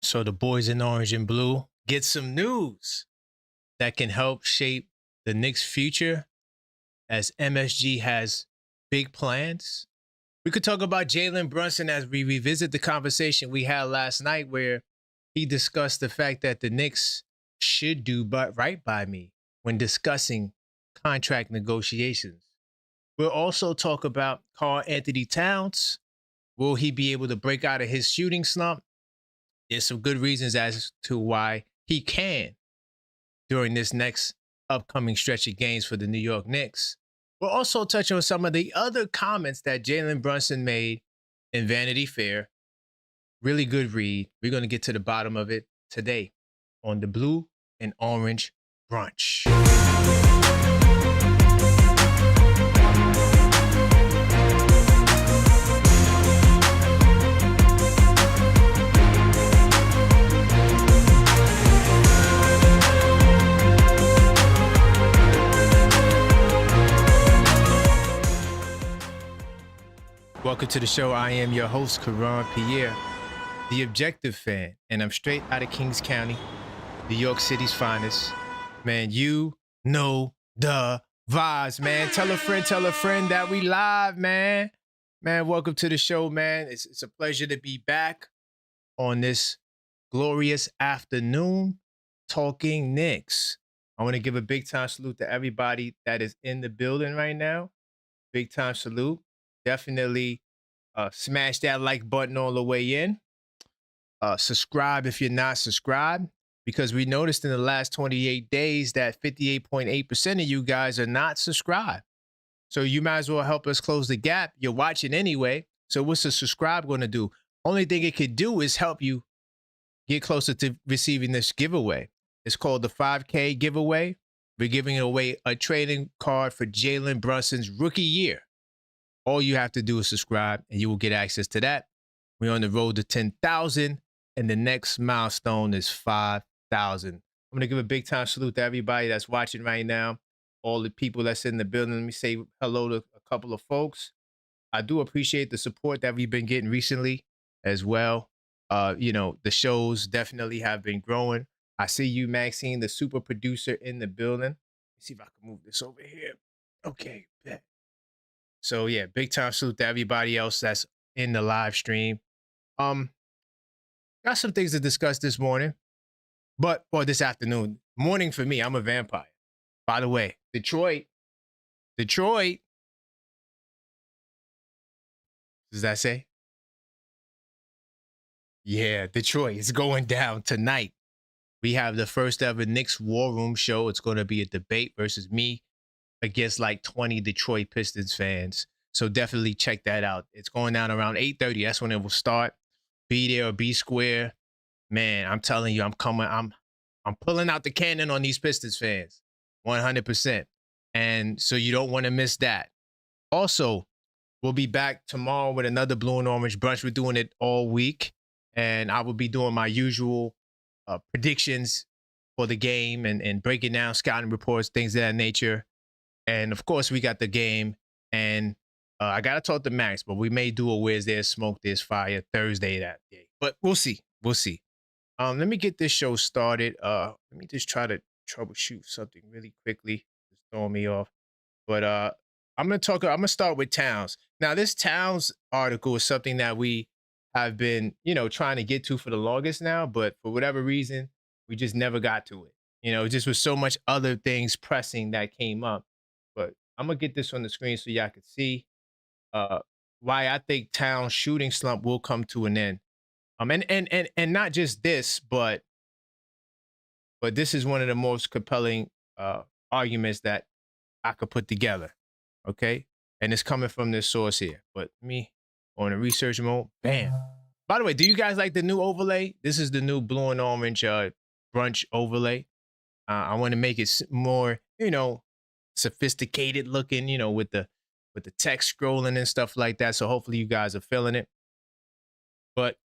So the boys in orange and blue get some news that can help shape the Knicks' future as MSG has big plans. We could talk about Jalen Brunson as we revisit the conversation we had last night where he discussed the fact that the Knicks should do but right by me when discussing contract negotiations. We'll also talk about Karl Anthony Towns. Will he be able to break out of his shooting slump? There's some good reasons as to why he can during this next upcoming stretch of games for the New York Knicks. We'll also touch on some of the other comments that Jalen Brunson made in Vanity Fair. Really good read. We're going to get to the bottom of it today on the Blue and Orange Brunch. Welcome to the show. I am your host, Karan Pierre, the Objective Fan, and I'm straight out of Kings County, New York City's finest. Man, you know the vibes, man. Tell a friend that we live, man. Man, welcome to the show, man. It's a pleasure to be back on this glorious afternoon talking Knicks. I want to give a big time salute to everybody that is in the building right now. Big time salute. Definitely smash that like button all the way in. Subscribe if you're not subscribed, because we noticed in the last 28 days that 58.8% of you guys are not subscribed. So you might as well help us close the gap. You're watching anyway. So what's a subscribe going to do? Only thing it could do is help you get closer to receiving this giveaway. It's called the 5K giveaway. We're giving away a trading card for Jalen Brunson's rookie year. All you have to do is subscribe and you will get access to that. We're on the road to 10,000 and the next milestone is 5,000. I'm going to give a big time salute to everybody that's watching right now. All the people that's in the building. Let me say hello to a couple of folks. I do appreciate the support that we've been getting recently as well. The shows definitely have been growing. I see you, Maxine, the super producer in the building. Let's see if I can move this over here. Okay, bet. So yeah, big time salute to everybody else that's in the live stream. Got some things to discuss this morning, or this afternoon. Morning for me, I'm a vampire. By the way, Detroit. Does that say? Yeah, Detroit is going down tonight. We have the first ever Knicks War Room show. It's going to be a debate versus me against like 20 Detroit Pistons fans. So definitely check that out. It's going down around 8:30. That's when it will start. Be there or be square. Man, I'm telling you, I'm coming. I'm pulling out the cannon on these Pistons fans. 100%. And so you don't want to miss that. Also, we'll be back tomorrow with another Blue and Orange Brunch. We're doing it all week. And I will be doing my usual predictions for the game and breaking down scouting reports, things of that nature. And of course, we got the game, and I got to talk to Max, but we may do a Where's There's Smoke, There's Fire Thursday that day. But we'll see. Let me get this show started. Let me just try to troubleshoot something really quickly. It's throwing me off. But I'm going to start with Towns. Now, this Towns article is something that we have been, trying to get to for the longest now, but for whatever reason, we just never got to it. Just with so much other things pressing that came up. But I'm gonna get this on the screen so y'all can see why I think Towns' shooting slump will come to an end. And not just this, but this is one of the most compelling arguments that I could put together. Okay, and it's coming from this source here. But me on a research mode, bam. By the way, do you guys like the new overlay? This is the new Blue and Orange brunch overlay. I want to make it more, sophisticated looking, with the text scrolling and stuff like that. So hopefully you guys are feeling it. But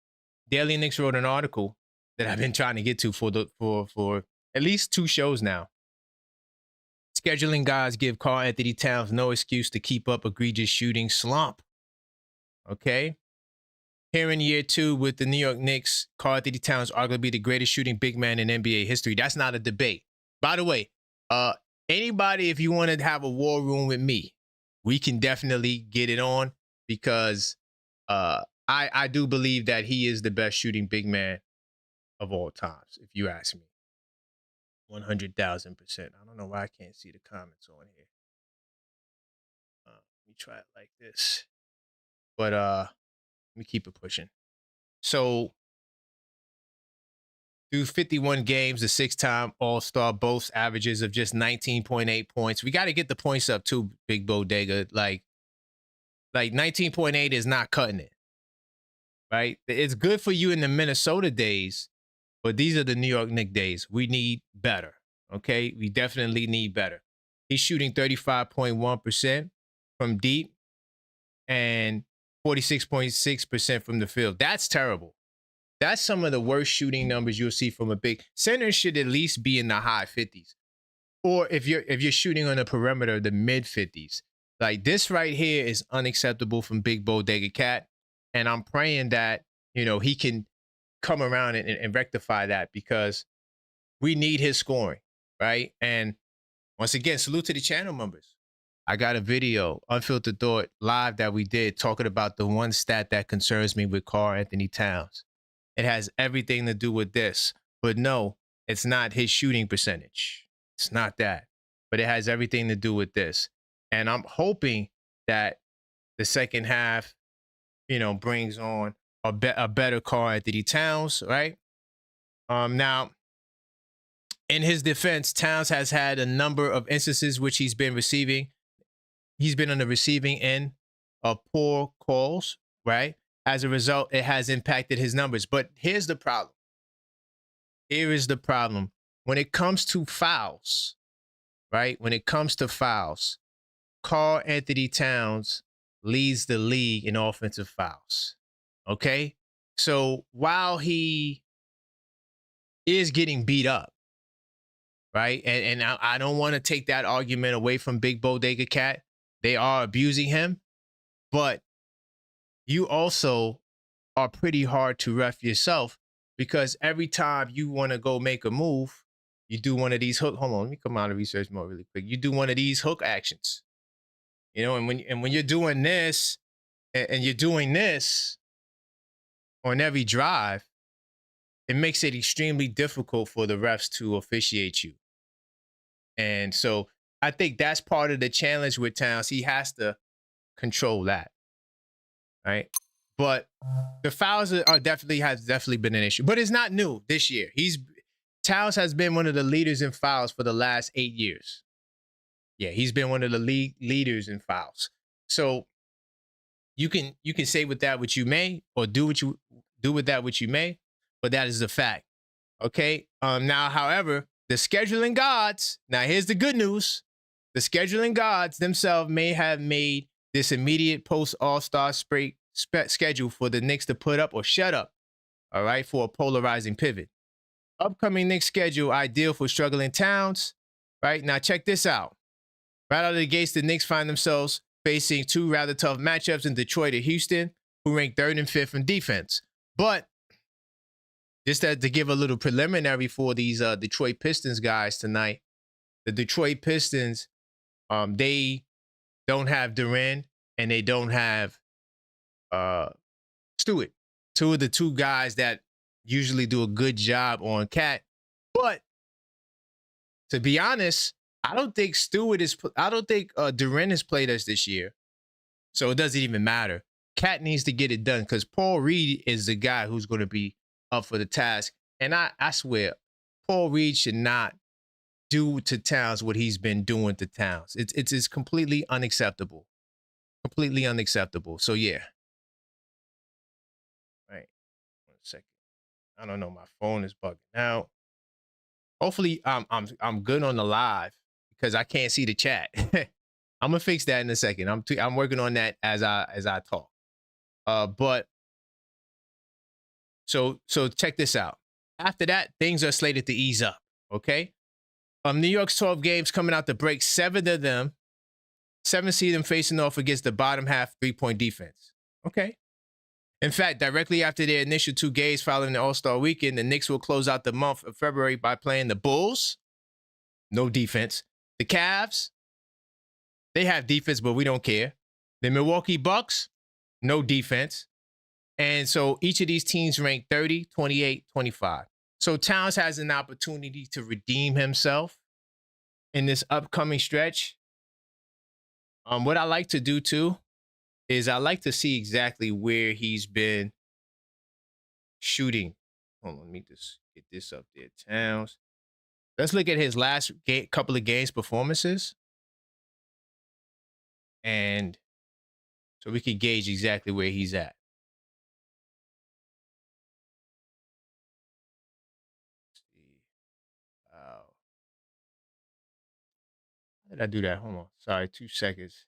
Daily Knicks wrote an article that I've been trying to get to for at least 2 shows now. Scheduling guys give Karl Anthony Towns no excuse to keep up egregious shooting slump. Okay. Here in year 2 with the New York Knicks, Karl-Anthony Towns arguably the greatest shooting big man in NBA history. That's not a debate. By the way, anybody, if you want to have a war room with me, we can definitely get it on, because I do believe that he is the best shooting big man of all times, if you ask me. 100,000%. I don't know why I can't see the comments on here. Let me try it like this. But let me keep it pushing. So, through 51 games, the 6-time All-Star boasts averages of just 19.8 points. We got to get the points up too, Big Bodega. Like 19.8 is not cutting it, right? It's good for you in the Minnesota days, but these are the New York Knicks days. We need better, okay? We definitely need better. He's shooting 35.1% from deep and 46.6% from the field. That's terrible. That's some of the worst shooting numbers you'll see from a big center. Should at least be in the high 50s, or if you're shooting on the perimeter, the mid 50s. Like this right here is unacceptable from Big Bodega Cat, and I'm praying that he can come around and rectify that, because we need his scoring, right? And once again, salute to the channel members. I got a video, Unfiltered Thought live, that we did talking about the one stat that concerns me with Karl-Anthony Towns. It has everything to do with this, but no, it's not his shooting percentage. It's not that, but it has everything to do with this. And I'm hoping that the second half, brings on a better Karl-Anthony Towns, right? Now, in his defense, Towns has had a number of instances which he's been on the receiving end of poor calls, right? As a result, it has impacted his numbers. But here's the problem. Here is the problem. When it comes to fouls, right? When it comes to fouls, Karl-Anthony Towns leads the league in offensive fouls. Okay? So while he is getting beat up, right? And I don't want to take that argument away from Big Bodega Cat. They are abusing him, but you also are pretty hard to ref yourself, because every time you want to go make a move, you do one of these hook. Hold on, let me come out of research mode really quick. You do one of these hook actions, and when you're doing this and you're doing this on every drive, it makes it extremely difficult for the refs to officiate you. And so I think that's part of the challenge with Towns. He has to control that, right? But the fouls has definitely been an issue. But it's not new this year. Towns has been one of the leaders in fouls for the last 8 years. Yeah, he's been one of the league leaders in fouls. So you can say with that what you may, or do with that what you may, but that is a fact. Okay. Now, however, the scheduling gods. Now, here's the good news. The scheduling gods themselves may have made this immediate post All-Star schedule for the Knicks to put up or shut up, all right, for a polarizing pivot. Upcoming Knicks schedule ideal for struggling Towns, right? Now, check this out. Right out of the gates, the Knicks find themselves facing two rather tough matchups in Detroit and Houston, who rank 3rd and 5th in defense. But just to give a little preliminary for these Detroit Pistons guys tonight, the Detroit Pistons, they don't have Duren and they don't have Stewart. Two of the two guys that usually do a good job on Cat. But to be honest, I don't think Duren has played us this year. So it doesn't even matter. Cat needs to get it done, because Paul Reed is the guy who's going to be up for the task. And I swear, Paul Reed should not do to Towns what he's been doing to Towns. It's completely unacceptable. Completely unacceptable. So yeah. Right. 1 second. I don't know. My phone is bugging. Now, hopefully I'm good on the live, because I can't see the chat. I'm gonna fix that in a second. I'm working on that as I talk. But so check this out. After that, things are slated to ease up. Okay. New York's 12 games coming out the break. 7 of them, 7 see them facing off against the bottom half 3-point defense. Okay. In fact, directly after their initial 2 games following the All-Star weekend, the Knicks will close out the month of February by playing the Bulls. No defense. The Cavs, they have defense, but we don't care. The Milwaukee Bucks, no defense. And so each of these teams rank 30, 28, 25. So Towns has an opportunity to redeem himself in this upcoming stretch. What I like to do too is I like to see exactly where he's been shooting. Hold on, let me just get this up there. Towns. Let's look at his last couple of games performances. And so we can gauge exactly where he's at. Let's see. How did I do that? Hold on. Sorry, 2 seconds.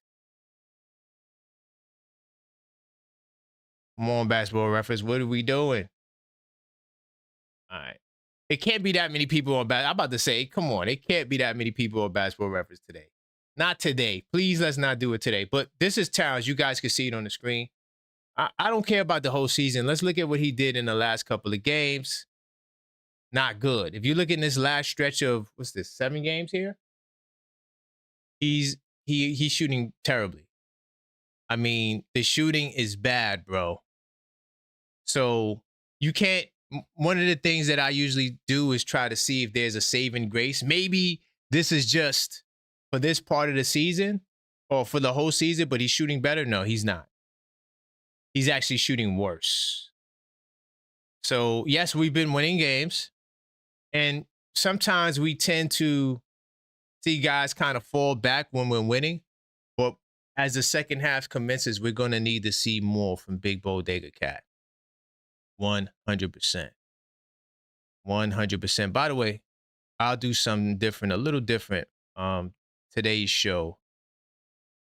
Come on, Basketball Reference. What are we doing? All right. It can't be that many people on I'm about to say, come on. It can't be that many people on Basketball Reference today. Not today. Please, let's not do it today. But this is Towns. You guys can see it on the screen. I don't care about the whole season. Let's look at what he did in the last couple of games. Not good. If you look in this last stretch of, what's this, 7 games here? He's shooting terribly. I mean, the shooting is bad, bro. So you can't. One of the things that I usually do is try to see if there's a saving grace. Maybe this is just for this part of the season or for the whole season, but he's shooting better. No, he's not. He's actually shooting worse. So yes, we've been winning games, and sometimes we tend to see guys kind of fall back when we're winning. But as the second half commences, we're going to need to see more from Big Bodega Cat. 100%. 100%. By the way, I'll do something different, a little different. Today's show.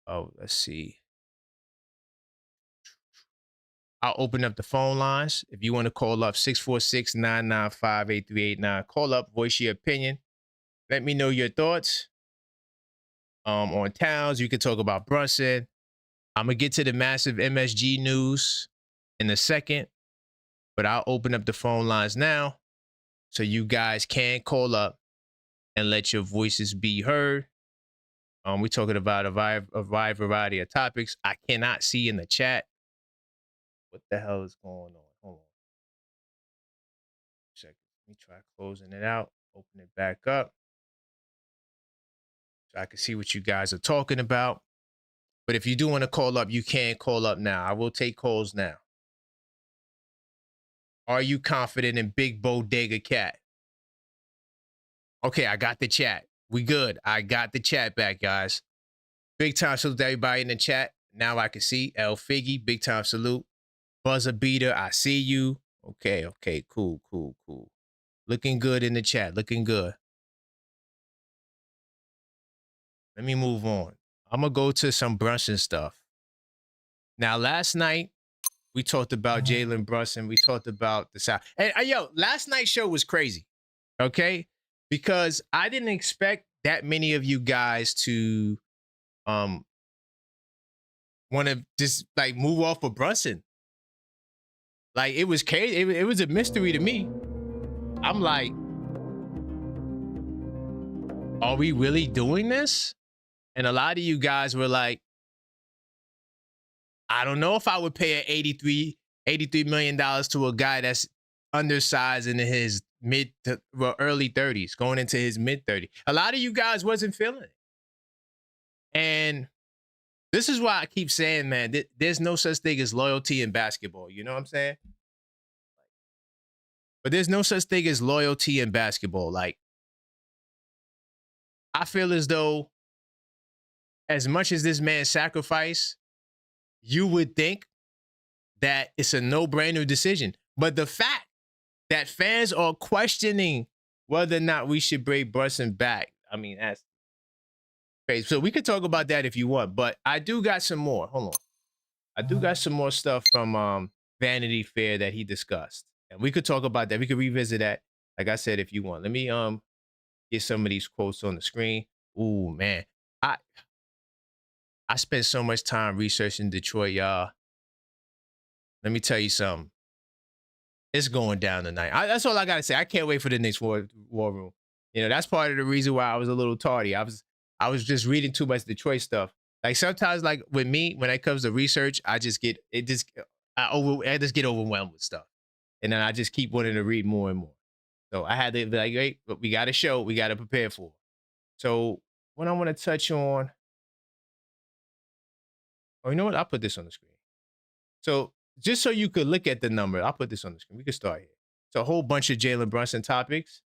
Oh, let's see. I'll open up the phone lines. If you want to call up 646-995-8389, call up, voice your opinion. Let me know your thoughts on Towns. You can talk about Brunson. I'm going to get to the massive MSG news in a second, but I'll open up the phone lines now so you guys can call up and let your voices be heard. We're talking about a wide variety of topics. I cannot see in the chat. What the hell is going on? Hold on. Check. Let me try closing it out. Open it back up so I can see what you guys are talking about. But if you do want to call up, you can call up now. I will take calls now. Are you confident in Big Bodega Cat? Okay, I got the chat. We good. I got the chat back, guys. Big time salute to everybody in the chat. Now I can see El Figgy. Big time salute. Buzzer Beater, I see you. Okay, cool. Looking good in the chat. Looking good. Let me move on. I'm going to go to some Brunson stuff. Now, last night, we talked about Jalen Brunson. We talked about the South. And yo, last night's show was crazy, okay? Because I didn't expect that many of you guys to want to just, like, move off of Brunson. Like, it was crazy. It was a mystery to me. I'm like, are we really doing this? And a lot of you guys were like, I don't know if I would pay $83 million to a guy that's undersized in his early 30s, going into his mid 30s. A lot of you guys wasn't feeling it. And this is why I keep saying, man, there's no such thing as loyalty in basketball. You know what I'm saying? But there's no such thing as loyalty in basketball. Like, I feel as though as much as this man sacrificed, you would think that it's a no-brainer decision. But the fact that fans are questioning whether or not we should bring Brunson back, I mean, that's crazy. So we could talk about that if you want, but I do got some more. Hold on. I do got some more stuff from Vanity Fair that he discussed. And we could talk about that. We could revisit that, like I said, if you want. Let me get some of these quotes on the screen. Ooh, man. I spent so much time researching Detroit, y'all. let me tell you something. It's going down tonight. That's all I gotta say. I can't wait for the next war room. You know, that's part of the reason why I was a little tardy. I was just reading too much Detroit stuff. Like sometimes, like with me, when it comes to research, I just get I just get overwhelmed with stuff, and then I just keep wanting to read more and more. So I had to be like, hey, but we got a show, we got to prepare for. So what I want to touch on, oh, you know what? I'll put this on the screen. So just so you could look at the number, I'll put this on the screen. We can start here. So a whole bunch of Jalen Brunson topics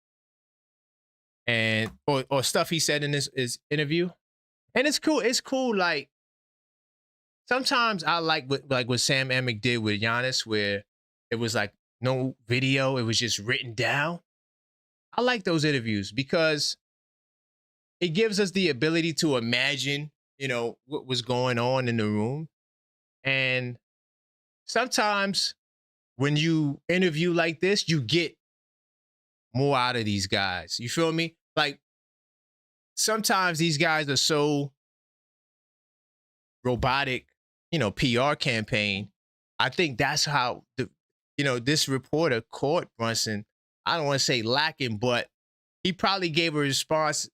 and or stuff he said in his interview. And it's cool. It's cool. Like sometimes I like what Sam Amick did with Giannis, where it was like no video, it was just written down. I like those interviews because it gives us the ability to imagine, you know, what was going on in the room. And sometimes when you interview like this, you get more out of these guys. You feel me? Like sometimes these guys are so robotic, you know, PR campaign. I think that's how this reporter caught Brunson. I don't want to say lacking, but he probably gave a response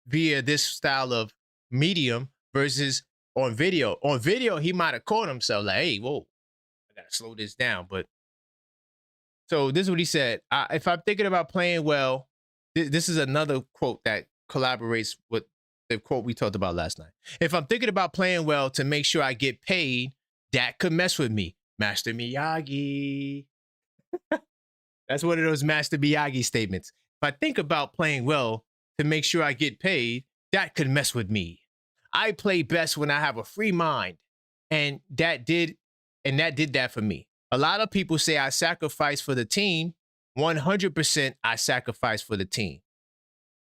via this style of medium versus on video. On video, he might have caught himself like, hey, whoa, I gotta slow this down. But so this is what he said. If I'm thinking about playing well, this is another quote that collaborates with the quote we talked about last night. If I'm thinking about playing well to make sure I get paid, that could mess with me. Master Miyagi. That's one of those Master Miyagi statements. If I think about playing well to make sure I get paid, that could mess with me. I play best when I have a free mind. And that did that for me. A lot of people say I sacrifice for the team. 100% I sacrifice for the team.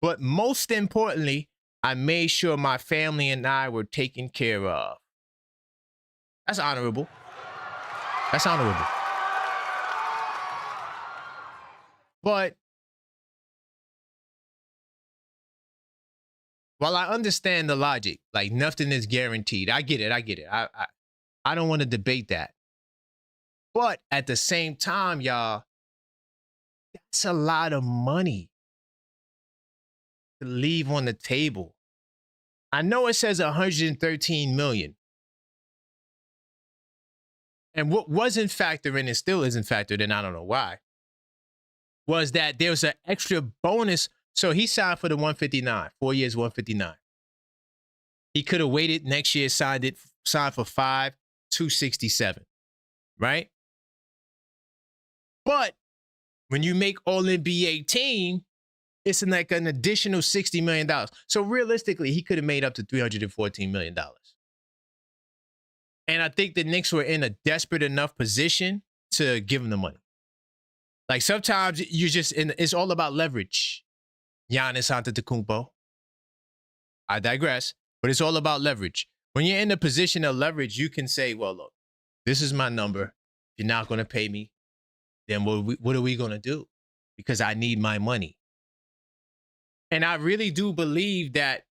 But most importantly, I made sure my family and I were taken care of. That's honorable. That's honorable. But while I understand the logic, like nothing is guaranteed. I get it. I don't want to debate that. But at the same time, y'all, that's a lot of money to leave on the table. I know it says 113 million. And what wasn't factored in and still isn't factored in, I don't know why, was that there was an extra bonus. So he signed for the 159, 4 years, 159. He could have waited next year, signed for 5, 267, right? But when you make all NBA team, it's like an additional $60 million. So realistically, he could have made up to $314 million. And I think the Knicks were in a desperate enough position to give him the money. Like sometimes it's all about leverage. Giannis Antetokounmpo. I digress, but it's all about leverage. When you're in a position of leverage, you can say, well, look, this is my number. If you're not going to pay me, then what are we going to do? Because I need my money. And I really do believe that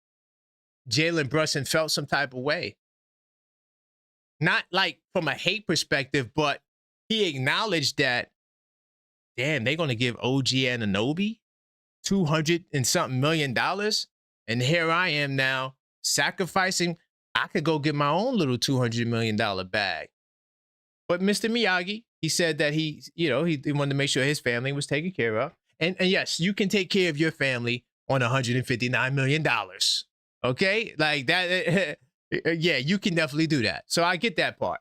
Jalen Brunson felt some type of way. Not like from a hate perspective, but he acknowledged that, damn, they're going to give OG Anunoby $200 and something million. And here I am now sacrificing. I could go get my own little $200 million bag. But Mr. Miyagi, he said that he wanted to make sure his family was taken care of. And yes, you can take care of your family on $159 million. Okay? Like that. Yeah, you can definitely do that. So I get that part.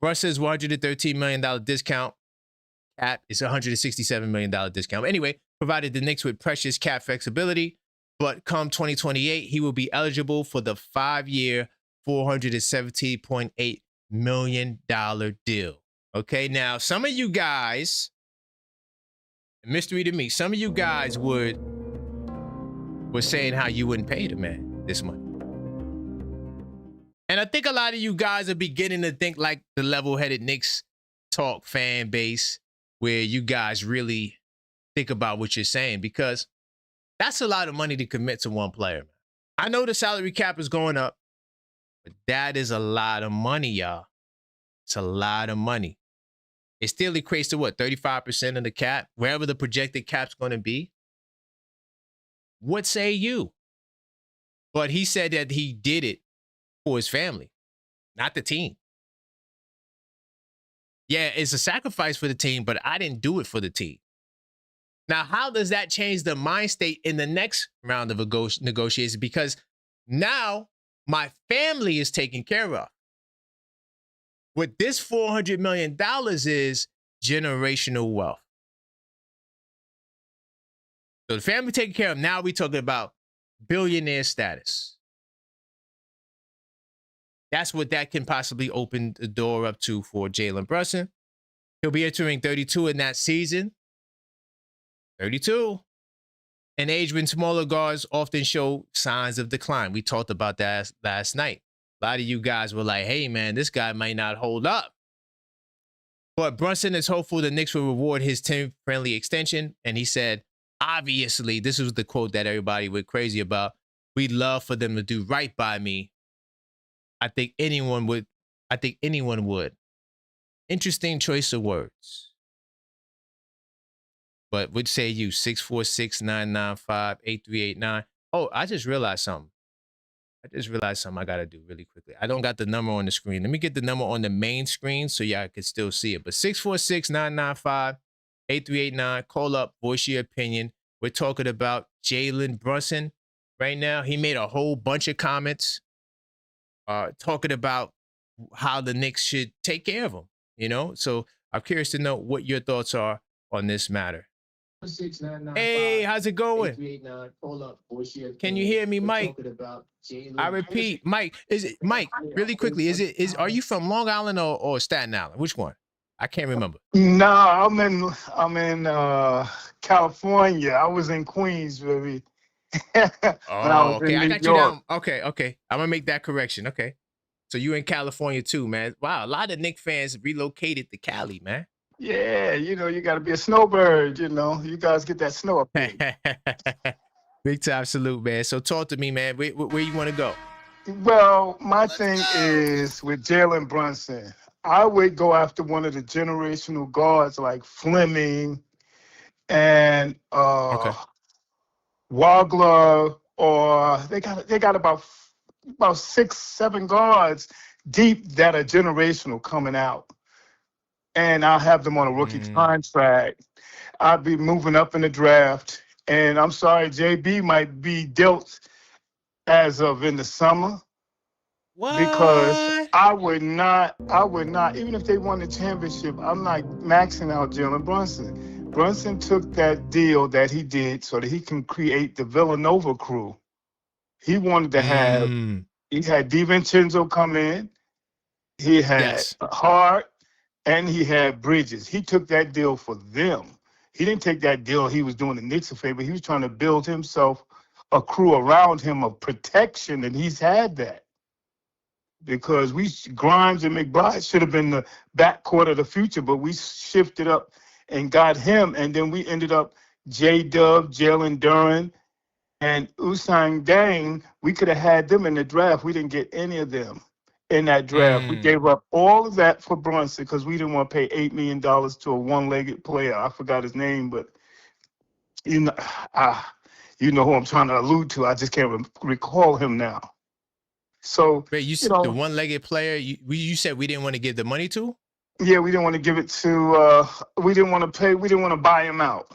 Russell's $113 million discount. Cap is $167 million discount. Anyway, provided the Knicks with precious cap flexibility. But come 2028, he will be eligible for the 5-year, $417.8 million deal. Okay, now some of you guys, mystery to me, some of you guys were saying how you wouldn't pay the man this much. And I think a lot of you guys are beginning to think like the level-headed Knicks talk fan base, where you guys really think about what you're saying, because that's a lot of money to commit to one player, man. I know the salary cap is going up, but that is a lot of money, y'all. It's a lot of money. It still equates to what, 35% of the cap, wherever the projected cap's going to be. What say you? But he said that he did it for his family, not the team. Yeah, it's a sacrifice for the team, but I didn't do it for the team. Now, how does that change the mind state in the next round of negotiations? Because now my family is taken care of. What this $400 million is generational wealth. So the family taken care of. Now we're talking about billionaire status. That's what that can possibly open the door up to for Jalen Brunson. He'll be entering 32 in that season. 32. An age when smaller guards often show signs of decline. We talked about that last night. A lot of you guys were like, hey, man, this guy might not hold up. But Brunson is hopeful the Knicks will reward his team-friendly extension. And he said, obviously, this was the quote that everybody went crazy about. We'd love for them to do right by me. I think anyone would. Interesting choice of words. But what say you? 646-995-8389. Oh, I just realized something. I got to do really quickly. I don't got the number on the screen. Let me get the number on the main screen so y'all can still see it. But 646-995-8389. Call up, voice your opinion. We're talking about Jalen Brunson right now. He made a whole bunch of comments talking about how the Knicks should take care of him, you know? So I'm curious to know what your thoughts are on this matter. Hey, how's it going? Can you hear me, Mike? I repeat, Mike. Is it Mike? Really quickly, are you from Long Island or Staten Island? Which one? I can't remember. No, I'm in California. I was in Queens, baby. Oh, okay. I got you down. Okay. I'm gonna make that correction. Okay. So you in California too, man. Wow, a lot of Knicks fans relocated to Cali, man. Yeah, you got to be a snowbird, You guys get that snow up there. Big time salute, man. So talk to me, man. Where you want to go? Well, my thing is with Jalen Brunson, I would go after one of the generational guards like Fleming and Wagler, or they got about 6-7 guards deep that are generational coming out. And I'll have them on a rookie contract. I'll be moving up in the draft. And I'm sorry, JB might be dealt as of in the summer. What? Because I would not, even if they won the championship, I'm not maxing out Jalen Brunson. Brunson took that deal that he did so that he can create the Villanova crew. He wanted to have, he had DiVincenzo come in. He had Hart. And he had Bridges. He took that deal for them. He didn't take that deal. He was doing the Knicks a favor. He was trying to build himself a crew around him of protection, and he's had that. Because Grimes and McBride should have been the backcourt of the future, but we shifted up and got him, and then we ended up J-Dub, Jalen Duren, and Usang Dang. We could have had them in the draft. We didn't get any of them in that draft. We gave up all of that for Brunson because we didn't want to pay $8 million to a one-legged player. I forgot his name, but you know who I'm trying to allude to. I just can't recall him now. So, wait, you said the one-legged player you said we didn't want to give the money to? Yeah, we didn't want to give it to. We didn't want to buy him out.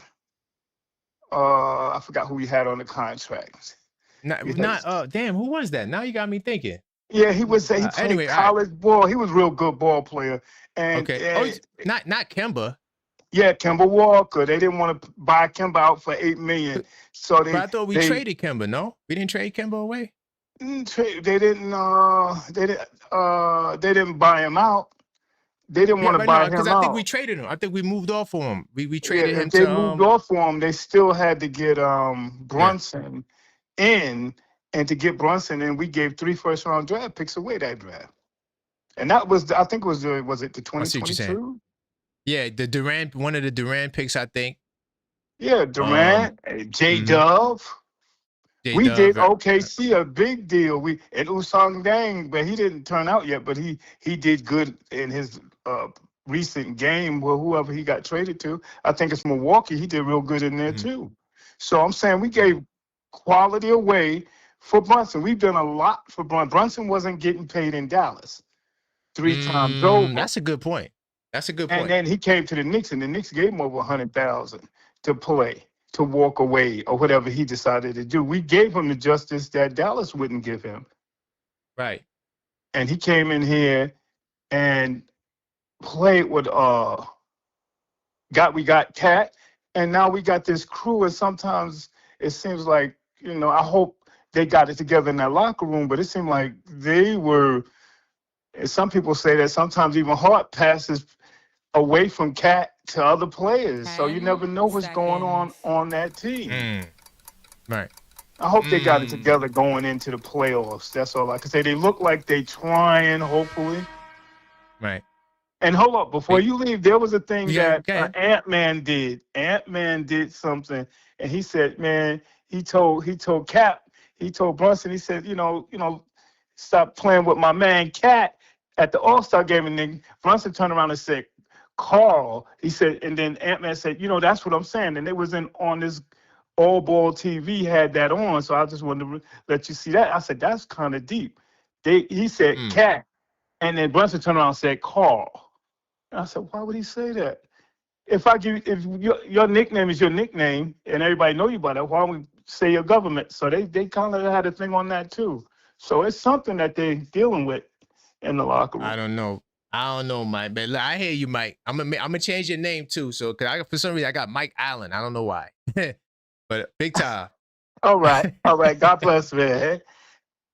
I forgot who we had on the contract. Damn, who was that? Now you got me thinking. Yeah, he played college ball. He was a real good ball player. And not Kemba. Yeah, Kemba Walker. They didn't want to buy Kemba out for $8 million. So but I thought we traded Kemba. No, we didn't trade Kemba away. They didn't buy him out. They didn't want to buy him out. Because I think we traded him. I think we moved off for him. We traded him. If they moved off for him, they still had to get Brunson in. And to get Brunson in, we gave 3 first-round draft picks away that draft. And that was, I think, was it the 2022? Yeah, the Durant, one of the Durant picks, I think. Yeah, Durant, J-Dub. We did OKC a big deal. We and Usang Dang, but he didn't turn out yet. But he did good in his recent game. Well, whoever he got traded to, I think it's Milwaukee. He did real good in there too. So I'm saying we gave quality away for Brunson. We've done a lot for Brunson. Brunson wasn't getting paid in Dallas 3 times over. That's a good point. That's a good point. And then he came to the Knicks, and the Knicks gave him over 100,000 to play, to walk away, or whatever he decided to do. We gave him the justice that Dallas wouldn't give him. Right. And he came in here and played with we got Cat, and now we got this crew. And sometimes it seems like, I hope they got it together in that locker room, but it seemed like they were. And some people say that sometimes even Hart passes away from Cat to other players, so you never know what's going on that team. Right. I hope they got it together going into the playoffs. That's all I can say. They look like they trying, hopefully. Right. And hold up, before you leave, there was a thing that Ant-Man did. Ant-Man did something, and he said, man, he told Brunson, he said, stop playing with my man Cat at the All-Star game. And then Brunson turned around and said, Carl, he said, and then Ant-Man said, that's what I'm saying. And it was on this All Ball TV had that on, so I just wanted to let you see that. I said, that's kind of deep. He said Cat, and then Brunson turned around and said Carl. And I said, why would he say that? If your nickname is your nickname and everybody know you by that, why don't we say your government? So they kind of had a thing on that too. So it's something that they're dealing with in the locker room. I don't know, Mike. But I hear you, Mike. I'm gonna change your name too. So, for some reason I got Mike Allen. I don't know why, but big time. All right. God bless, man.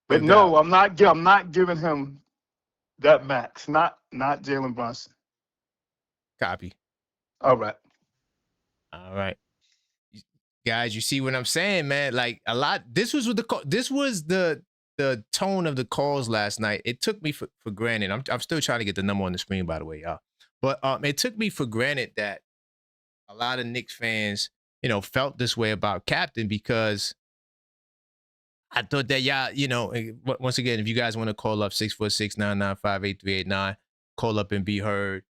But no, I'm not giving him that max. Not Jalen Brunson. Copy. All right. Guys, you see what I'm saying, man? Like a lot. This was the tone of the calls last night. It took me for granted. I'm still trying to get the number on the screen, by the way, y'all. But it took me for granted that a lot of Knicks fans, felt this way about Captain, because I thought that once again, if you guys want to call up 646-995-8389, call up and be heard.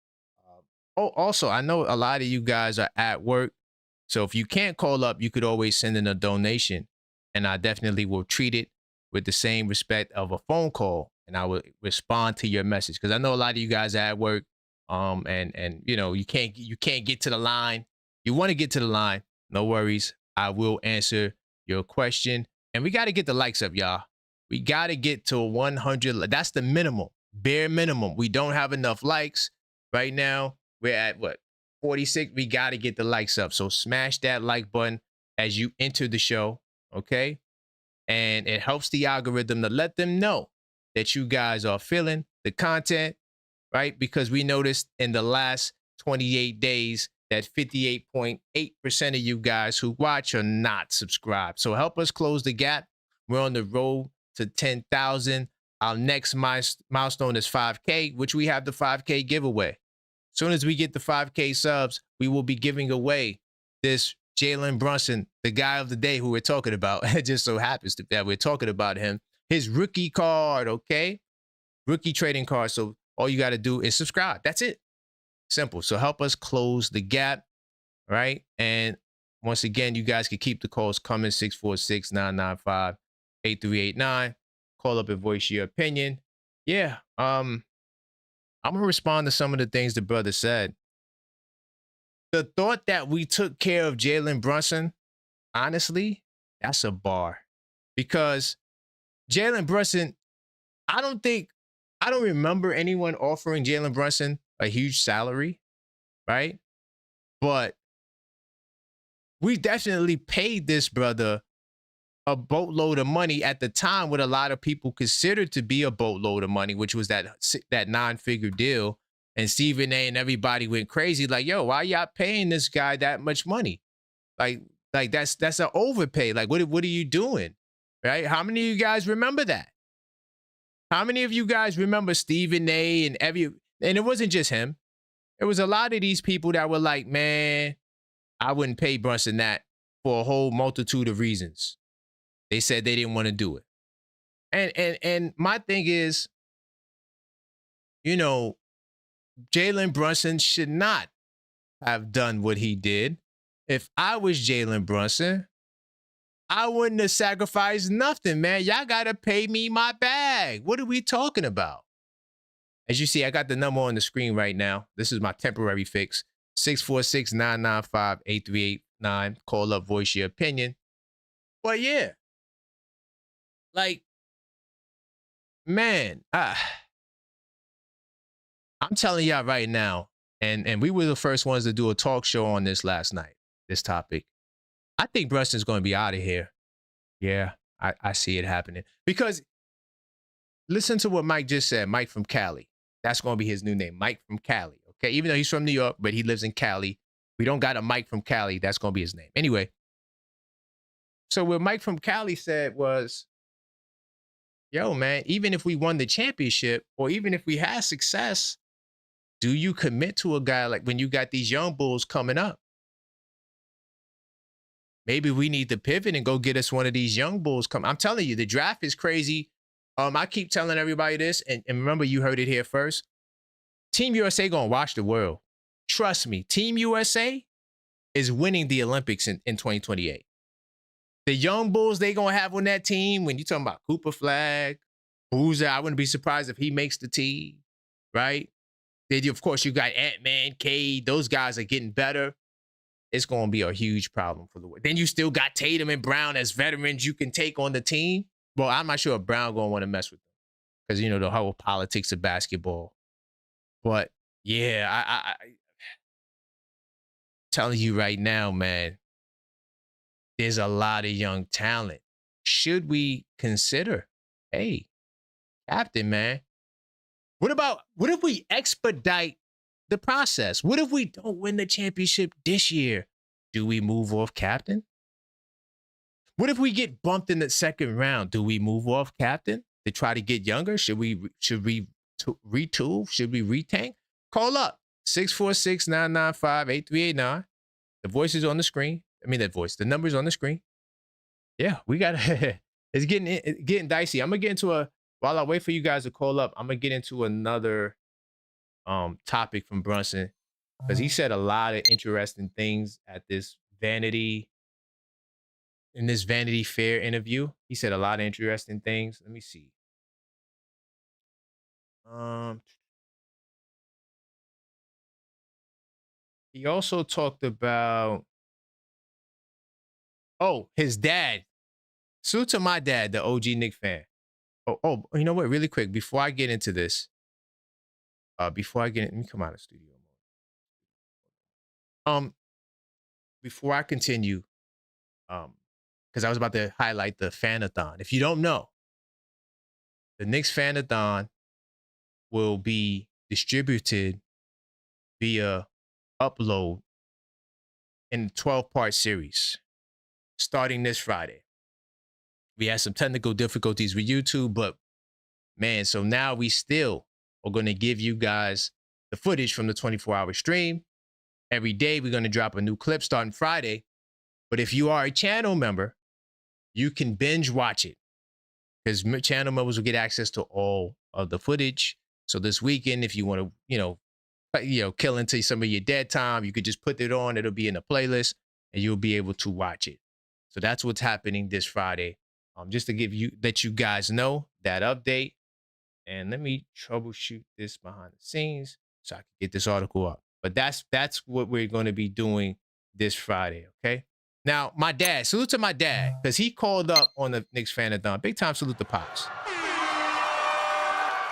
Also, I know a lot of you guys are at work, so if you can't call up, you could always send in a donation, and I definitely will treat it with the same respect of a phone call, and I will respond to your message, because I know a lot of you guys are at work, and you can't get to the line. You want to get to the line, no worries. I will answer your question, and we got to get the likes up, y'all. We got to get to 100. That's the minimum, bare minimum. We don't have enough likes right now. We're at 46. We got to get the likes up. So smash that like button as you enter the show, okay? And it helps the algorithm to let them know that you guys are feeling the content, right? Because we noticed in the last 28 days that 58.8% of you guys who watch are not subscribed. So help us close the gap. We're on the road to 10,000. Our next milestone is 5K, which we have the 5K giveaway. As soon as we get the 5K subs, we will be giving away this Jalen Brunson, the guy of the day who we're talking about. It just so happens that we're talking about him. His rookie card, okay? Rookie trading card. So all you got to do is subscribe. That's it. Simple. So help us close the gap, right? And once again, you guys can keep the calls coming, 646-995-8389. Call up and voice your opinion. Yeah, I'm going to respond to some of the things the brother said. The thought that we took care of Jalen Brunson, honestly, that's a bar. Because Jalen Brunson, I don't remember anyone offering Jalen Brunson a huge salary, right? But we definitely paid this brother a boatload of money at the time, what a lot of people considered to be a boatload of money, which was that 9-figure deal. And Stephen A. and everybody went crazy, like, yo, why y'all paying this guy that much money? Like that's an overpay. Like, what are you doing? Right? How many of you guys remember that? How many of you guys remember Stephen A. and and it wasn't just him. It was a lot of these people that were like, man, I wouldn't pay Brunson that for a whole multitude of reasons. They said they didn't want to do it. And my thing is, you know, Jalen Brunson should not have done what he did. If I was Jalen Brunson, I wouldn't have sacrificed nothing, man. Y'all got to pay me my bag. What are we talking about? As you see, I got the number on the screen right now. This is my temporary fix. 646-995-8389. Call up, voice your opinion. But yeah, like, man, I'm telling y'all right now, and we were the first ones to do a talk show on this last night, this topic. I think Brunson's going to be out of here. Yeah, I see it happening. Because listen to what Mike just said, Mike from Cali. That's going to be his new name, Mike from Cali. Okay, even though he's from New York, but he lives in Cali. We don't got a Mike from Cali. That's going to be his name. Anyway, so what Mike from Cali said was, yo, man, even if we won the championship or even if we had success, do you commit to a guy like when you got these young bulls coming up? Maybe we need to pivot and go get us one of these young bulls. I'm telling you, the draft is crazy. I keep telling everybody this, and remember, you heard it here first. Team USA gonna watch the world. Trust me, Team USA is winning the Olympics in 2028. The young bulls they gonna have on that team, when you talking about Cooper Flag, Boozer, I wouldn't be surprised if he makes the team, right? Then, of course, you got Ant-Man, Cade. Those guys are getting better. It's going to be a huge problem for the world. Then you still got Tatum and Brown as veterans you can take on the team. Well, I'm not sure if Brown going to want to mess with them because, you know, the whole politics of basketball. But, yeah, I'm telling you right now, man, there's a lot of young talent. Should we consider, hey, captain, man, what if we expedite the process? What if we don't win the championship this year? Do we move off captain? What if we get bumped in the second round? Do we move off captain to try to get younger? Should we retool? Should we retank? Call up 646-995-8389. The voice is on the screen. I mean, the number's on the screen. Yeah, we got to, it's getting dicey. I'm going to get into while I wait for you guys to call up, I'm going to get into another topic from Brunson because he said a lot of interesting things at this Vanity Fair interview. He said a lot of interesting things. Let me see. He also talked about, his dad. Salute to my dad, the OG Knicks fan. Oh, you know what? Really quick, before I get into this, let me come out of the studio. Before I continue, because I was about to highlight the Fanathon. If you don't know, the Knicks Fanathon will be distributed via upload in a 12-part series starting this Friday. We had some technical difficulties with YouTube, but man, so now we still are going to give you guys the footage from the 24-hour stream. Every day we're going to drop a new clip starting Friday. But if you are a channel member, you can binge watch it because channel members will get access to all of the footage. So this weekend, if you want to, kill into some of your dead time, you could just put it on. It'll be in a playlist and you'll be able to watch it. So that's what's happening this Friday. Just to let you guys know that update. And let me troubleshoot this behind the scenes so I can get this article up. But that's what we're going to be doing this Friday, okay? Now, my dad, salute to my dad, because he called up on the Knicks Fanathon. Big time salute to Pops.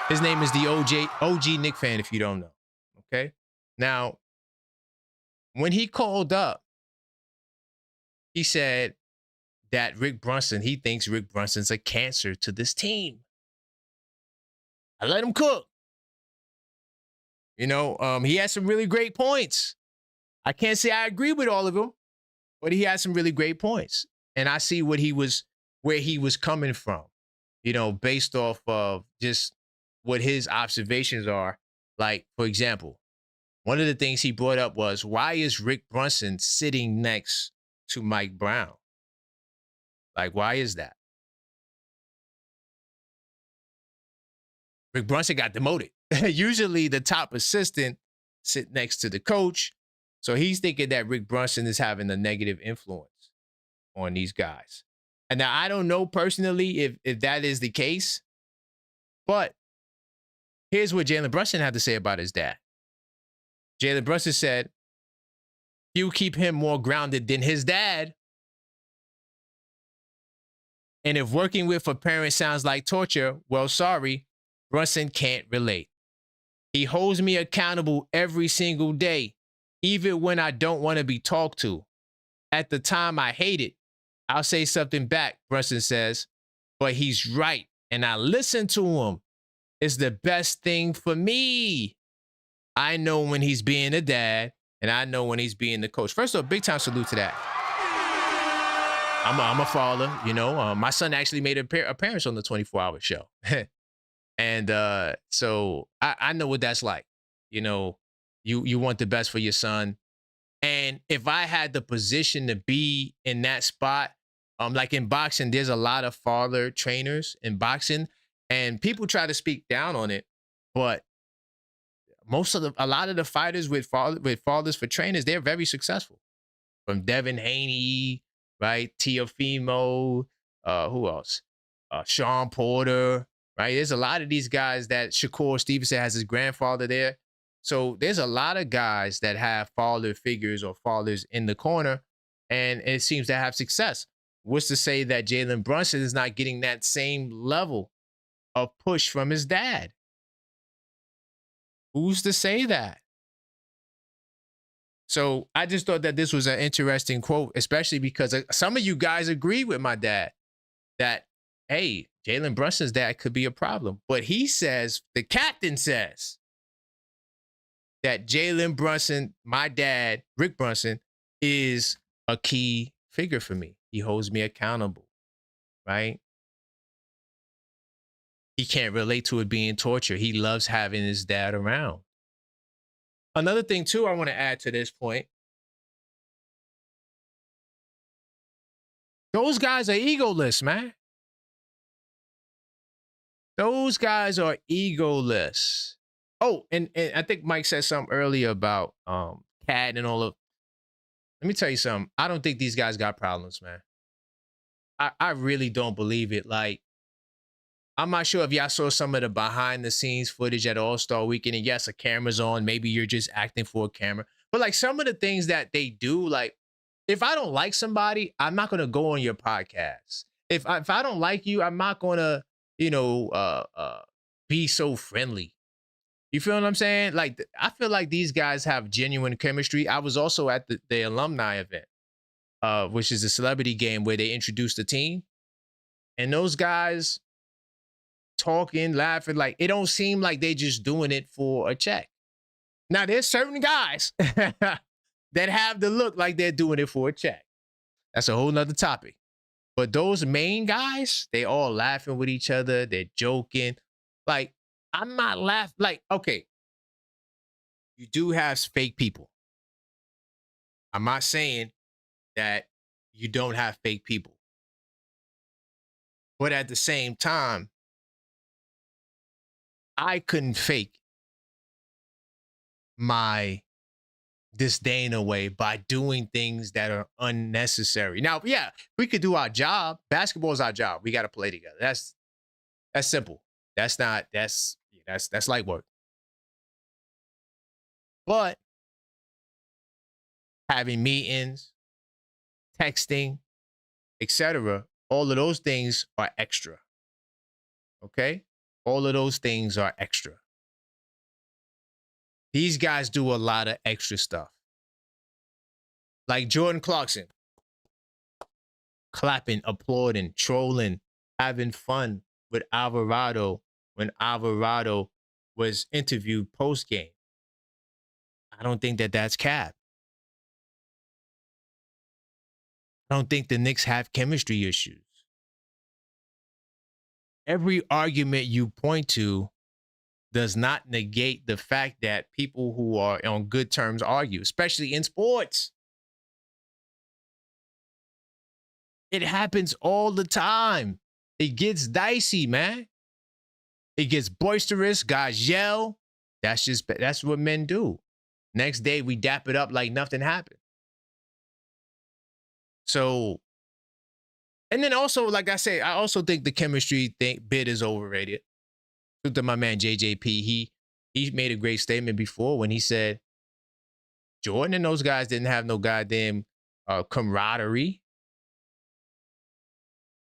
His name is the OG Knicks fan, if you don't know, okay? Now, when he called up, he said that he thinks Rick Brunson's a cancer to this team. I let him cook. He had some really great points. I can't say I agree with all of them, but he had some really great points. And I see where he was coming from, based off of just what his observations are. Like, for example, one of the things he brought up was, why is Rick Brunson sitting next to Mike Brown? Like, why is that? Rick Brunson got demoted. Usually the top assistant sit next to the coach. So he's thinking that Rick Brunson is having a negative influence on these guys. And now I don't know personally if that is the case, but here's what Jalen Brunson had to say about his dad. Jalen Brunson said, "You keep him more grounded than his dad. And if working with a parent sounds like torture, well, sorry, Brunson can't relate. He holds me accountable every single day, even when I don't want to be talked to. At the time, I hate it. I'll say something back," Brunson says, "but he's right, and I listen to him. It's the best thing for me. I know when he's being a dad, and I know when he's being the coach." First of all, big time salute to that. I'm a father, you know. My son actually made an appearance on the 24-hour show. And so I know what that's like. You know, you want the best for your son. And if I had the position to be in that spot, like in boxing, there's a lot of father trainers in boxing, and people try to speak down on it, but a lot of the fighters with fathers for trainers, they're very successful. From Devin Haney, right? Teofimo, who else? Sean Porter, right? There's a lot of these guys that Shakur Stevenson has his grandfather there. So there's a lot of guys that have father figures or fathers in the corner, and it seems to have success. What's to say that Jalen Brunson is not getting that same level of push from his dad? Who's to say that? So I just thought that this was an interesting quote, especially because some of you guys agree with my dad that, hey, Jalen Brunson's dad could be a problem. But he says, the captain says, that Jalen Brunson, my dad, Rick Brunson, is a key figure for me. He holds me accountable, right? He can't relate to it being torture. He loves having his dad around. Another thing, too, I want to add to this point. Those guys are egoless, man. Those guys are egoless. Oh, and I think Mike said something earlier about Cat and all of. Let me tell you something. I don't think these guys got problems, man. I really don't believe it. Like, I'm not sure if y'all saw some of the behind the scenes footage at All-Star Weekend. And yes, a camera's on. Maybe you're just acting for a camera. But like some of the things that they do, like if I don't like somebody, I'm not going to go on your podcast. If I don't like you, I'm not going to, be so friendly. You feel what I'm saying? Like, I feel like these guys have genuine chemistry. I was also at the alumni event, which is a celebrity game where they introduced the team. And those guys talking, laughing, like it don't seem like they just doing it for a check. Now, there's certain guys that have the look like they're doing it for a check. That's a whole nother topic. But those main guys, they all laughing with each other. They're joking. Like, I'm not laughing. Like, okay, you do have fake people. I'm not saying that you don't have fake people. But at the same time, I couldn't fake my disdain away by doing things that are unnecessary. Now, yeah, we could do our job. Basketball is our job. We got to play together. That's simple. That's light work. But having meetings, texting, etc., all of those things are extra. Okay? All of those things are extra. These guys do a lot of extra stuff. Like Jordan Clarkson. Clapping, applauding, trolling, having fun with Alvarado when Alvarado was interviewed post-game. I don't think that that's cap. I don't think the Knicks have chemistry issues. Every argument you point to does not negate the fact that people who are on good terms argue, especially in sports. It happens all the time. It gets dicey, man. It gets boisterous. Guys yell. That's what men do. Next day, we dap it up like nothing happened. So, and then also, like I say, I also think the chemistry bit is overrated. Look at my man JJP. He made a great statement before when he said Jordan and those guys didn't have no goddamn camaraderie.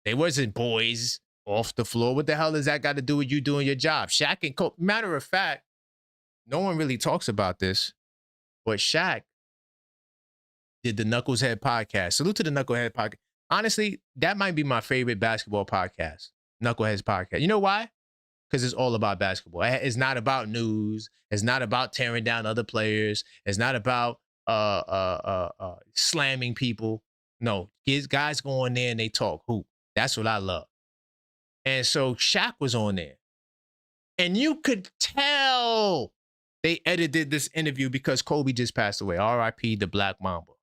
They wasn't boys off the floor. What the hell does that got to do with you doing your job? Shaq and Kobe. Matter of fact, no one really talks about this, but Shaq did the Knucklehead podcast. Salute to the Knucklehead podcast. Honestly, that might be my favorite basketball podcast, Knucklehead's podcast. You know why? Because it's all about basketball. It's not about news. It's not about tearing down other players. It's not about slamming people. No, guys go on there and they talk hoop. That's what I love. And so Shaq was on there. And you could tell they edited this interview because Kobe just passed away. R.I.P. the Black Mamba.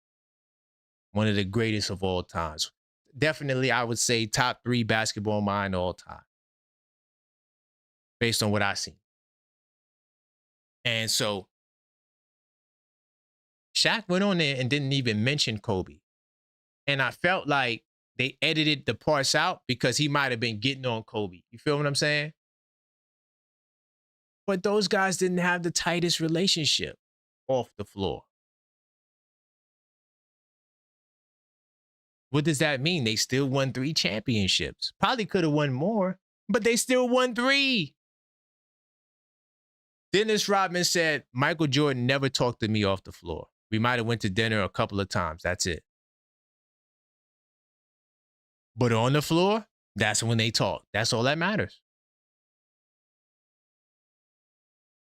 One of the greatest of all times. Definitely, I would say top 3 basketball mind all time. Based on what I've seen. And so Shaq went on there and didn't even mention Kobe. And I felt like they edited the parts out because he might have been getting on Kobe. You feel what I'm saying? But those guys didn't have the tightest relationship off the floor. What does that mean? They still won 3 championships. Probably could have won more, but they still won 3. Dennis Rodman said, Michael Jordan never talked to me off the floor. We might have went to dinner a couple of times. That's it. But on the floor, that's when they talk. That's all that matters.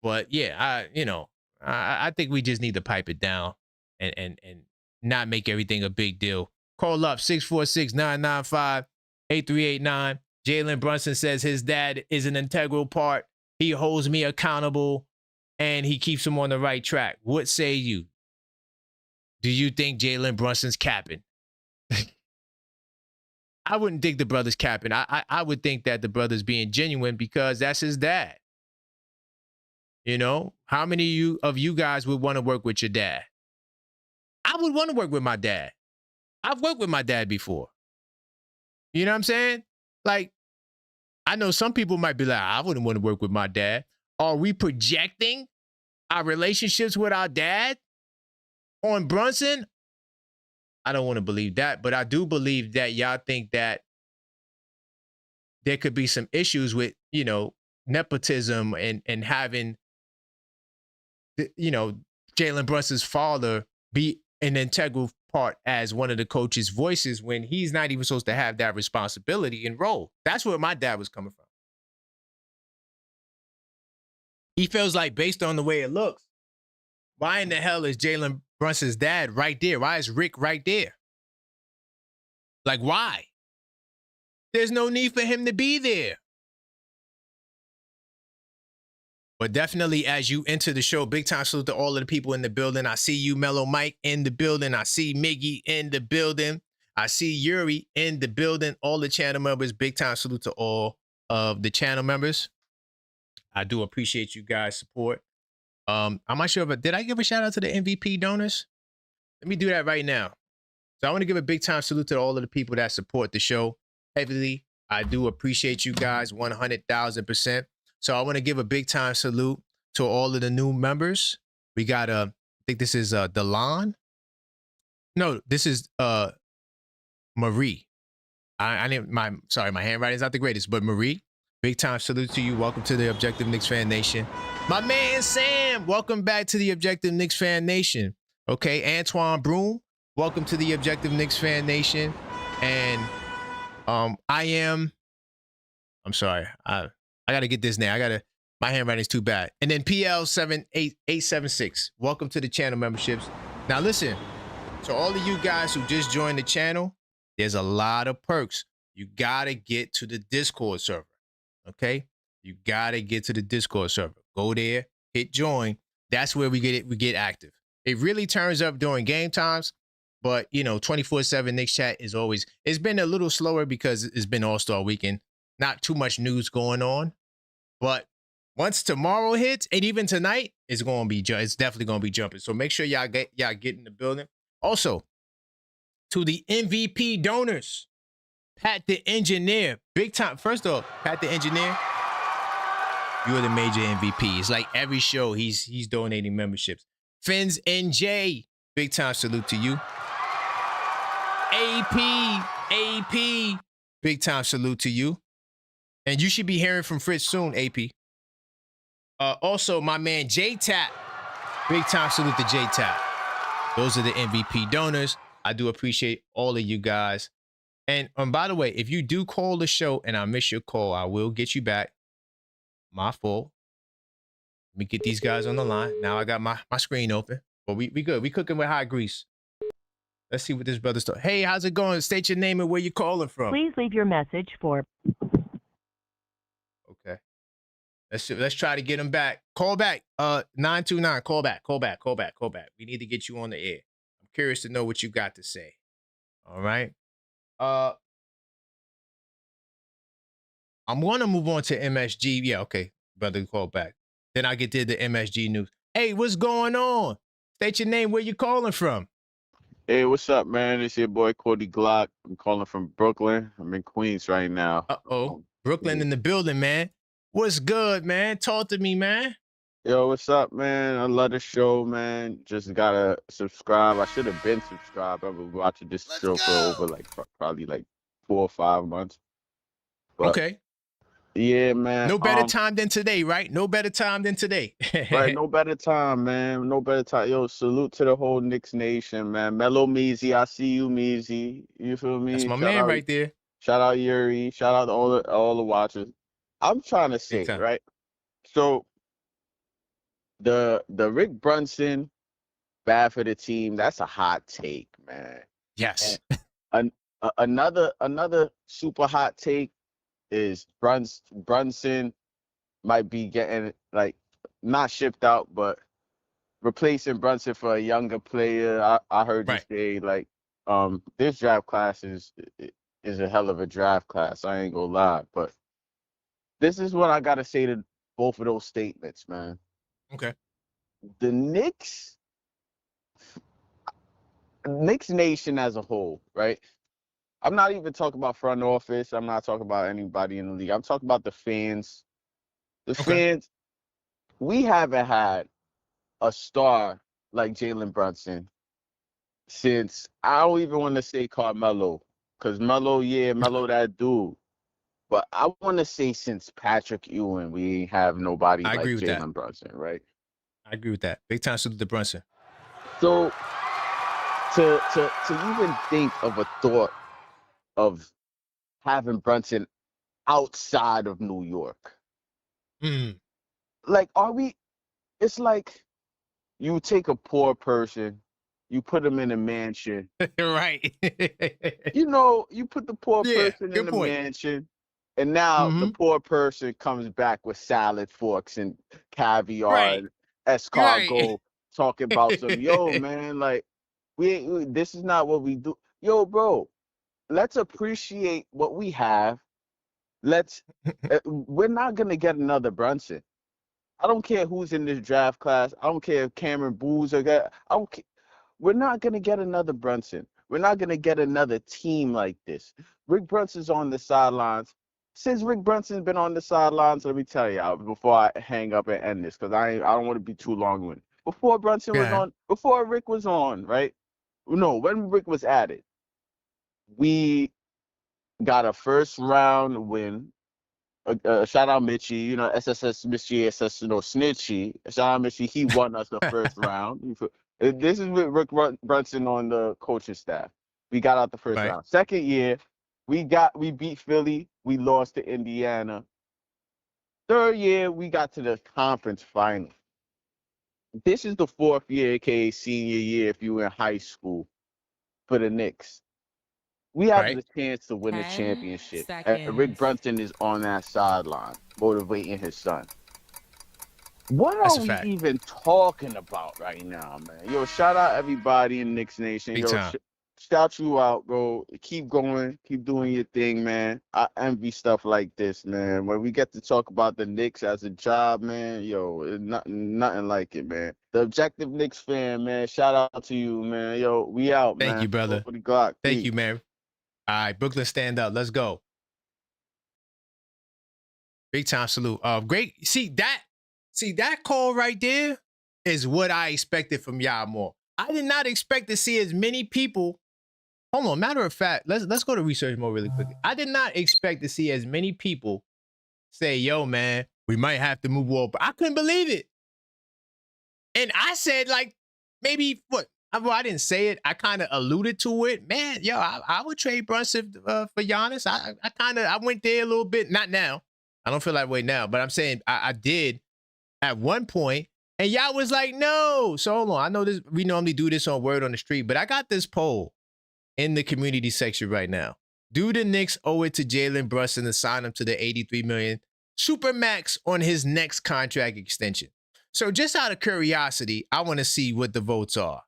But yeah, I think we just need to pipe it down and not make everything a big deal. Call up 646-995-8389. Jalen Brunson says his dad is an integral part. He holds me accountable and he keeps him on the right track. What say you? Do you think Jalen Brunson's capping? I wouldn't think the brother's capping. I would think that the brother's being genuine because that's his dad. You know, how many of you guys would want to work with your dad? I would want to work with my dad. I've worked with my dad before. You know what I'm saying? Like, I know some people might be like, I wouldn't want to work with my dad. Are we projecting our relationships with our dad on Brunson? I don't want to believe that, but I do believe that y'all think that there could be some issues with, nepotism and having, Jalen Brunson's father be an integral part as one of the coach's voices when he's not even supposed to have that responsibility and role. That's where my dad was coming from. He feels like based on the way it looks, why in the hell is Jalen Brunson's dad right there? Why is Rick right there? Like, why? There's no need for him to be there. But definitely as you enter the show, big time salute to all of the people in the building. I see you, Mellow Mike, in the building. I see Miggy in the building. I see Yuri in the building. All the channel members, big time salute to all of the channel members. I do appreciate you guys' support. I'm not sure, but did I give a shout out to the MVP donors? Let me do that right now. So I want to give a big time salute to all of the people that support the show heavily. I do appreciate you guys 100,000%. So I want to give a big time salute to all of the new members. We got I think this is Delon. No, this is Marie. My handwriting's not the greatest, but Marie, big time salute to you. Welcome to the Objective Knicks Fan Nation. My man Sam, welcome back to the Objective Knicks Fan Nation. Okay, Antoine Broom, welcome to the Objective Knicks Fan Nation. And I'm sorry, I got to get this now. My handwriting's too bad. And then PL78876. Welcome to the channel memberships. Now listen, to all of you guys who just joined the channel, there's a lot of perks. You got to get to the Discord server. Okay? You got to get to the Discord server. Go there, hit join. That's where we get active. It really turns up during game times, but 24/7 Knicks chat is always, it's been a little slower because it's been All-Star weekend. Not too much news going on, But once tomorrow hits, and even tonight, it's definitely gonna be jumping. So make sure y'all get in the building. Also, to the MVP donors, Pat the Engineer, big time. First off, Pat the Engineer, you're the major MVP. It's like every show he's donating memberships. Fins NJ, big time salute to you. AP, big time salute to you. And you should be hearing from Fritz soon, AP. Also, my man J-Tap, big time salute to J-Tap. Those are the MVP donors. I do appreciate all of you guys. And by the way, if you do call the show and I miss your call, I will get you back. My fault. Let me get these guys on the line. Now I got my screen open. But we good. We cooking with hot grease. Let's see what this brother's talking. Hey, how's it going? State your name and where you calling from. Please leave your message for. Okay. Let's try to get him back. Call back. 929. Call back. We need to get you on the air. I'm curious to know what you got to say. All right. I'm gonna move on to MSG. Yeah, okay. Brother, call back. Then I get to the MSG news. Hey, what's going on? State your name, where you calling from? Hey, what's up, man? It's your boy Cody Glock. I'm calling from Brooklyn. I'm in Queens right now. Brooklyn in the building, man. What's good, man? Talk to me, man. Yo, what's up, man? I love the show, man. Just gotta subscribe. I should have been subscribed. I've been watching this show for over probably 4 or 5 months. But, okay. Yeah, man. No better time than today, right? No better time than today. Right, no better time, man. No better time. Yo, salute to the whole Knicks nation, man. Mellow Meezy, I see you, Meezy. You feel me? That's my man right there. Shout out Yuri. Shout out to all the watchers. I'm trying to say, right? So the Rick Brunson bad for the team, that's a hot take, man. Yes. And another super hot take is Brunson might be getting not shipped out, but replacing Brunson for a younger player. I heard you say this draft class is a hell of a draft class. I ain't gonna lie, but this is what I gotta say to both of those statements, man. Okay. The Knicks nation as a whole, right? I'm not even talking about front office. I'm not talking about anybody in the league. I'm talking about the fans. The fans, we haven't had a star like Jalen Brunson since, I don't even want to say Carmelo, because Melo that dude. But I want to say since Patrick Ewing, we ain't have nobody like Jalen Brunson, right? I agree with that. Big time salute to Brunson. So to even think of a thought of having Brunson outside of New York. It's like you take a poor person, you put them in a mansion. Right. You put the poor person in a mansion, and now the poor person comes back with salad forks and caviar and escargot, talking about some, yo, man, this is not what we do. Yo, bro, let's appreciate what we have. We're not going to get another Brunson. I don't care who's in this draft class. I don't care if Cameron Booz I don't care. We're not going to get another Brunson. We're not going to get another team like this. Rick Brunson's on the sidelines. Since Rick Brunson's been on the sidelines, let me tell you before I hang up and end this, because I don't want to be too long-winded. Before Brunson was on, before Rick was on, right? No, when Rick was added, we got a first-round win. Shout out Mitchie, SSS Mitchie, Snitchy. Shout out Mitchie, he won us the first round. This is with Rick Brunson on the coaching staff. We got out the first round. Second year, we beat Philly. We lost to Indiana. Third year, we got to the conference final. This is the fourth year, aka senior year, if you were in high school, for the Knicks. We have the chance to win a championship. And Rick Brunson is on that sideline, motivating his son. What are we even talking about right now, man? Yo, shout out everybody in Knicks Nation. Shout you out, bro. Keep going. Keep doing your thing, man. I envy stuff like this, man. When we get to talk about the Knicks as a job, man, yo, nothing like it, man. The Objective Knicks fan, man. Shout out to you, man. Yo, we out, Thank man. you, brother. Over the Glock. Thank Peace. you, man. All right, Brooklyn, stand up. Let's go. Big time salute. Great. See that call right there is what I expected from y'all more. I did not expect to see as many people. Hold on. Matter of fact, let's go to research mode really quickly. I did not expect to see as many people say, "Yo, man, we might have to move on." But I couldn't believe it. And I said, like, maybe what? Well, I didn't say it. I kind of alluded to it. Man, yo, I would trade Brunson for Giannis. I went there a little bit. Not now. I don't feel that way now. But I'm saying I did at one point. And y'all was like, no. So hold on. I know this. We normally do this on Word on the Street. But I got this poll in the community section right now. Do the Knicks owe it to Jalen Brunson to sign him to the $83 million Supermax on his next contract extension? So just out of curiosity, I want to see what the votes are,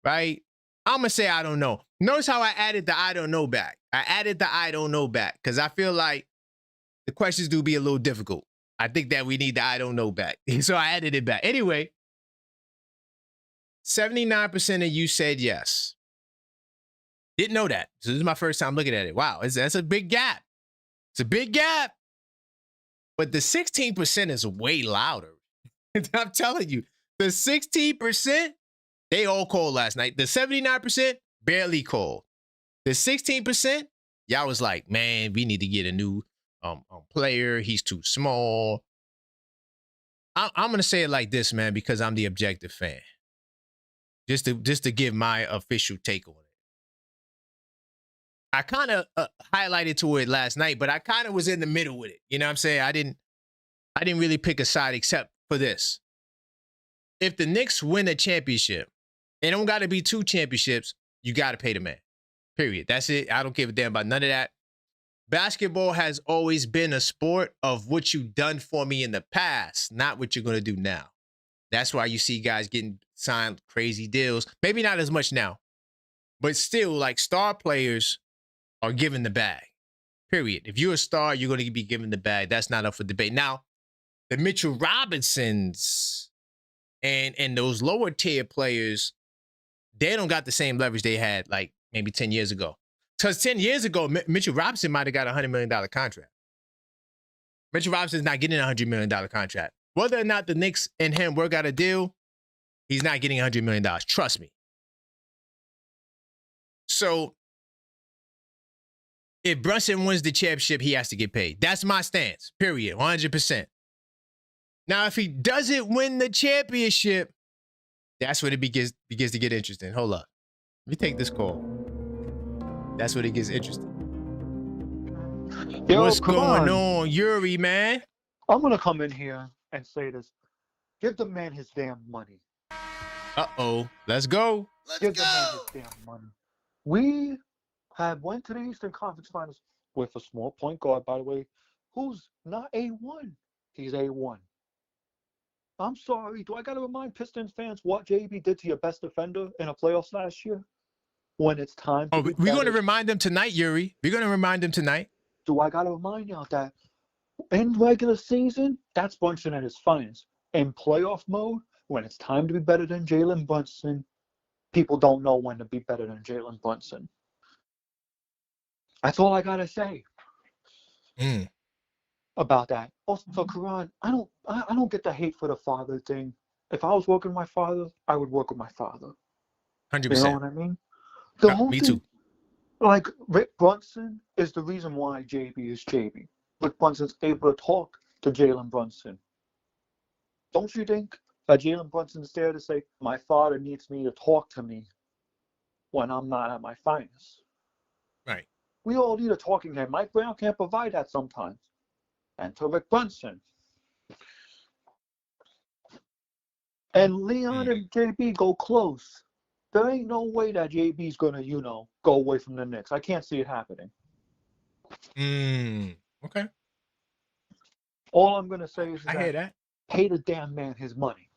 right? I'm going to say I don't know. Notice how I added the I don't know back. I added the I don't know back because I feel like the questions do be a little difficult. I think that we need the I don't know back. So I added it back. Anyway, 79% of you said yes. Didn't know that. So this is my first time looking at it. Wow, that's a big gap. It's a big gap. But the 16% is way louder. I'm telling you, the 16%, they all called last night. The 79% barely called. The 16%, y'all was like, man, we need to get a new player. He's too small. I'm going to say it like this, man, because I'm the objective fan. Just to give my official take on it. I kind of highlighted to it last night, but I kind of was in the middle with it. You know what I'm saying? I didn't really pick a side except for this. If the Knicks win a championship, it don't got to be 2 championships, you got to pay the man. Period. That's it. I don't give a damn about none of that. Basketball has always been a sport of what you've done for me in the past, not what you're going to do now. That's why you see guys getting signed crazy deals. Maybe not as much now, but still, like, star players are given the bag. Period. If you're a star, you're going to be given the bag. That's not up for debate. Now, the Mitchell Robinsons and those lower tier players, they don't got the same leverage they had like maybe 10 years ago. Because 10 years ago, Mitchell Robinson might have got a $100 million contract. Mitchell Robinson's not getting a $100 million contract. Whether or not the Knicks and him work out a deal, he's not getting $100 million. Trust me. So if Brunson wins the championship, he has to get paid. That's my stance, period, 100%. Now, if he doesn't win the championship, that's when it begins to get interesting. Hold up. Let me take this call. That's when it gets interesting. Yo, what's come going on, Yuri, man? I'm gonna come in here and say this. Give the man his damn money. Uh-oh. Let's go. Give the man his damn money. We went to the Eastern Conference Finals with a small point guard, by the way, who's not A1. He's A1. I'm sorry. Do I got to remind Pistons fans what JB did to your best defender in a playoffs last year? When it's time to we're going to remind them tonight, Yuri. We're going to remind them tonight. Do I got to remind y'all that in regular season, that's Brunson at his finest. In playoff mode, when it's time to be better than Jalen Brunson, people don't know when to be better than Jalen Brunson. That's all I got to say. About that. Also, Karan, I don't get the hate for the father thing. If I was working with my father, I would work with my father. 100%. You know what I mean? The whole me thing, too. like Rick Brunson is the reason why JB is JB. Rick Brunson's able to talk to Jalen Brunson. Don't you think that Jalen Brunson's there to say, my father needs me to talk to me when I'm not at my finest? Right. We all need a talking head. Mike Brown can't provide that sometimes. And to Rick Brunson. And Leon and JB go close. There ain't no way that JB's going to, go away from the Knicks. I can't see it happening. Okay. All I'm going to say is I hear that. Pay the damn man his money.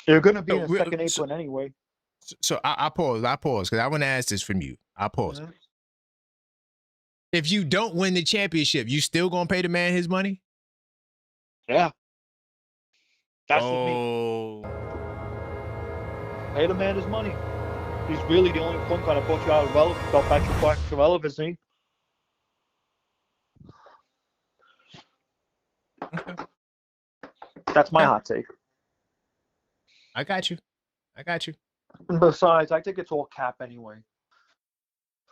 You're going to be in the second apron anyway. So I pause because I want to ask this from you. I pause. Mhm. If you don't win the championship, you still gonna pay the man his money? Yeah. That's just me. Oh, Pay the man his money. He's really the only point guard that brought you out of back to relevancy. okay. That's my Okay. hot take. I got you. And besides, I think it's all cap anyway.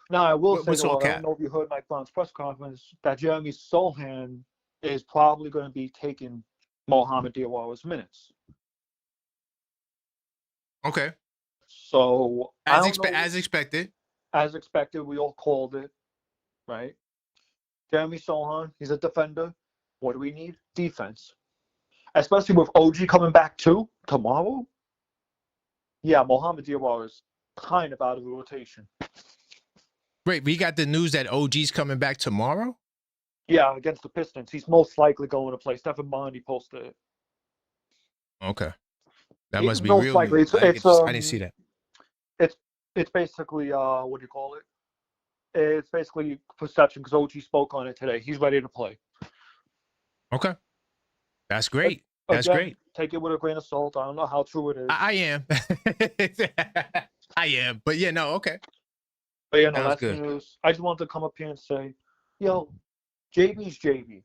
Now, I will say, What's all though, I cap? don't know if you heard Mike Brown's press conference, that Jeremy Sohan is probably going to be taking Mohamed Diawara's minutes. Okay. So, I don't know. As expected. As expected, we all called it, right? Jeremy Sohan, he's a defender. What do we need? Defense. Especially with OG coming back too tomorrow. Yeah, Mohamed Diawara is kind of out of the rotation. Wait, we got the news that OG's coming back tomorrow? Yeah, against the Pistons. He's most likely going to play. Stephen Bondi posted it. Okay. That must be Most real likely. news. I didn't see that. It's basically what do you call it? It's basically perception because OG spoke on it today. He's ready to play. Okay. That's great. That's Again, great. Take it with a grain of salt. I don't know how true it is. I am. I am. But yeah, no, okay. But yeah, no, Sounds that's good. the news. I just wanted to come up here and say, yo, JB's JB.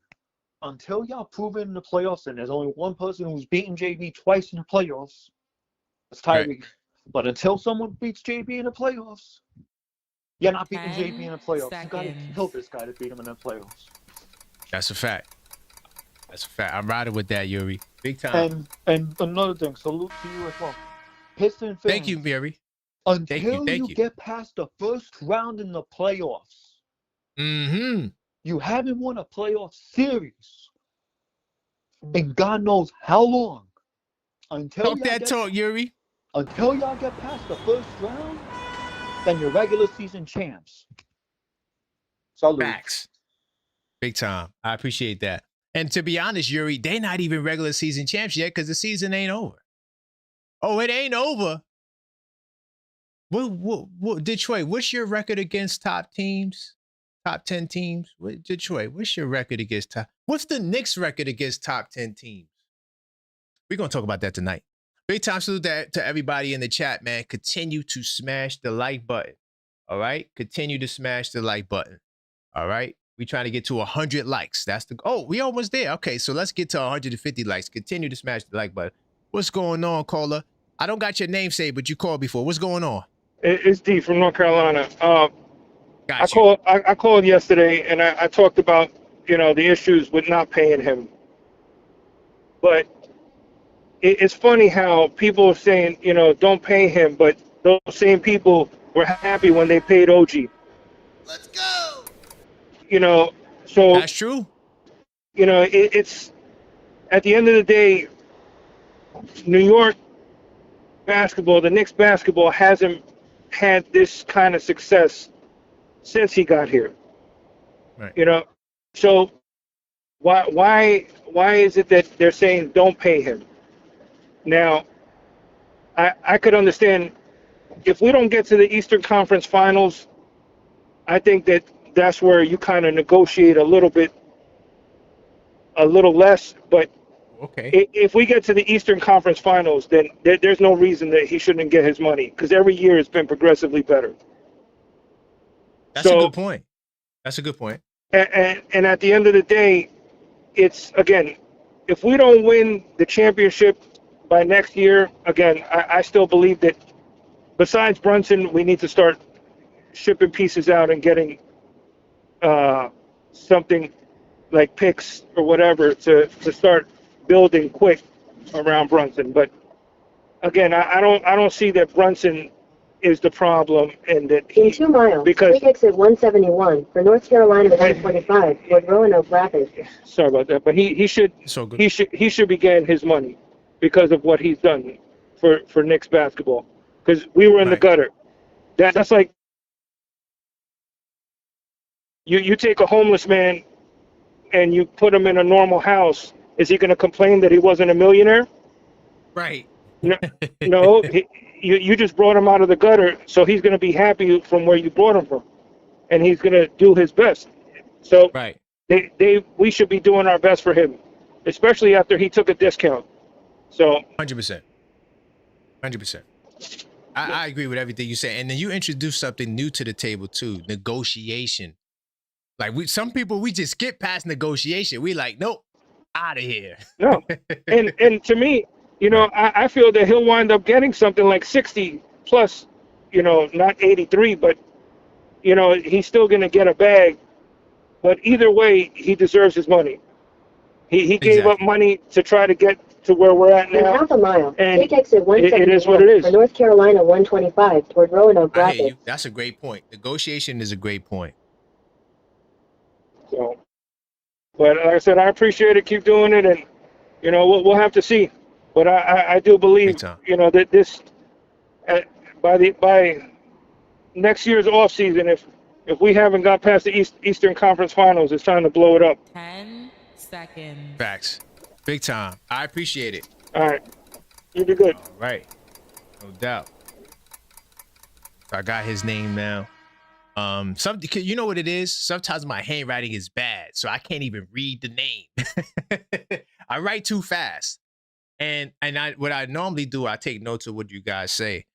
Until y'all prove it in the playoffs, and there's only one person who's beaten JB twice in the playoffs, it's Tyreek. Right. But until someone beats JB in the playoffs, you're not beating JB in the playoffs. You got to kill this guy to beat him in the playoffs. That's a fact. I'm riding with that, Yuri. Big time. And another thing, salute to you as well. Piston fans. Thank you, Yuri. Until Thank you you. get past the first round in the playoffs, Mm-hmm. you haven't won a playoff series in God knows how long. Talk that talk, Yuri. Until y'all get past the first round, then you're regular season champs. Salute. Facts. Big time. I appreciate that. And to be honest, Yuri, they not even regular season champs yet because the season ain't over. Oh, it ain't over. What, Detroit, what's your record against top teams? Top 10 teams? Detroit, what's your record against top? What's the Knicks record against top 10 teams? We're going to talk about that tonight. Big time salute to everybody in the chat, man. Continue to smash the like button. All right? Continue to smash the like button. All right? We're trying to get to 100 likes. That's the we almost there. Okay, so let's get to 150 likes. Continue to smash the like button. What's going on, caller? I don't got your name saved, but you called before. What's going on? It's D from North Carolina. Got you. I called yesterday and I talked about, the issues with not paying him. But it's funny how people are saying, don't pay him, but those same people were happy when they paid OG. Let's go. So That's true. it's at the end of the day, New York basketball, the Knicks basketball hasn't had this kind of success since he got here. Right. So why is it that they're saying don't pay him? Now, I could understand if we don't get to the Eastern Conference Finals. I think that's where you kind of negotiate a little less. But Okay. if we get to the Eastern Conference Finals, then there's no reason that he shouldn't get his money because every year it's been progressively better. That's a good point. That's a good point. And at the end of the day, it's, again, if we don't win the championship by next year, again, I still believe that besides Brunson, we need to start shipping pieces out and getting something like picks or whatever to start building quick around Brunson. But again, I don't see that Brunson is the problem, and that in 2 miles, because take exit 171 for North Carolina 125 toward Roanoke Rapids. sorry about that, but he should So good. he should be getting his money because of what he's done for Knicks basketball. Because we were in the Right. gutter. That's like you take a homeless man and you put him in a normal house. Is he going to complain that he wasn't a millionaire? Right. No, you just brought him out of the gutter, so he's going to be happy from where you brought him from, and he's going to do his best. So Right. we should be doing our best for him, especially after he took a discount. So 100%. 100%. I agree with everything you say. And then you introduced something new to the table too, negotiation. Like some people, we just skip past negotiation. We like, nope, out of here. no, and to me, I feel that he'll wind up getting something like 60 plus, not 83, but he's still going to get a bag. But either way, he deserves his money. He gave up money to try to get to where we're at In now. half a mile, And take exit 170 it is what it is. for North Carolina 125 toward Roanoke I hear Rapids. you. That's a great point. Negotiation is a great point. So, but like I said, I appreciate it. Keep doing it, and we'll have to see. But I do believe Big time. that this by next year's off season, if we haven't got past the Eastern Conference Finals, it's time to blow it up. 10 seconds. Facts. Big time. I appreciate it. All right, you be good. All right. No doubt. I got his name now. You know what it is? Sometimes my handwriting is bad, so I can't even read the name. I write too fast. And what I normally do, I take notes of what you guys say.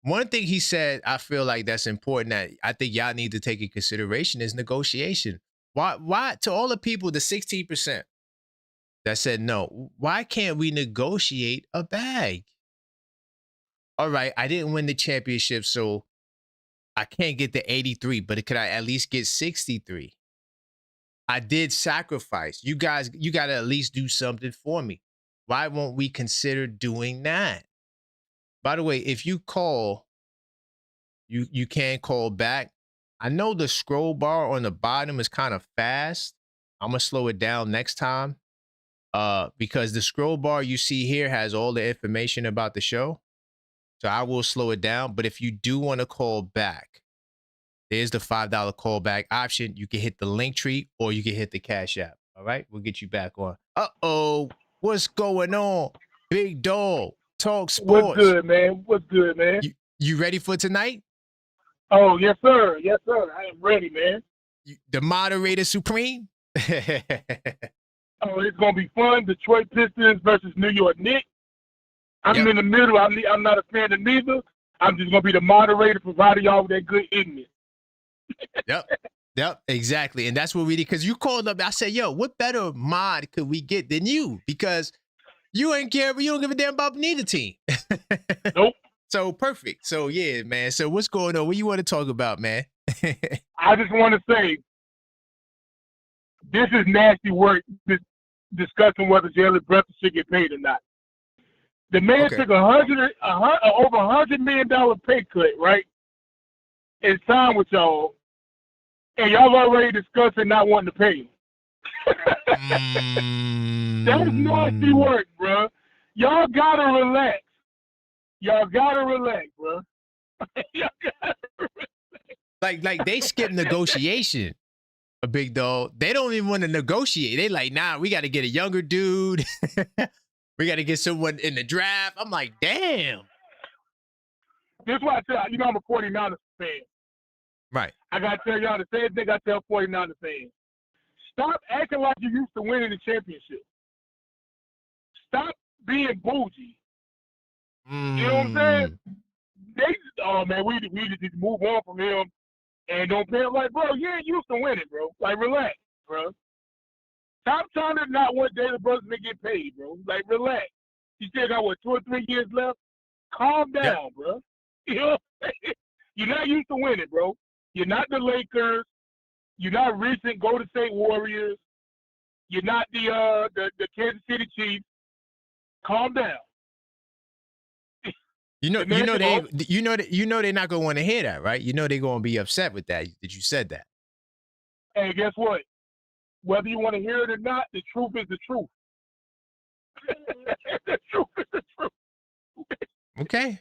One thing he said, I feel like that's important that I think y'all need to take in consideration is negotiation. Why to all the people, the 16% that said no, why can't we negotiate a bag? All right, I didn't win the championship, so I can't get the 83, but could I at least get 63? I did sacrifice. You guys, you got to at least do something for me. Why won't we consider doing that? By the way, if you call, you can't call back. I know the scroll bar on the bottom is kind of fast. I'm going to slow it down next time because the scroll bar you see here has all the information about the show. So I will slow it down. But if you do want to call back, there's the $5 callback option. You can hit the link tree or you can hit the Cash App. All right, we'll get you back on. Uh-oh, what's going on? Big Dog, Talk Sports. What's good, man? What's good, man? You ready for tonight? Oh, yes, sir. Yes, sir. I am ready, man. The moderator supreme? Oh, it's going to be fun. Detroit Pistons versus New York Knicks. I'm Yep. in the middle. I'm not a fan of neither. I'm just going to be the moderator, providing y'all with that good ignorance. Yep, exactly. And that's what we did. Because you called up, I said, yo, what better mod could we get than you? Because you ain't care, but you don't give a damn about neither team. Nope. So perfect. So yeah, man. So what's going on? What you want to talk about, man? I just want to say, this is nasty work, discussing whether Jalen Brunson should get paid or not. The man Okay. took over $100 million pay cut, right? And signed with y'all, and y'all already discussing not wanting to pay him. That's nasty work, bro. Y'all gotta relax. Y'all gotta relax, bro. Y'all gotta relax. Like they skip negotiation. A Big Dog. They don't even want to negotiate. They like, nah, we got to get a younger dude. We got to get someone in the draft. I'm like, damn. This is why I tell you, I'm a 49ers fan. Right. I gotta tell y'all the same thing I tell 49ers fans. Stop acting like you used to winning the championship. Stop being bougie. You know what I'm saying? Man, we just need to move on from him and don't pay him. Like, bro, you ain't used to winning, bro. Like, relax, bro. Stop trying to not want Jalen Brunson to get paid, bro. Like, relax. You still got, 2 or 3 years left? Calm down, bro. You know what I'm saying? You're not used to winning, bro. You're not the Lakers. You're not recent Golden State Warriors. You're not the Kansas City Chiefs. Calm down. You know they're not gonna want to hear that, right? You know they're gonna be upset with that you said that. Hey, guess what? Whether you want to hear it or not, the truth is the truth. The truth is the truth. Okay.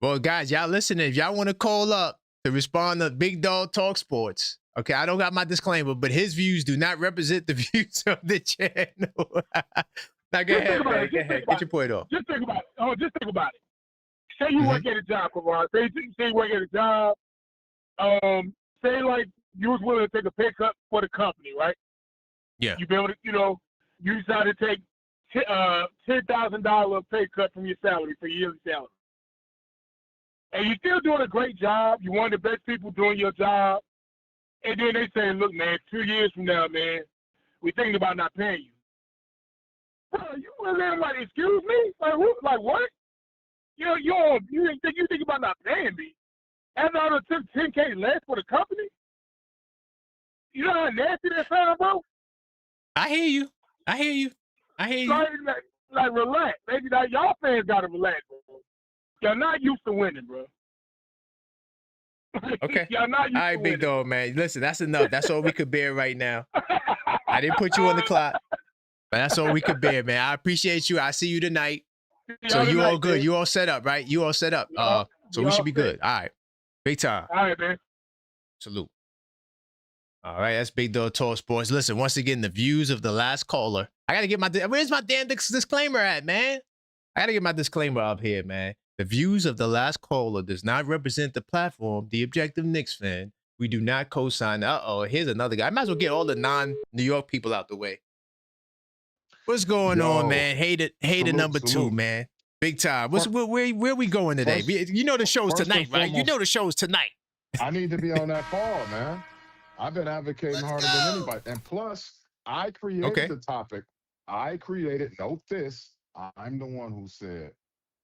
Well, guys, y'all listening. If y'all want to call up to respond to Big Dog Talk Sports, okay, I don't got my disclaimer, but his views do not represent the views of the channel. Now, go ahead, man. Go ahead. Get your point off. Just think about it. Just think about it. say you work at a job, Karan. Say you work at a job. Say like you was willing to take a pay cut for the company, right? Yeah. You be able to, you decided to take $10,000 pay cut from your salary for your yearly salary. And you're still doing a great job. You're one of the best people doing your job. And then they say, look, man, 2 years from now, man, we're thinking about not paying you. Bro, you really like, excuse me? Like what? You think about not paying me? After I took $10K less for the company? You know how nasty that sounds, bro? I hear you. Like relax. Maybe that y'all fans gotta relax, bro. Y'all not used to winning, bro. Okay. Y'all not used All right, to big winning. dog, man. Listen, that's enough. That's all we could bear right now. I didn't put you on the clock, but that's all we could bear, man. I appreciate you. I see you tonight. So you all good. Man. You all set up, right? You all set up. So we should be good. All right. Big time. All right, man. Salute. All right, that's Big Dog Talk Sports. Listen, once again, the views of the last caller. I gotta get where's my damn disclaimer at, man? I gotta get my disclaimer up here, man. The views of the last caller does not represent the platform, the objective Knicks fan. We do not co-sign. Here's another guy. I might as well get all the non-New York people out the way. What's going on, man? Hater number two, man. Big time. Where we going today? You know the show's tonight, right? You know the show's tonight. I need to be on that call, man. I've been advocating harder than anybody. And plus, I created the topic. Note this. I'm the one who said,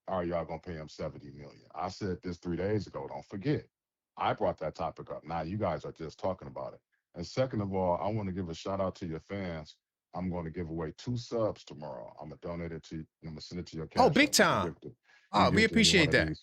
are y'all going to pay him $70 million? I said this 3 days ago. Don't forget. I brought that topic up. Now you guys are just talking about it. And second of all, I want to give a shout out to your fans. I'm going to give away 2 subs tomorrow. I'm going to donate it to you. I'm going to send it to your Cashapp. Oh, big time. We appreciate that.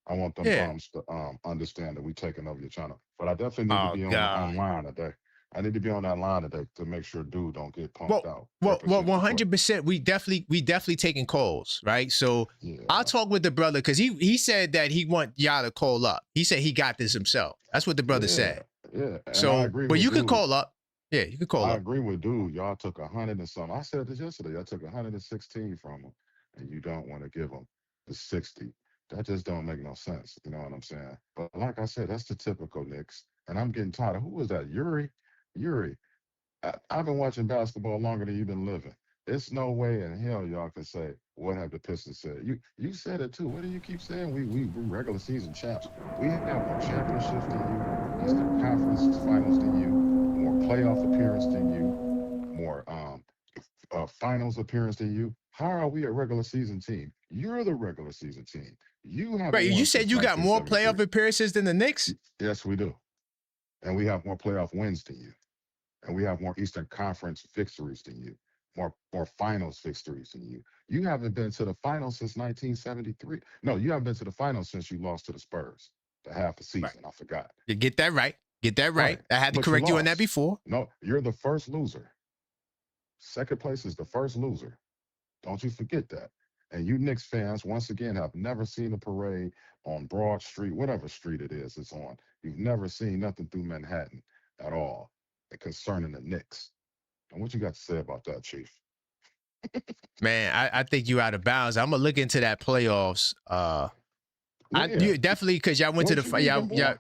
I want them bums to understand that we're taking over your channel. But I definitely need to be online today. I need to be on that line today to make sure dude don't get pumped out. Well, 100%. We definitely taking calls, right? So I'll talk with the brother because he said that he want y'all to call up. He said he got this himself. That's what the brother said. Yeah. So, but you can call up. Yeah, you can call up. I agree with dude. Y'all took 100 and something. I said this yesterday. Y'all took 116 from him, and you don't want to give him the 60. That just don't make no sense. You know what I'm saying? But like I said, that's the typical Knicks. And I'm getting tired of, who was that? Yuri, I've been watching basketball longer than you've been living. It's no way in hell y'all can say, what have the Pistons said? You said it too. What do you keep saying? We regular season champs. We have more championships than you, Eastern Conference finals than you, more playoff appearance than you, more finals appearance than you. How are we a regular season team? You're the regular season team. You have you said you got more playoff appearances than the Knicks? Yes, we do. And we have more playoff wins than you. And we have more Eastern Conference victories than you. More finals victories than you. You haven't been to the finals since 1973. No, you haven't been to the finals since you lost to the Spurs. The half a season. Right. I forgot. You get that right. I had to correct you on that before. No, you're the first loser. Second place is the first loser. Don't you forget that. And you Knicks fans, once again, have never seen a parade on Broad Street, whatever street it is it's on. You've never seen nothing through Manhattan at all concerning the Knicks. And what you got to say about that, Chief? Man, I think you out of bounds. I'm gonna look into that playoffs. You definitely, because y'all went to the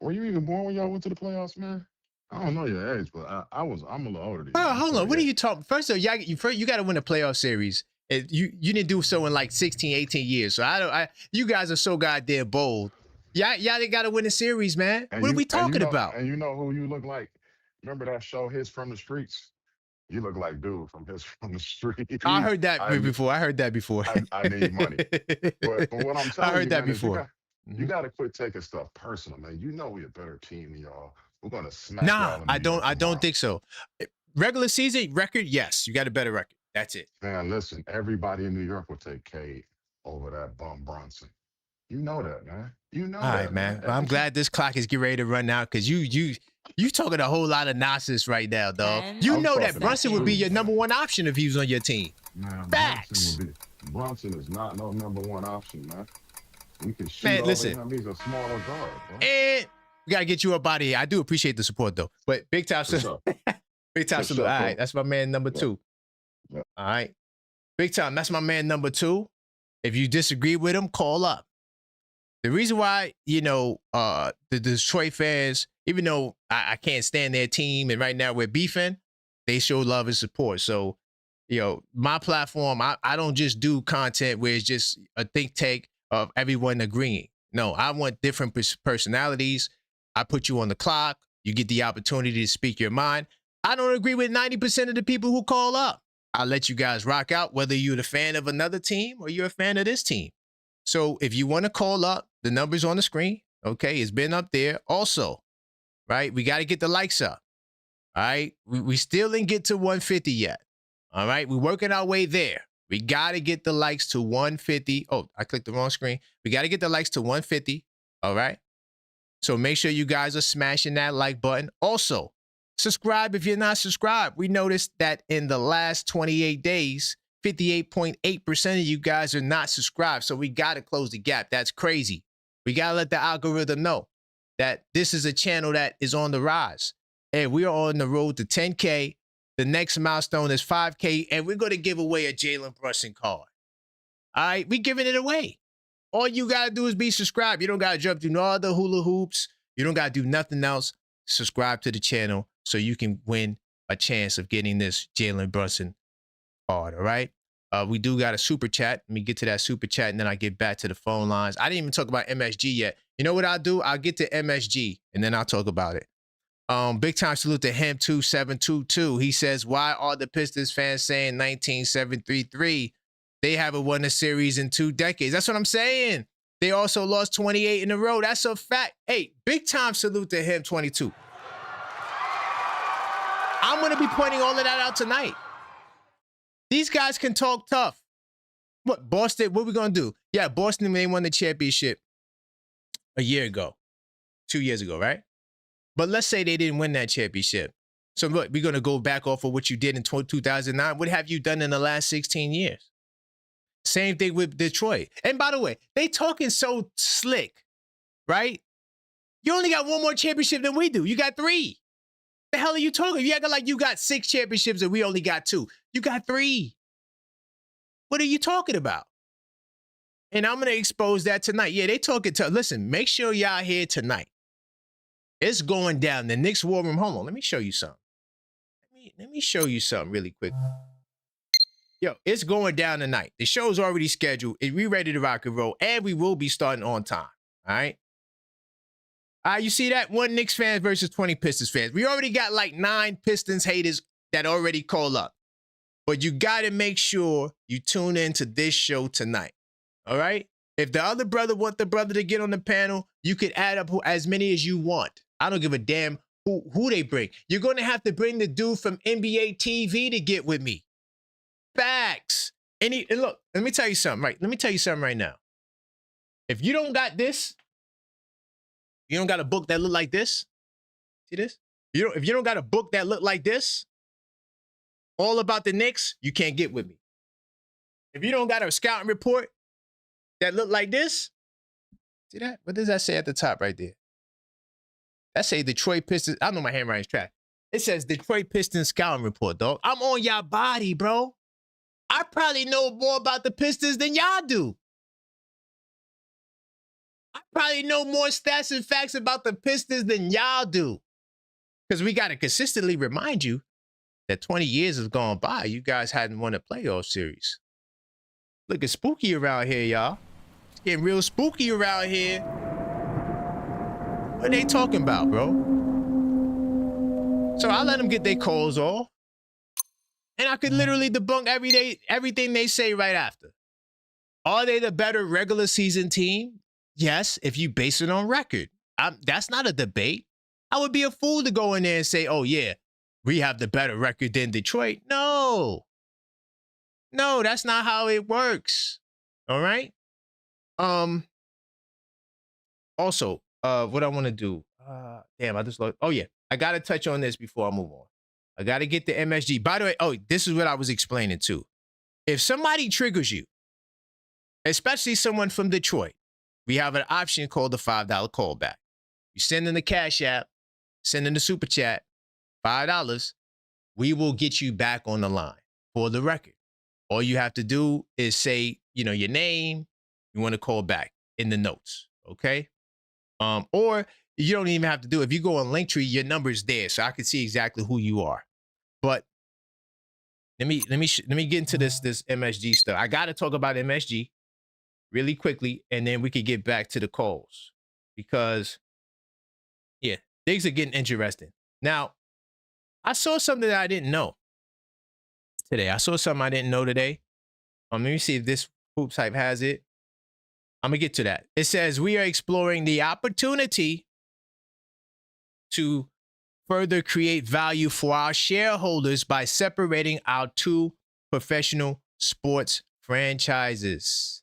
Were you even born when y'all went to the playoffs, man? I don't know your age, but I'm a little older than you. Oh, hold on. What are you talking? First of all, you got to win a playoff series. You didn't do so in like 16, 18 years. So you guys are so goddamn bold. Y'all got to win a series, man. What are we talking about? And you know who you look like? Remember that show, His from the Streets? You look like dude from His from the Street. I heard that before. I need money. But what I'm telling you, I heard that before. You got to quit taking stuff personal, man. You know we're a better team than y'all. We're gonna smash y'all. I don't think so. Regular season record, yes, you got a better record. That's it. Man, listen, everybody in New York will take Cade over that bum Brunson. You know that, man. You know that. All right, man. Well, I'm glad this clock is getting ready to run out because you talking a whole lot of nonsense right now, dog. You know that Brunson would be your number one option if he was on your team. Man, facts. Brunson is not no number one option, man. We can shoot man, all listen. of him. He's a smaller guard, bro. And we gotta get you up out of here. I do appreciate the support though. But big time salute. Big time salute. All right, that's my man number 2. Yeah. All right. Big time. That's my man number 2. If you disagree with him, call up. The reason why, the Detroit fans, even though I can't stand their team and right now we're beefing, they show love and support. So, my platform, I don't just do content where it's just a think tank of everyone agreeing. No, I want different personalities. I put you on the clock. You get the opportunity to speak your mind. I don't agree with 90% of the people who call up. I'll let you guys rock out, whether you're a fan of another team or you're a fan of this team. So if you want to call up, the number's on the screen. Okay, it's been up there. Also, right, we got to get the likes up. All right, we still didn't get to 150 yet. All right, we're working our way there. We got to get the likes to 150. Oh, I clicked the wrong screen. We got to get the likes to 150. All right. So make sure you guys are smashing that like button. Also, subscribe if you're not subscribed. We noticed that in the last 28 days, 58.8% of you guys are not subscribed. So we got to close the gap. That's crazy. We got to let the algorithm know that this is a channel that is on the rise. And we are on the road to 10K. The next milestone is 5K. And we're going to give away a Jalen Brunson card. All right, we're giving it away. All you got to do is be subscribed. You don't got to jump through no other hula hoops. You don't got to do nothing else. Subscribe to the channel so you can win a chance of getting this Jalen Brunson card, all right? We do got a super chat. Let me get to that super chat, and then I get back to the phone lines. I didn't even talk about MSG yet. You know what I'll do? I'll get to MSG, and then I'll talk about it. Big time salute to him, 2722. He says, why are the Pistons fans saying 19733? They haven't won a series in 2 decades. That's what I'm saying. They also lost 28 in a row. That's a fact. Hey, big time salute to him, 22. I'm going to be pointing all of that out tonight. These guys can talk tough. What, Boston, what we going to do? Yeah, Boston, they won the championship a year ago, 2 years ago, right? But let's say they didn't win that championship. So look, we're going to go back off of what you did in 2009. What have you done in the last 16 years? Same thing with Detroit. And by the way, they talking so slick, right? You only got one more championship than we do. You got 3. The hell are you talking? You acting like you got 6 championships and we only got 2. You got 3. What are you talking about? And I'm going to expose that tonight. Yeah, they talking tough. Listen, make sure y'all here tonight. It's going down. The Knicks War Room. Hold on. Let me show you something. Let me show you something really quick. Yo, it's going down tonight. The show's already scheduled. We ready to rock and roll. And we will be starting on time. All right? You see that? 1 Knicks fans versus 20 Pistons fans. We already got like 9 Pistons haters that already call up. But you got to make sure you tune into this show tonight. All right? If the other brother want the brother to get on the panel, you could add up as many as you want. I don't give a damn who they bring. You're going to have to bring the dude from NBA TV to get with me. Facts. And look, let me tell you something, right? Let me tell you something right now. If you don't got this, you don't got a book that look like this. See this? If you don't got a book that look like this, all about the Knicks, you can't get with me. If you don't got a scouting report that look like this, see that? What does that say at the top right there? That say Detroit Pistons. I know my handwriting's trash. It says Detroit Pistons scouting report, dog. I'm on y'all body, bro. I probably know more about the Pistons than y'all do. I probably know more stats and facts about the Pistons than y'all do. Because we got to consistently remind you that 20 years has gone by. You guys hadn't won a playoff series. Looking spooky around here, y'all. It's getting real spooky around here. What are they talking about, bro? So I let them get their calls off. And I could literally debunk everything they say right after. Are they the better regular season team? Yes, if you base it on record. That's not a debate. I would be a fool to go in there and say, oh, yeah, we have the better record than Detroit. No. No, that's not how it works. All right? Also, what I want to do. Damn, I just lost. Oh, yeah. I got to touch on this before I move on. I got to get the MSG. By the way, this is what I was explaining too. If somebody triggers you, especially someone from Detroit, we have an option called the $5 callback. You send in the Cash App, send in the Super Chat, $5, we will get you back on the line for the record. All you have to do is say, your name, you want to call back in the notes, Okay. Or you don't even have to do it. If you go on Linktree, your number's there, so I can see exactly who you are. But let me get into this MSG stuff. I got to talk about MSG really quickly, and then we could get back to the calls because yeah, things are getting interesting. Now, I saw something that I didn't know today. Let me see if this Hoops Hype has it. I'm gonna get to that. It says we are exploring the opportunity to further create value for our shareholders by separating our two professional sports franchises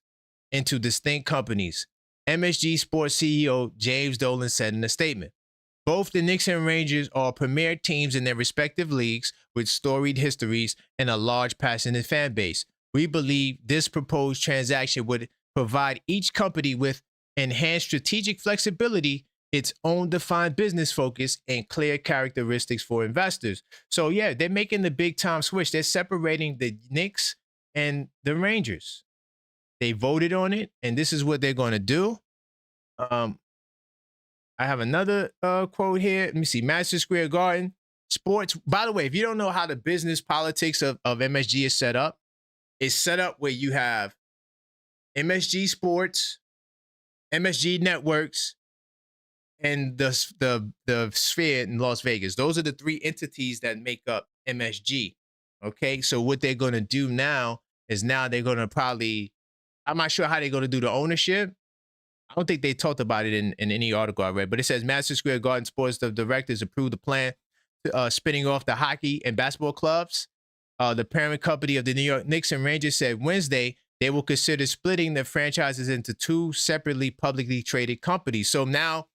into distinct companies. MSG Sports CEO James Dolan said in a statement. Both the Knicks and Rangers are premier teams in their respective leagues with storied histories and a large passionate fan base. We believe this proposed transaction would provide each company with enhanced strategic flexibility, its own defined business focus, and clear characteristics for investors. So yeah, they're making the big time switch. They're separating the Knicks and the Rangers. They voted on it, and this is what they're going to do. I have another quote here. Let me see. Madison Square Garden Sports. By the way, if you don't know how the business politics of MSG is set up, it's set up where you have MSG Sports, MSG Networks, and the Sphere in Las Vegas. Those are the three entities that make up MSG. Okay, so what they're going to do now is they're going to probably, I'm not sure how they're going to do the ownership. I don't think they talked about it in any article I read, but it says Madison Square Garden Sports, the directors approved the plan spinning off the hockey and basketball clubs. The parent company of the New York Knicks and Rangers said Wednesday they will consider splitting the franchises into two separately publicly traded companies. So now,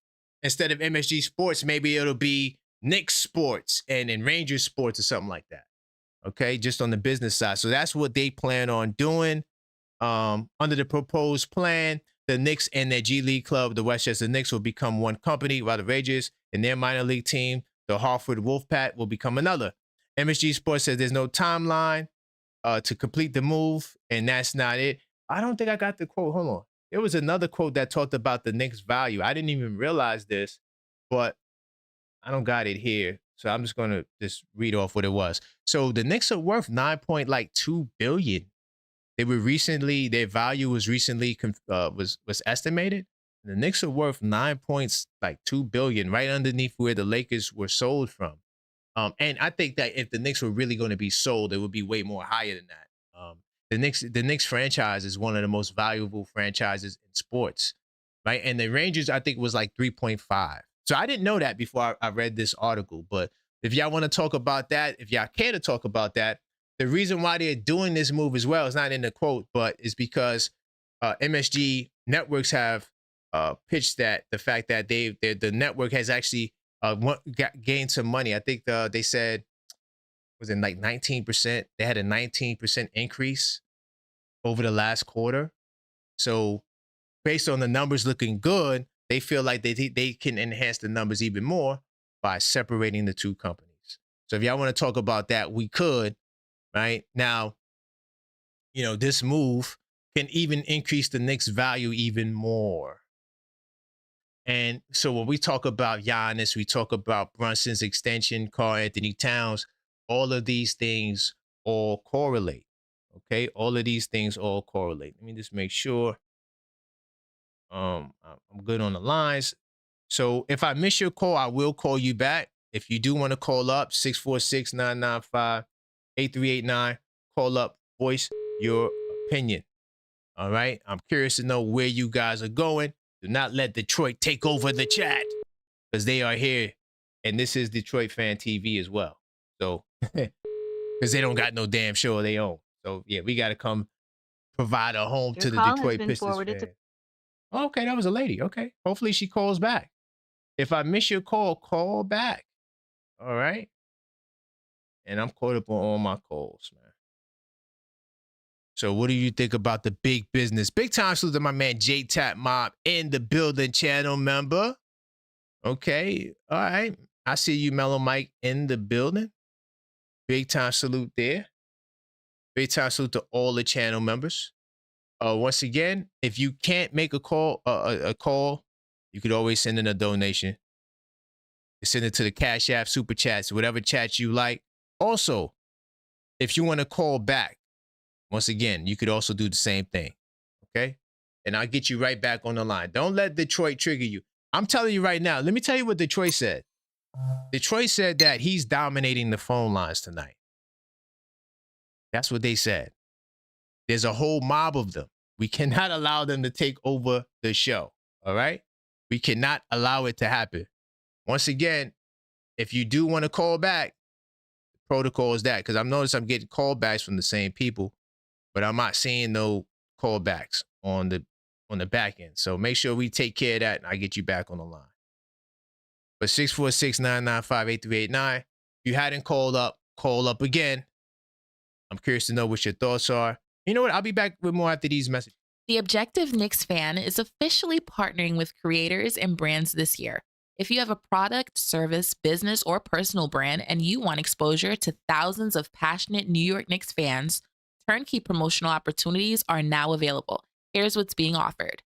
instead of MSG Sports, maybe it'll be Knicks Sports and Rangers Sports or something like that. Okay, just on the business side. So that's what they plan on doing. Under the proposed plan, the Knicks and their G League club, the Westchester Knicks, will become one company, while the Rangers and their minor league team, the Hartford Wolfpack, will become another. MSG Sports says there's no timeline to complete the move, and that's not it. I don't think I got the quote. Hold on. There was another quote that talked about the Knicks' value. I didn't even realize this, but I don't got it here. So I'm just going to just read off what it was. So the Knicks are worth $9.2 billion. Their value was recently was estimated. The Knicks are worth $9.2 billion, right underneath where the Lakers were sold from. And I think that if the Knicks were really going to be sold, it would be way more higher than that. The Knicks franchise is one of the most valuable franchises in sports, right? And the Rangers, I think, was like 3.5. So I didn't know that before I read this article. But if y'all want to talk about that, if y'all care to talk about that, the reason why they're doing this move as well is not in the quote, but it's because MSG networks have pitched that the fact that the network has actually gained some money. I think they said, was it like 19%? They had a 19% increase over the last quarter. So based on the numbers looking good, they feel like they can enhance the numbers even more by separating the two companies. So if y'all want to talk about that, we could. Right now, this move can even increase the Knicks' value even more. And so when we talk about Giannis, we talk about Brunson's extension, Karl-Anthony Towns, all of these things all correlate. Okay, all of these things all correlate. Let me just make sure I'm good on the lines. So if I miss your call, I will call you back. If you do want to call up, 646-995-8389. Call up, voice your opinion. All right. I'm curious to know where you guys are going. Do not let Detroit take over the chat because they are here. And this is Detroit Fan TV as well. So, because they don't got no damn show of their own. So, yeah, we got to come provide a home to the Detroit Pistons fans. Okay, that was a lady. Okay. Hopefully she calls back. If I miss your call, call back. All right. And I'm caught up on all my calls, man. So what do you think about the big business? Big time salute to my man J-Tap Mob in the building, channel member. Okay. All right. I see you, Mellow Mike, in the building. Big time salute there. Big time salute to all the channel members. Once again, if you can't make a call, you could always send in a donation. Send it to the Cashapp Super Chats, whatever chat you like. Also, if you want to call back, once again, you could also do the same thing. Okay? And I'll get you right back on the line. Don't let Detroit trigger you. I'm telling you right now, let me tell you what Detroit said. Detroit said that he's dominating the phone lines tonight. That's what they said. There's a whole mob of them. We cannot allow them to take over the show. All right? We cannot allow it to happen. Once again, if you do want to call back, the protocol is that, because I've noticed I'm getting callbacks from the same people, but I'm not seeing no callbacks on the back end. So make sure we take care of that, and I get you back on the line. But 646-995-8389. If you hadn't called up, call up again. I'm curious to know what your thoughts are. You know what? I'll be back with more after these messages. The Objective Knicks fan is officially partnering with creators and brands this year. If you have a product, service, business, or personal brand and you want exposure to thousands of passionate New York Knicks fans, turnkey promotional opportunities are now available. Here's what's being offered.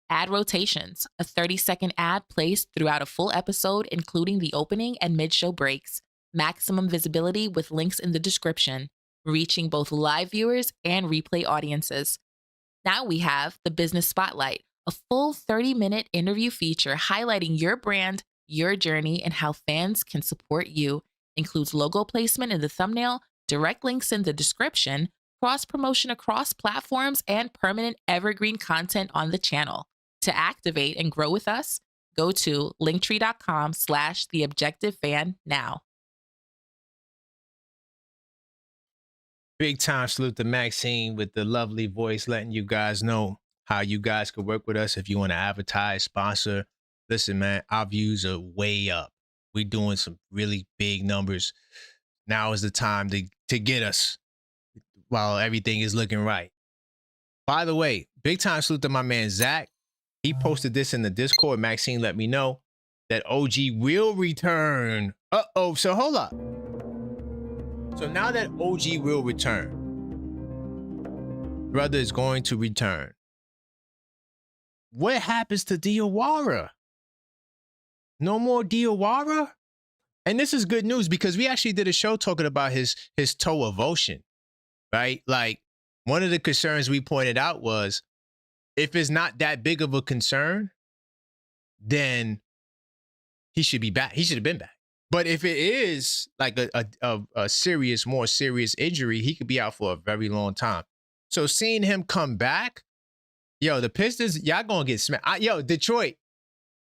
Ad rotations, a 30-second ad placed throughout a full episode, including the opening and mid-show breaks. Maximum visibility with links in the description, reaching both live viewers and replay audiences. Now we have the Business Spotlight, a full 30-minute interview feature highlighting your brand, your journey, and how fans can support you. Includes logo placement in the thumbnail, direct links in the description, cross-promotion across platforms, and permanent evergreen content on the channel. To activate and grow with us, go to linktree.com/theobjectivefan now. Big time salute to Maxine with the lovely voice, letting you guys know how you guys could work with us if you want to advertise, sponsor. Listen, man, our views are way up. We're doing some really big numbers. Now is the time to get us while everything is looking right. By the way, big time salute to my man, Zach. He posted this in the Discord. Maxine let me know that OG will return. Uh-oh, so hold up. So now that OG will return, brother is going to return. What happens to Diawara? No more Diawara? And this is good news because we actually did a show talking about his toe of ocean, right? Like, one of the concerns we pointed out was if it's not that big of a concern, then he should be back. He should have been back. But if it is like a serious, more serious injury, he could be out for a very long time. So seeing him come back, yo, the Pistons, y'all gonna get smacked. Yo, Detroit,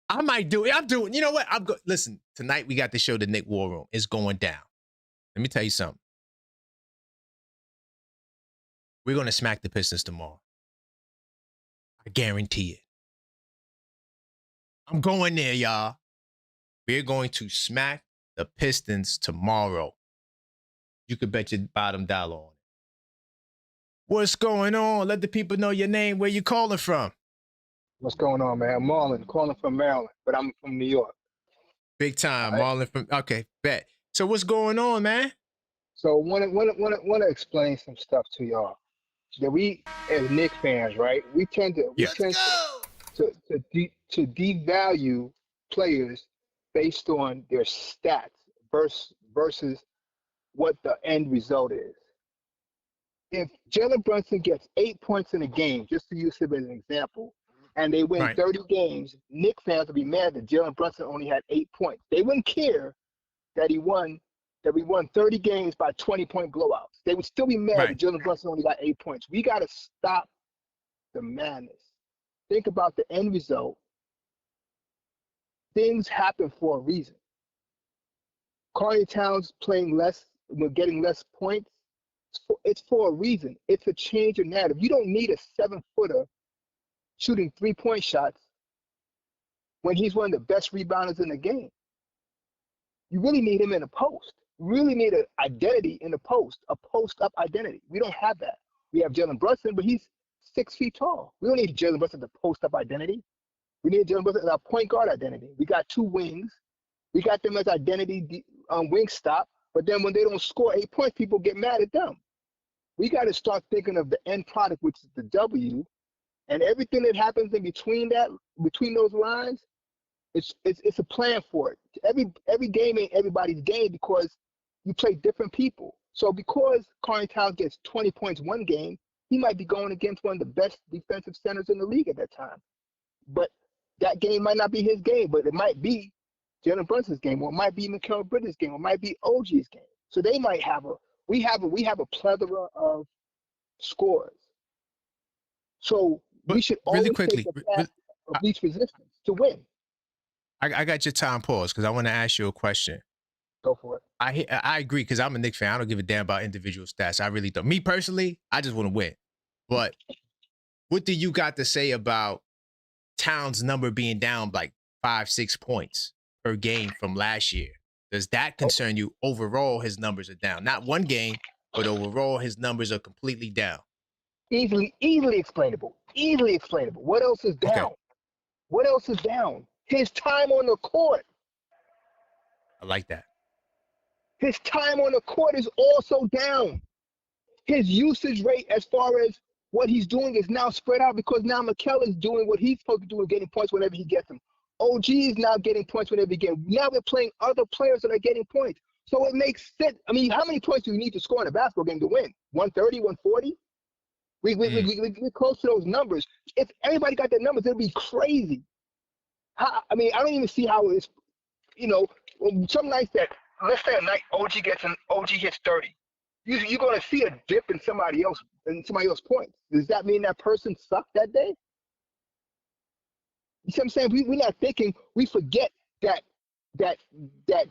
I might do it. I'm doing, you know what? Listen, tonight we got the show, The Knick War Room. It's going down. Let me tell you something. We're gonna smack the Pistons tomorrow. I guarantee it. I'm going there, y'all. We're going to smack the Pistons tomorrow. You could bet your bottom dollar on it. What's going on? Let the people know your name, where you calling from. What's going on, man? I'm Marlon, calling from Maryland, but I'm from New York. Big time, All right. Marlon from, okay, bet. So what's going on, man? So want to explain some stuff to y'all. That we as Knicks fans, right? We tend to devalue players based on their stats versus what the end result is. If Jalen Brunson gets 8 points in a game, just to use him as an example, and they win 30 games, Knicks fans would be mad that Jalen Brunson only had 8 points. They wouldn't care that we won 30 games by 20-point blowouts. They would still be mad that Jalen Brunson only got 8 points. We got to stop the madness. Think about the end result. Things happen for a reason. Karl Towns playing less, getting less points. It's for a reason. It's a change of narrative. You don't need a 7-footer shooting 3-point shots when he's one of the best rebounders in the game. You really need him in the post. You really need an identity in the post, a post-up identity. We don't have that. We have Jalen Brunson, but he's 6 feet tall. We don't need Jalen Brunson to post-up identity. We need Jalen Brunson as our point guard identity. We got 2 wings. We got them as identity wing stop, but then when they don't score 8 points, people get mad at them. We got to start thinking of the end product, which is the W, and everything that happens in between those lines. It's a plan for it. Every game ain't everybody's game because you play different people. So because Karl Towns gets 20 points one game, he might be going against one of the best defensive centers in the league at that time. But that game might not be his game, but it might be Jalen Brunson's game, or it might be Mikal Bridges' game, or it might be OG's game. So they might have we have a plethora of scores. So we should really always quickly, take the path of least resistance to win. I got your time paused because I want to ask you a question. Go for it. I agree because I'm a Knicks fan. I don't give a damn about individual stats. I really don't. Me personally, I just want to win. But what do you got to say about Towns' number being down like 5-6 points per game from last year? Does that concern you? Overall, his numbers are down. Not one game, but overall, his numbers are completely down. Easily explainable. Easily explainable. What else is down? Okay. What else is down? His time on the court. I like that. His time on the court is also down. His usage rate as far as what he's doing is now spread out because now Mikal is doing what he's supposed to do and getting points whenever he gets them. OG is now getting points whenever he gets them. Now we're playing other players that are getting points. So it makes sense. I mean, how many points do you need to score in a basketball game to win? 130, 140? We're close to those numbers. If everybody got their numbers, it'd be crazy. I don't even see how it's, some nights that, let's say a night OG hits 30. You're going to see a dip in somebody else's points. Does that mean that person sucked that day? You see what I'm saying? We're not thinking. We forget that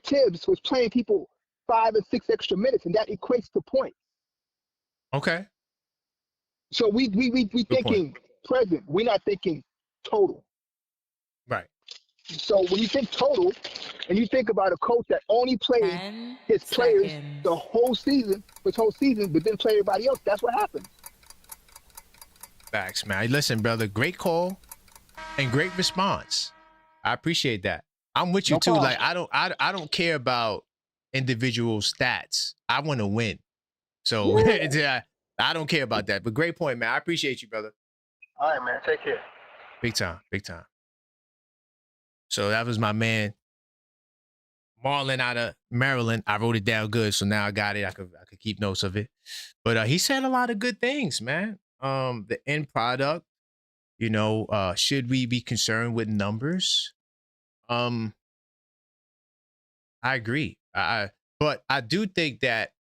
Tibbs was playing people 5 and 6 extra minutes, and that equates to points. Okay. So we thinking present. We're not thinking total. Right. So when you think total, and you think about a coach that only played his players the whole season, but didn't play everybody else, that's what happened. Facts, man. Listen, brother, great call and great response. I appreciate that. I'm with you too. problem. Like I don't care about individual stats. I want to win. So I don't care about that. But great point, man. I appreciate you, brother. All right, man. Take care. Big time. Big time. So that was my man, Marlon out of Maryland. I wrote it down good, so now I got it. I could keep notes of it. But he said a lot of good things, man. The end product, should we be concerned with numbers? I agree. But I do think that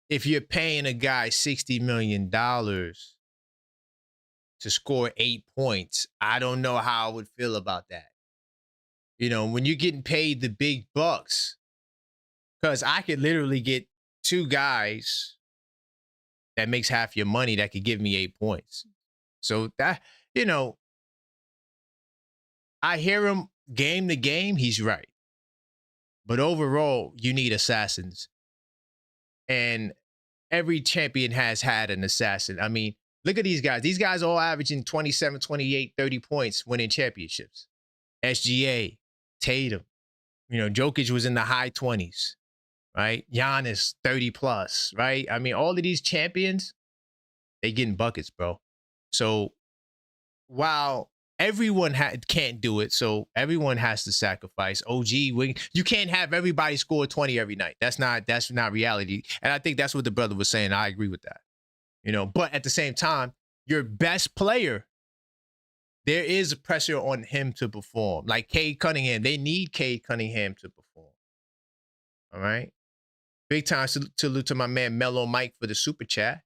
if you're paying a guy $60 million to score 8 points, I don't know how I would feel about that. When you're getting paid the big bucks, because I could literally get 2 guys that makes half your money that could give me 8 points. So that, I hear him game to game, he's right. But overall, you need assassins. And every champion has had an assassin. I mean, look at these guys. These guys all averaging 27, 28, 30 points winning championships. SGA, Tatum, Jokic was in the high 20s, right? Giannis, 30 plus, right? I mean, all of these champions, they getting buckets, bro. So while everyone can't do it, so everyone has to sacrifice. OG, you can't have everybody score 20 every night. That's not reality. And I think that's what the brother was saying. I agree with that. But at the same time, your best player, there is pressure on him to perform. Like Cade Cunningham, they need Cade Cunningham to perform. All right. Big time salute to my man Mellow Mike for the super chat.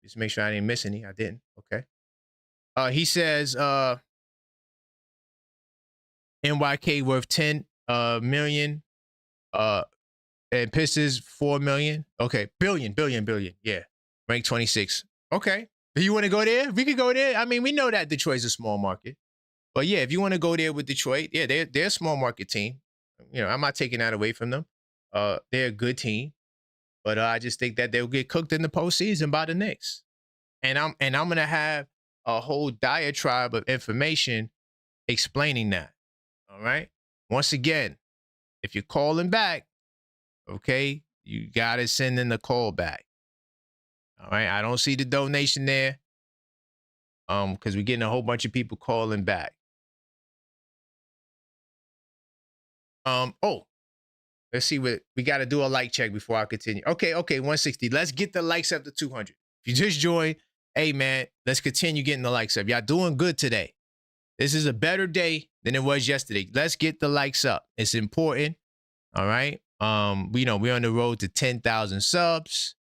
Just make sure I didn't miss any. I didn't. Okay. He says NYK worth 10 million. And Pistons 4 million. Okay. Billion. Yeah. Rank 26. Okay. Do you want to go there? We could go there. I mean, we know that Detroit's a small market. But yeah, if you want to go there with Detroit, yeah, they're a small market team. I'm not taking that away from them. They're a good team. But I just think that they'll get cooked in the postseason by the Knicks. And I'm gonna have a whole diatribe of information explaining that. All right. Once again, if you're calling back, Okay? You got to send in the call back. All right? I don't see the donation there because we're getting a whole bunch of people calling back. Oh, let's see what we got to do a like check before I continue. Okay, 160. Let's get the likes up to 200. If you just joined, hey man, let's continue getting the likes up. Y'all doing good today. This is a better day than it was yesterday. Let's get the likes up. It's important. All right. We're on the road to 10,000 subs.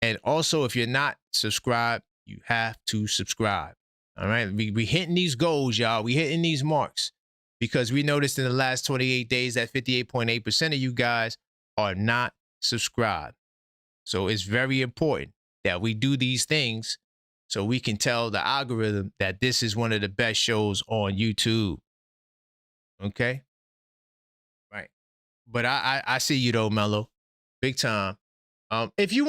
And also, if you're not subscribed, you have to subscribe. All right. We hitting these goals, y'all. We hitting these marks because we noticed in the last 28 days that 58.8% of you guys are not subscribed. So it's very important that we do these things so we can tell the algorithm that this is one of the best shows on YouTube. Okay? Right. But I see you though, Mello. Big time. If you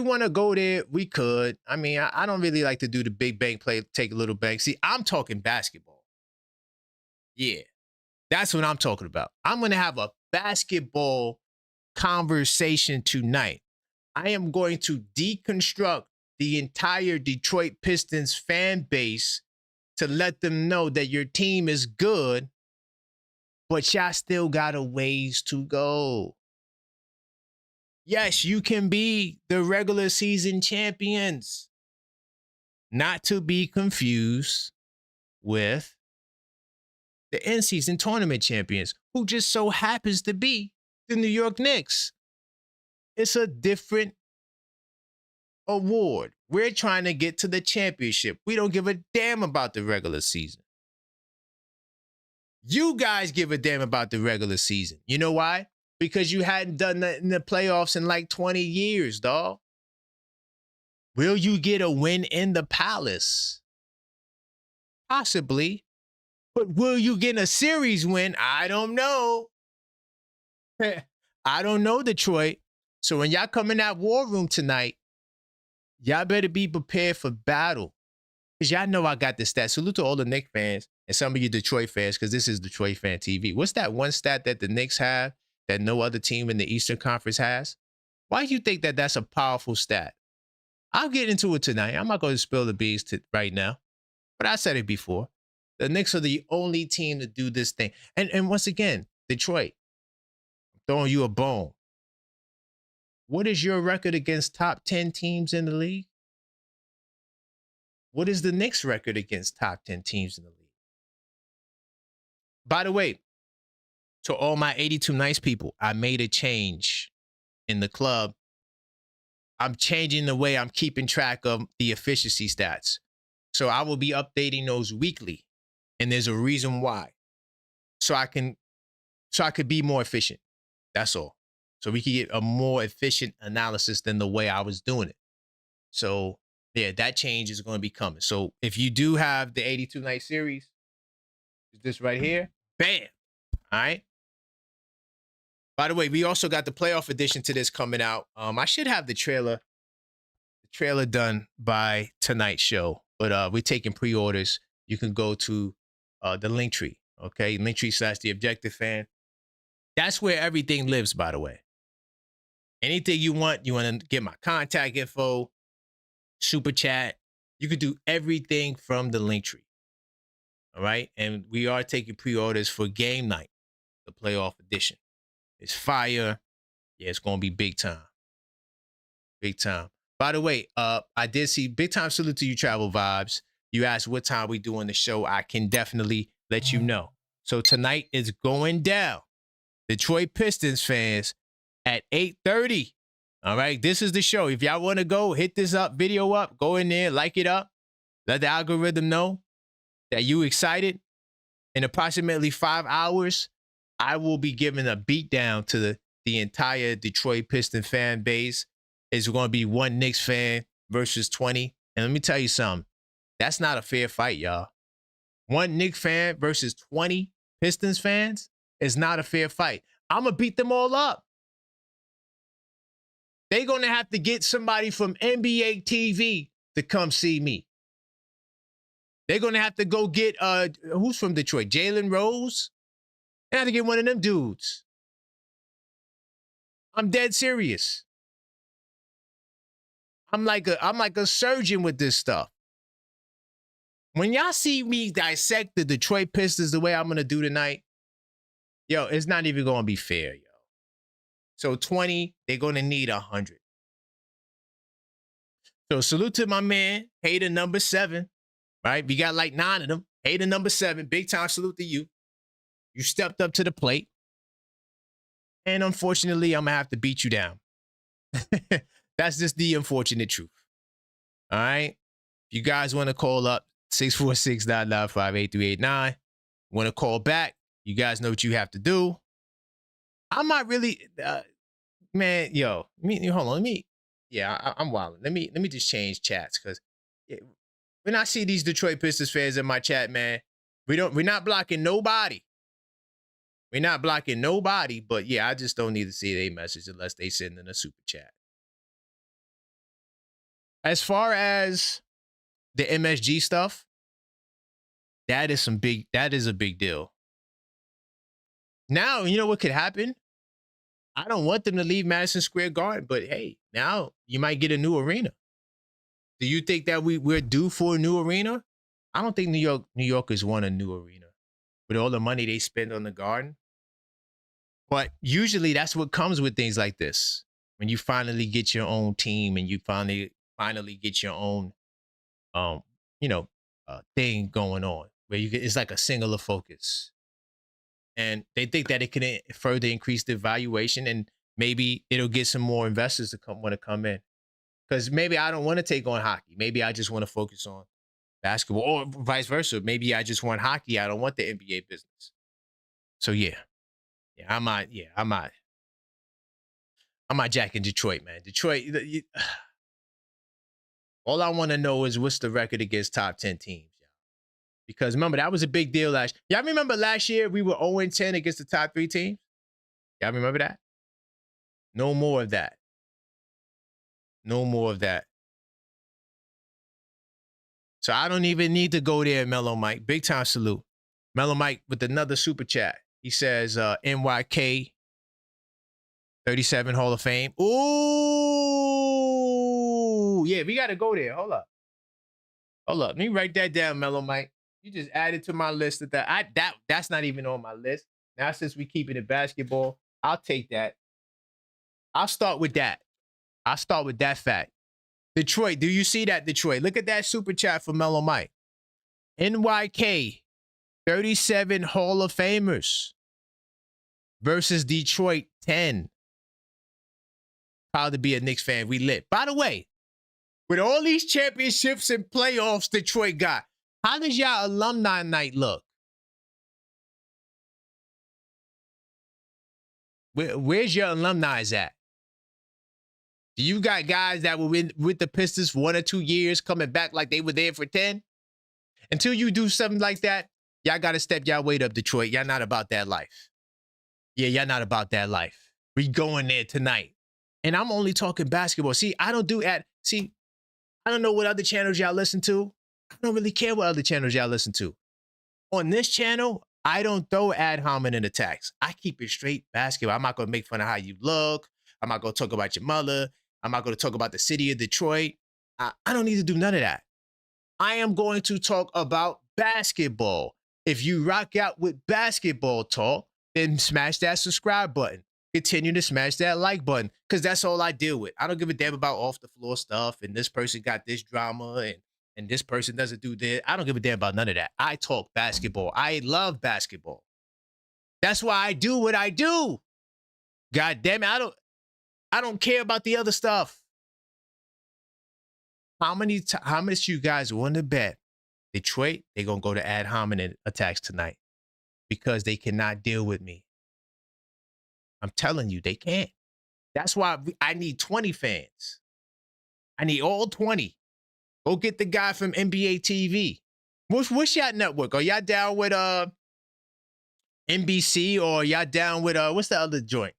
wanna go there, we could. I mean, I don't really like to do the big bank play, take a little bank. See, I'm talking basketball. Yeah. That's what I'm talking about. I'm gonna have a basketball conversation tonight. I am going to deconstruct the entire Detroit Pistons fan base to let them know that your team is good, but y'all still got a ways to go. Yes, you can be the regular season champions. Not to be confused with the in-season tournament champions, who just so happens to be the New York Knicks. It's a different award. We're trying to get to the championship. We don't give a damn about the regular season. You guys give a damn about the regular season. You know why? Because you hadn't done that in the playoffs in like 20 years, dawg. Will you get a win in the Palace? Possibly. But will you get a series win? I don't know. I don't know, Detroit. So when y'all come in that war room tonight, y'all better be prepared for battle. Because y'all know I got the stat. Salute to all the Knicks fans and some of you Detroit fans, because this is Detroit Fan TV. What's that one stat that the Knicks have that no other team in the Eastern Conference has? Why do you think that that's a powerful stat? I'll get into it tonight. I'm not going to spill the beans right now. But I said it before. The Knicks are the only team to do this thing. And once again, Detroit, I'm throwing you a bone. What is your record against top 10 teams in the league? What is the Knicks' record against top 10 teams in the league? By the way, to all my 82 nice people, I made a change in the club. I'm changing the way I'm keeping track of the efficiency stats. So I will be updating those weekly. And there's a reason why. So I could be more efficient. That's all. So we can get a more efficient analysis than the way I was doing it. So yeah, that change is going to be coming. So if you do have the 82 night series, this right here, bam. All right. By the way, we also got the playoff edition to this coming out. I should have the trailer done by tonight's show, but we're taking pre-orders. You can go to the link tree, okay? Linktree/TheObjectiveFan. That's where everything lives, by the way. Anything you want to get my contact info, super chat, you could do everything from the link tree. All right? And we are taking pre-orders for game night, the playoff edition. It's fire. Yeah, it's going to be big time. Big time. By the way, I did see big time salute to you, Travel Vibes. You asked what time we doing the show. I can definitely let you know. So tonight is going down. Detroit Pistons fans at 8:30. All right, this is the show. If y'all want to go, hit this video up, go in there, like it up. Let the algorithm know that you excited. In approximately 5 hours, I will be giving a beatdown to the entire Detroit Piston fan base. It's going to be one Knicks fan versus 20. And let me tell you something. That's not a fair fight, y'all. One Knicks fan versus 20 Pistons fans is not a fair fight. I'm going to beat them all up. They're going to have to get somebody from NBA TV to come see me. They're going to have to go get, who's from Detroit? Jalen Rose? They have to get one of them dudes. I'm dead serious. I'm like a surgeon with this stuff. When y'all see me dissect the Detroit Pistons the way I'm gonna do tonight, yo, it's not even gonna be fair, yo. So 20, they're gonna need 100. So salute to my man, hater number 7. Right? We got like 9 of them. Hater number 7, big time salute to you. You stepped up to the plate. And unfortunately, I'm gonna have to beat you down. That's just the unfortunate truth. All right. If you guys want to call up 646-995-8389, want to call back, you guys know what you have to do. I'm not really, man, yo, hold on, I'm wilding. Let me just change chats because when I see these Detroit Pistons fans in my chat, man, we're not blocking nobody. We're not blocking nobody, but yeah, I just don't need to see their message unless they send in a super chat. As far as the MSG stuff, that is a big deal. Now, you know what could happen? I don't want them to leave Madison Square Garden, but hey, now you might get a new arena. Do you think that we're due for a new arena? I don't think New Yorkers want a new arena with all the money they spend on the Garden. But usually that's what comes with things like this. When you finally get your own team and you finally get your own thing going on where it's like a singular focus. And they think that it can further increase the valuation and maybe it'll get some more investors to want to come in. Because maybe I don't want to take on hockey. Maybe I just want to focus on basketball or vice versa. Maybe I just want hockey. I don't want the NBA business. So yeah, I'm not Jack in Detroit, man. Detroit, all I want to know is what's the record against top 10 teams. Because remember, that was a big deal last year. Y'all remember last year we were 0-10 against the top 3 teams? Y'all remember that? No more of that. No more of that. So I don't even need to go there, Mellow Mike. Big time salute. Mellow Mike with another super chat. He says, NYK 37 Hall of Fame. Ooh. Yeah, we got to go there. Hold up. Let me write that down, Mellow Mike. You just added to my list that's not even on my list. Now, since we keeping it basketball, I'll take that. I'll start with that. I'll start with that fact. Detroit, do you see that, Detroit? Look at that super chat for Mellow Mike. NYK, 37 Hall of Famers versus Detroit, 10. Proud to be a Knicks fan. We lit. By the way, with all these championships and playoffs Detroit got, how does y'all alumni night look? Where's your alumni at? Do you got guys that were with the Pistons 1 or 2 years coming back like they were there for 10? Until you do something like that, y'all got to step y'all weight up, Detroit. Y'all not about that life. Yeah, y'all not about that life. We going there tonight. And I'm only talking basketball. See, I don't know what other channels y'all listen to. I don't really care what other channels y'all listen to. On this channel, I don't throw ad hominem attacks. I keep it straight basketball. I'm not going to make fun of how you look. I'm not going to talk about your mother. I'm not going to talk about the city of Detroit. I don't need to do none of that. I am going to talk about basketball. If you rock out with basketball talk, then smash that subscribe button. Continue to smash that like button because that's all I deal with. I don't give a damn about off the floor stuff and this person got this drama and this person doesn't do this. I don't give a damn about none of that. I talk basketball. I love basketball. That's why I do what I do. God damn it, I don't care about the other stuff. How much you guys want to bet Detroit, they're going to go to ad hominem attacks tonight because they cannot deal with me. I'm telling you, they can't. That's why I need 20 fans. I need all 20. Go get the guy from NBA TV. What's y'all network? Are y'all down with NBC or y'all down with what's the other joint?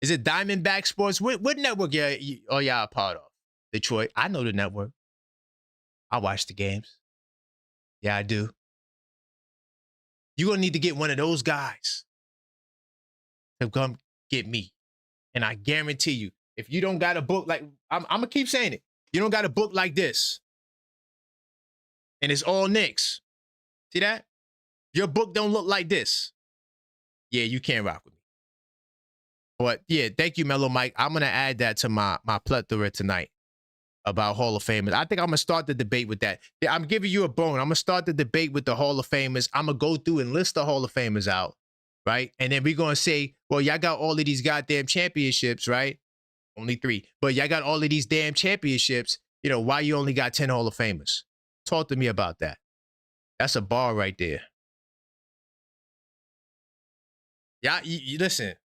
Is it Diamondback Sports? What network are y'all a part of? Detroit. I know the network. I watch the games. Yeah, I do. You're gonna need to get one of those guys to come get me. And I guarantee you, if you don't got a book like, I'm going to keep saying it. You don't got a book like this, and it's all Knicks. See that? Your book don't look like this. Yeah, you can't rock with me. But yeah, thank you, Mellow Mike. I'm going to add that to my plethora tonight about Hall of Famers. I think I'm going to start the debate with that. I'm giving you a bone. I'm going to start the debate with the Hall of Famers. I'm going to go through and list the Hall of Famers out, right? And then we're going to say, well, y'all got all of these goddamn championships, right? Only 3. But y'all got all of these damn championships. You know, why you only got 10 Hall of Famers? Talk to me about that. That's a bar right there. Y'all, you listen.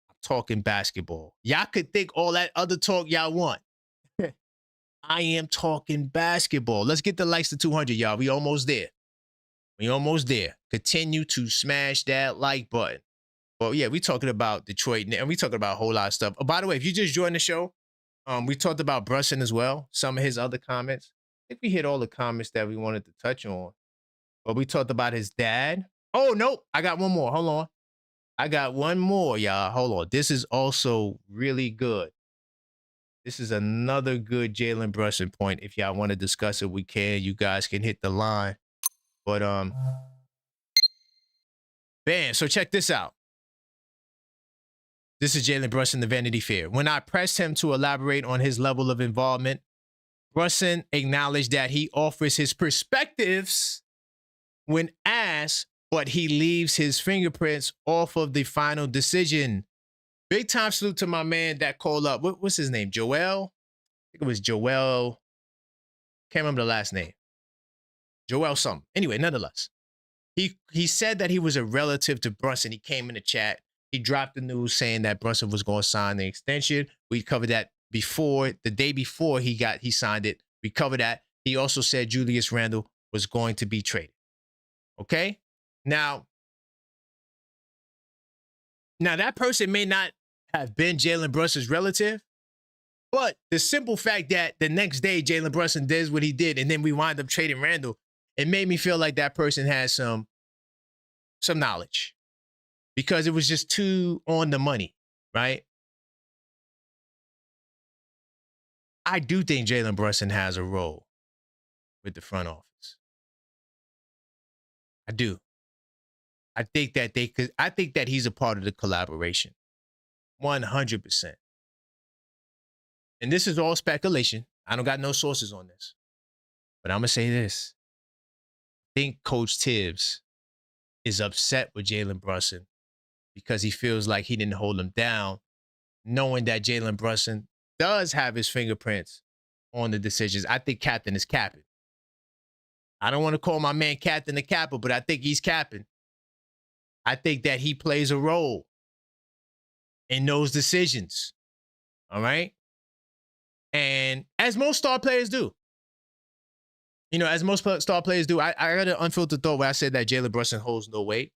I'm talking basketball. Y'all could think all that other talk y'all want. I am talking basketball. Let's get the likes to 200, y'all. We almost there. We almost there. Continue to smash that like button. Well, yeah, we talking about Detroit, and we talking about a whole lot of stuff. Oh, by the way, if you just joined the show, we talked about Brunson as well. Some of his other comments. I think we hit all the comments that we wanted to touch on. But we talked about his dad. Oh, nope. I got one more. Hold on. I got one more, y'all. Hold on. This is also really good. This is another good Jalen Brunson point. If y'all want to discuss it, we can. You guys can hit the line. But, bam. So check this out. This is Jalen Brunson, the Vanity Fair. When I pressed him to elaborate on his level of involvement, Brunson acknowledged that he offers his perspectives when asked, but he leaves his fingerprints off of the final decision. Big time salute to my man that called up. What's his name? Joel? I think it was Joel. Can't remember the last name. Joel something. Anyway, nonetheless, he said that he was a relative to Brunson. He came in the chat. He dropped the news saying that Brunson was going to sign the extension. We covered that before, the day before he signed it. We covered that. He also said Julius Randle was going to be traded. Okay? Now that person may not have been Jalen Brunson's relative, but the simple fact that the next day Jalen Brunson did what he did, and then we wind up trading Randle, it made me feel like that person has some knowledge, because it was just too on the money, right? I do think Jalen Brunson has a role with the front office. I do. I think that he's a part of the collaboration. 100%. And this is all speculation. I don't got no sources on this. But I'm going to say this. I think Coach Tibbs is upset with Jalen Brunson because he feels like he didn't hold him down, knowing that Jalen Brunson does have his fingerprints on the decisions. I think Captain is capping. I don't want to call my man Captain the Capper, but I think he's capping. I think that he plays a role in those decisions. All right? And as most star players do. You know, as most star players do, I got an unfiltered thought where I said that Jalen Brunson holds no weight.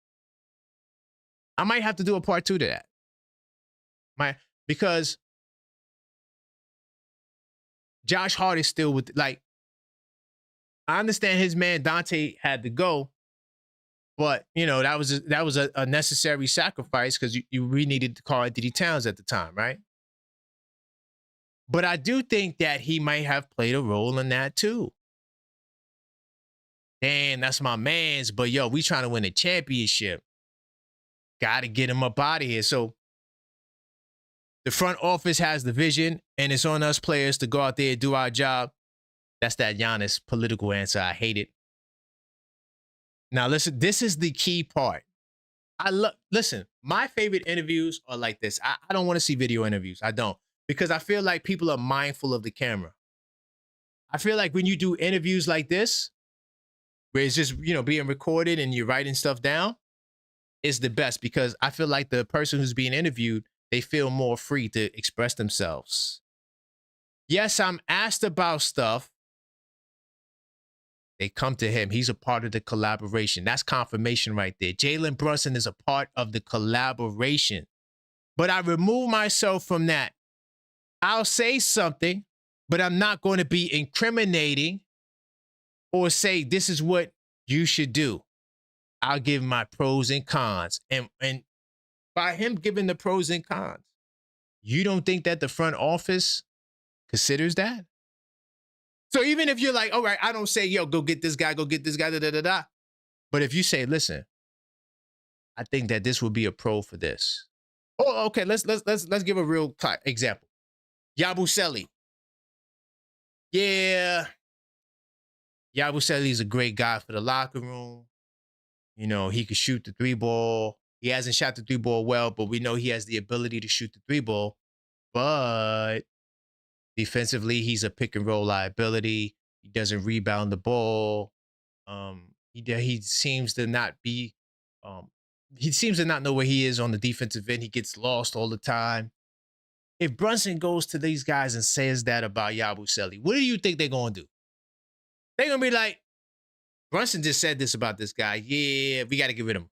I might have to do a part 2 to that. Because Josh Hart is still with, like, I understand his man Dante had to go, but, you know, that was a necessary sacrifice because we needed Karl Anthony Towns at the time, right? But I do think that he might have played a role in that too. Damn, that's my man's, but yo, we trying to win a championship. Got to get him up out of here. So the front office has the vision, and it's on us players to go out there and do our job. That's that Giannis political answer. I hate it. Now, listen, this is the key part. Listen, my favorite interviews are like this. I don't want to see video interviews. I don't. Because I feel like people are mindful of the camera. I feel like when you do interviews like this, where it's just, you know, being recorded and you're writing stuff down, is the best, because I feel like the person who's being interviewed, they feel more free to express themselves. Yes, I'm asked about stuff. They come to him. He's a part of the collaboration. That's confirmation right there. Jalen Brunson is a part of the collaboration. But I remove myself from that. I'll say something, but I'm not going to be incriminating or say this is what you should do. I'll give my pros and cons. And by him giving the pros and cons, You don't think that the front office considers that? So even if you're like, all right, I don't say, yo, go get this guy, da da da da. But if you say, listen, I think that this would be a pro for this. Oh, okay, let's give a real example. Yabusele. Yeah. Yabusele is a great guy for the locker room. You know, he could shoot the 3-ball. He hasn't shot the 3-ball well, but we know he has the ability to shoot the 3-ball. But defensively, he's a pick and roll liability. He doesn't rebound the ball. He seems to not be. He seems to not know where he is on the defensive end. He gets lost all the time. If Brunson goes to these guys and says that about Yabusele, what do you think they're gonna do? They're gonna be like, Brunson just said this about this guy. Yeah, we got to get rid of him.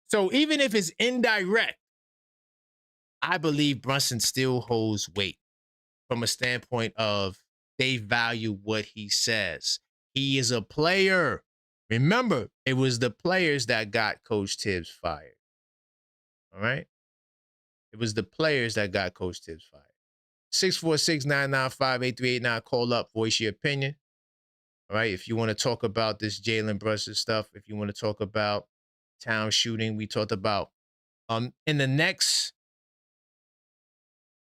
So even if it's indirect, I believe Brunson still holds weight from a standpoint of they value what he says. He is a player. Remember, it was the players that got Coach Tibbs fired. All right? It was the players that got Coach Tibbs fired. 646-995-8389. Call up, voice your opinion. All right? If you want to talk about this Jalen Brunson stuff, if you want to talk about town shooting, we talked about in the next,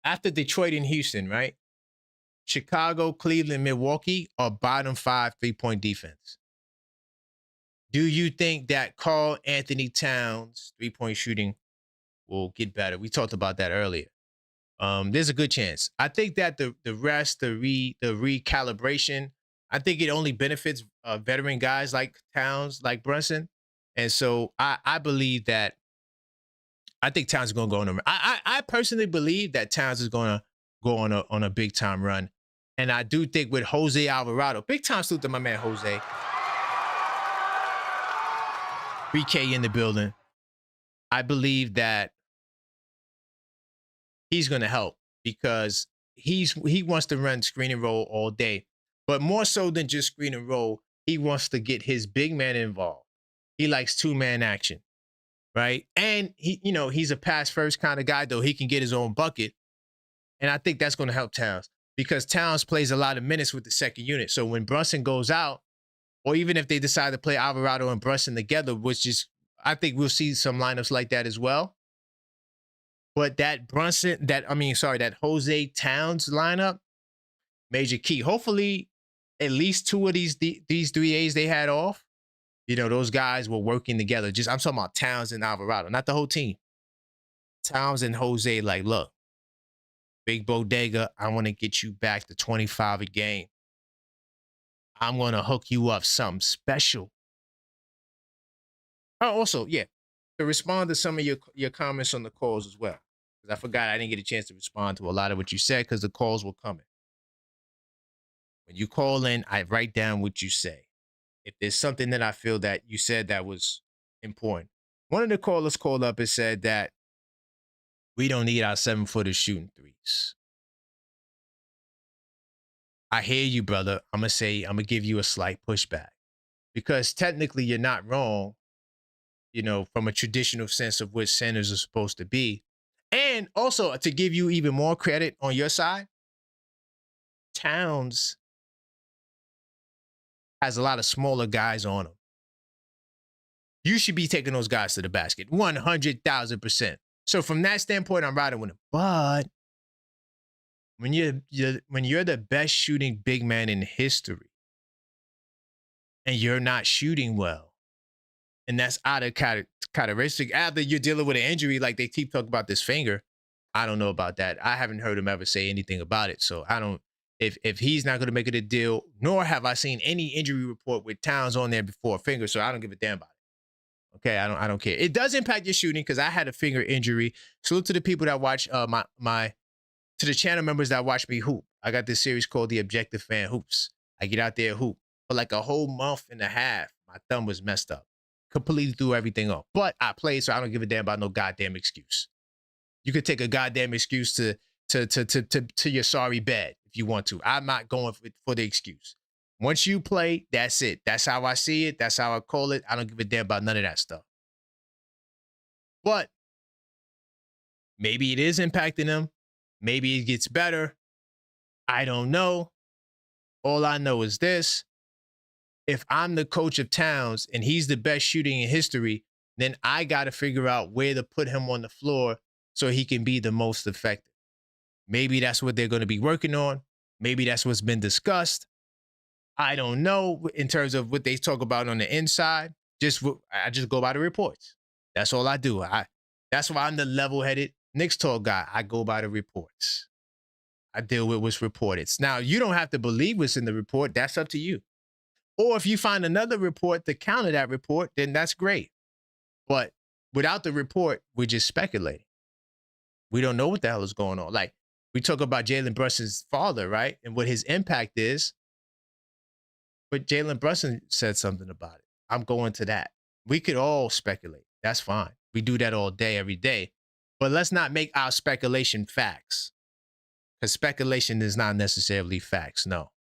after Detroit and Houston, right? Chicago, Cleveland, Milwaukee are bottom 5 3-point defense. Do you think that Karl Anthony Towns' 3-point shooting will get better? We talked about that earlier. There's a good chance. I think that the rest, the recalibration, I think it only benefits veteran guys like Towns, like Brunson. And so I believe that, I think Towns is going to go on a, I personally believe that Towns is going to go on a big time run. And I do think with Jose Alvarado, big time salute to my man Jose. 3K in the building. I believe that he's going to help because he wants to run screen and roll all day. But more so than just screen and roll, he wants to get his big man involved. He likes 2-man action, right? And he's a pass first kind of guy, though he can get his own bucket. And I think that's going to help Towns because Towns plays a lot of minutes with the second unit. So when Brunson goes out, or even if they decide to play Alvarado and Brunson together, which is, I think we'll see some lineups like that as well. But that Jose Towns lineup, major key. Hopefully, at least 2 of these 3 A's they had off, those guys were working together. I'm talking about Towns and Alvarado, not the whole team. Towns and Jose, like, look, big bodega, I want to get you back to 25 a game. I'm going to hook you up something special. Oh, also, yeah, to respond to some of your comments on the calls as well. Because I forgot I didn't get a chance to respond to a lot of what you said because the calls were coming. When you call in, I write down what you say. If there's something that I feel that you said that was important. One of the callers called up and said that we don't need our 7-footers shooting threes. I hear you, brother. I'm going to give you a slight pushback. Because technically you're not wrong, from a traditional sense of what centers are supposed to be. And also, to give you even more credit on your side, Towns has a lot of smaller guys on him. You should be taking those guys to the basket, 100,000%. So from that standpoint, I'm riding with him. But when you're the best shooting big man in history, and you're not shooting well, and that's out of characteristic, after you're dealing with an injury, like they keep talking about this finger, I don't know about that. I haven't heard him ever say anything about it. So I don't. If he's not going to make it a deal, nor have I seen any injury report with Towns on there before a finger, so I don't give a damn about it. Okay, I don't care. It does impact your shooting because I had a finger injury. Salute to the people that watch to the channel members that watch me hoop. I got this series called The Objective Fan Hoops. I get out there hoop for like a whole month and a half. My thumb was messed up, completely threw everything off. But I played, so I don't give a damn about no goddamn excuse. You could take a goddamn excuse to your sorry bed if you want to. I'm not going for the excuse. Once you play, that's it. That's how I see it. That's how I call it. I don't give a damn about none of that stuff. But maybe it is impacting them. Maybe it gets better. I don't know. All I know is this. If I'm the coach of Towns and he's the best shooting in history, then I got to figure out where to put him on the floor so he can be the most effective. Maybe that's what they're going to be working on. Maybe that's what's been discussed. I don't know in terms of what they talk about on the inside. I just go by the reports. That's all I do. That's why I'm the level-headed Knicks talk guy. I go by the reports. I deal with what's reported. Now, you don't have to believe what's in the report. That's up to you. Or if you find another report to counter that report, then that's great. But without the report, we're just speculating. We don't know what the hell is going on. Like, we talk about Jalen Brunson's father, right? And what his impact is. But Jalen Brunson said something about it. I'm going to that. We could all speculate. That's fine. We do that all day, every day. But let's not make our speculation facts. Because speculation is not necessarily facts, no.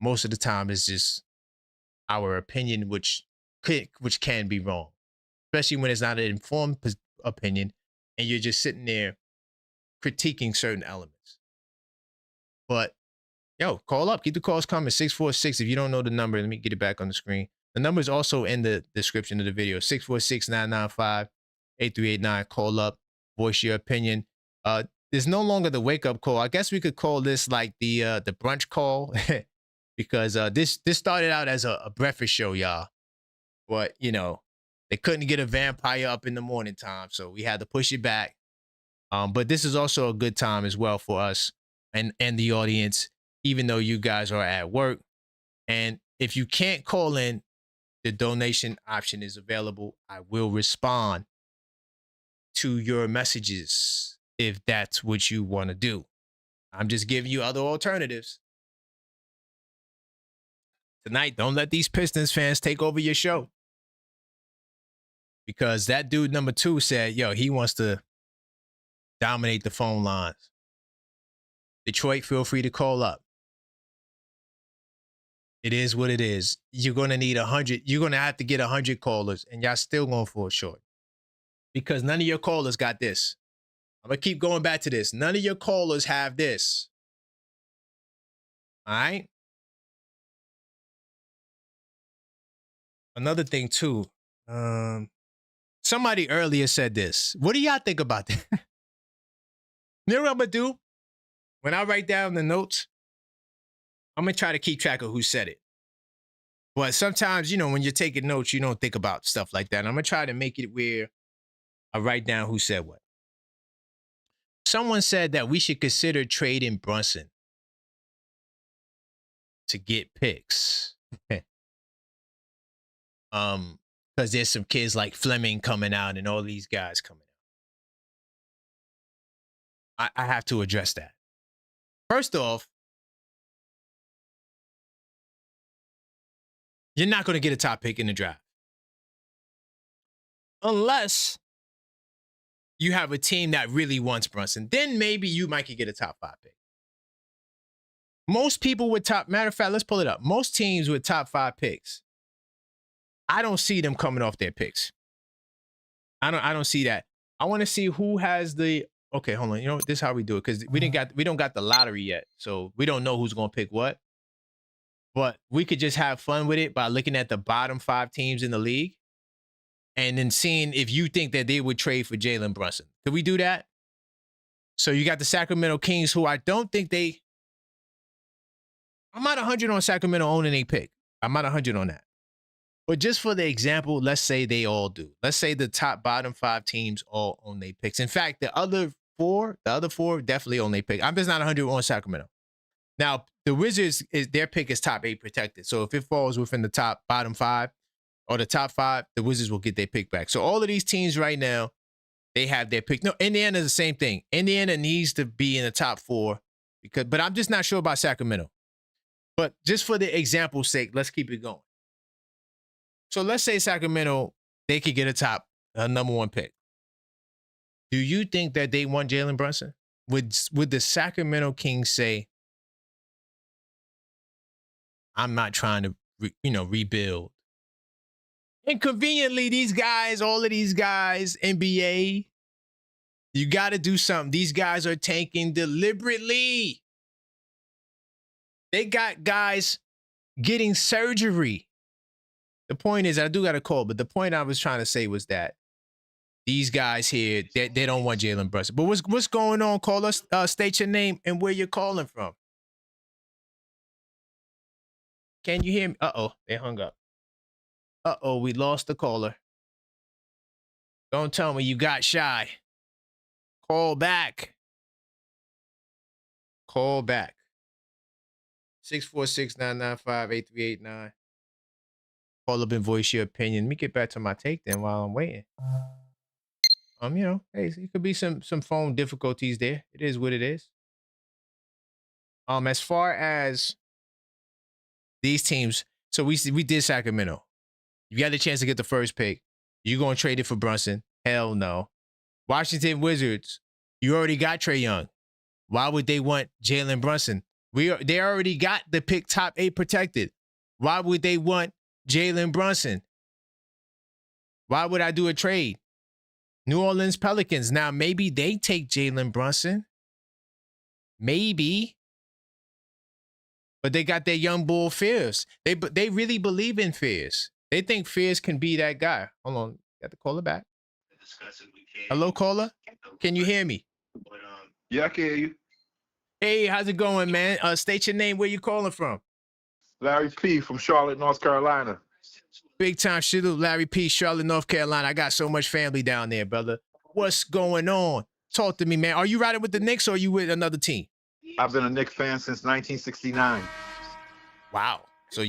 Most of the time, it's just our opinion, which can be wrong. Especially when it's not an informed opinion and you're just sitting there critiquing certain elements. But, yo, call up. Keep the calls coming. 646. If you don't know the number, let me get it back on the screen. The number is also in the description of the video. 646-995-8389. Call up. Voice your opinion. There's no longer the wake-up call. I guess we could call this like the brunch call because this started out as a breakfast show, y'all. But, you know, they couldn't get a vampire up in the morning time, so we had to push it back. But this is also a good time as well for us and the audience, even though you guys are at work. And if you can't call in, the donation option is available. I will respond to your messages if that's what you want to do. I'm just giving you other alternatives. Tonight, don't let these Pistons fans take over your show. Because that dude number 2 said, yo, he wants to dominate the phone lines. Detroit, feel free to call up. It is what it is. You're going to need 100. You're going to have to get 100 callers, and y'all still going for it short. Because none of your callers got this. I'm going to keep going back to this. None of your callers have this. All right? Another thing, too. Somebody earlier said this. What do y'all think about that? You know what I'm going to do? When I write down the notes, I'm going to try to keep track of who said it. But sometimes, you know, when you're taking notes, you don't think about stuff like that. And I'm going to try to make it where I write down who said what. Someone said that we should consider trading Brunson to get picks. Because there's some kids like Fleming coming out and all these guys coming out. I have to address that. First off, you're not going to get a top pick in the draft. Unless you have a team that really wants Brunson. Then maybe you might get a top 5 pick. Most people with matter of fact, let's pull it up. Most teams with top 5 picks, I don't see them coming off their picks. I don't see that. I want to see who has the, okay, hold on. You know, this is how we do it. Because we don't got the lottery yet. So we don't know who's going to pick what. But we could just have fun with it by looking at the bottom 5 teams in the league and then seeing if you think that they would trade for Jalen Brunson. Could we do that? So you got the Sacramento Kings, who I don't think I'm not 100 on Sacramento owning a pick. I'm not 100 on that. But just for the example, let's say they all do. Let's say the bottom 5 teams all own their picks. In fact, the other four definitely own their pick. I'm just not 100 on Sacramento. Now, the Wizards, their pick is top 8 protected. So if it falls within the bottom 5 or the top 5, the Wizards will get their pick back. So all of these teams right now, they have their pick. No, Indiana is the same thing. Indiana needs to be in the top 4, but I'm just not sure about Sacramento. But just for the example's sake, let's keep it going. So let's say Sacramento, they could get a number 1 pick. Do you think that they want Jalen Brunson? Would the Sacramento Kings say, I'm not trying to, rebuild? And conveniently, all of these guys, NBA, You got to do something. These guys are tanking deliberately. They got guys getting surgery. The point is, I do got a call, but the point I was trying to say was that these guys here, they don't want Jalen Brunson. But what's going on? Call us, state your name and where you're calling from. Can you hear me? Uh-oh, they hung up. Uh-oh, we lost the caller. Don't tell me you got shy. Call back. Call back. 646-995-8389. Call up and voice your opinion. Let me get back to my take then while I'm waiting. You know, hey, it could be some phone difficulties there. It is what it is. As far as these teams, so we did Sacramento. You got the chance to get the first pick. You gonna trade it for Brunson? Hell no. Washington Wizards, you already got Trae Young. Why would they want Jalen Brunson? They already got the pick top 8 protected. Why would they want Jalen Brunson? Why would I do a trade? New Orleans Pelicans. Now, maybe they take Jalen Brunson. Maybe. But they got their young bull Fierce. They really believe in Fierce. They think Fierce can be that guy. Hold on. Got the caller back. Hello, caller? Can you hear me? Yeah, I can hear you. Hey, how's it going, man? State your name. Where you calling from? Larry P. from Charlotte, North Carolina. Big time shit up, Larry P. Charlotte, North Carolina. I got so much family down there, brother. What's going on? Talk to me, man. Are you riding with the Knicks or are you with another team? I've been a Knicks fan since 1969. Wow. So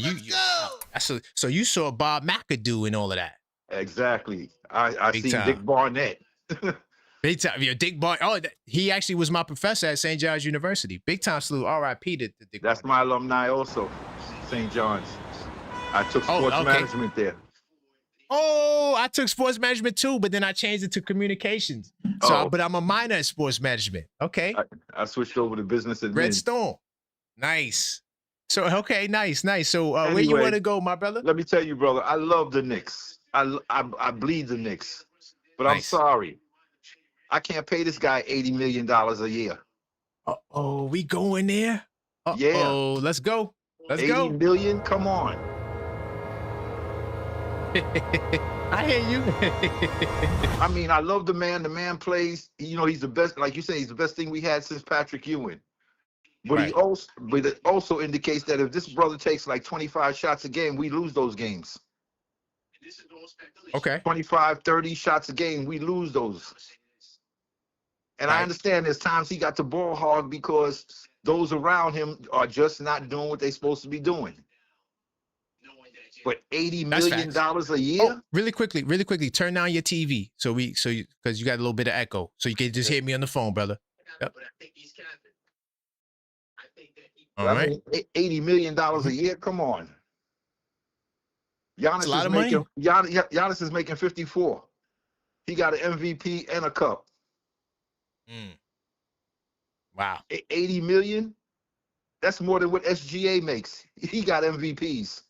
so you saw Bob McAdoo and all of that. Exactly. I Big see time. Dick Barnett. Big time. Yeah, Dick Barnett. Oh, he actually was my professor at St. John's University. Big time salute. R.I.P. to Dick That's Barnett. my alumni also, St. John's. I took sports management there. Oh, I took sports management too, but then I changed it to communications. So, but I'm a minor in sports management. Okay. I switched over to business admin. Red Storm. Nice. So, okay, nice. So, Anyway, where you want to go, my brother? Let me tell you, brother, I love the Knicks. I bleed the Knicks. But I'm Nice. sorry. I can't pay this guy $80 million a year. Uh-oh, we going there? Uh-oh, Yeah. let's go. Let's 80 go. million? Come on. I hear you. I mean, I love the man. The man plays, you know, he's the best, like you say, he's the best thing we had since Patrick Ewing. But Right. it also indicates that if this brother takes like 25 shots a game, we lose those games. Okay. 25, 30 shots a game, we lose those. And I Right. understand there's times he got to ball hog because those around him are just not doing what they're supposed to be doing. But $80 That's million facts. a year? Oh, really quickly, turn down your TV because you got a little bit of echo, so you can just hear me on the phone, brother. Yep. All I right. mean, $80 million a year? Come on. That's a lot of money. Giannis is making 54. He got an MVP and a cup. Wow. 80 million? That's more than what SGA makes. He got MVPs.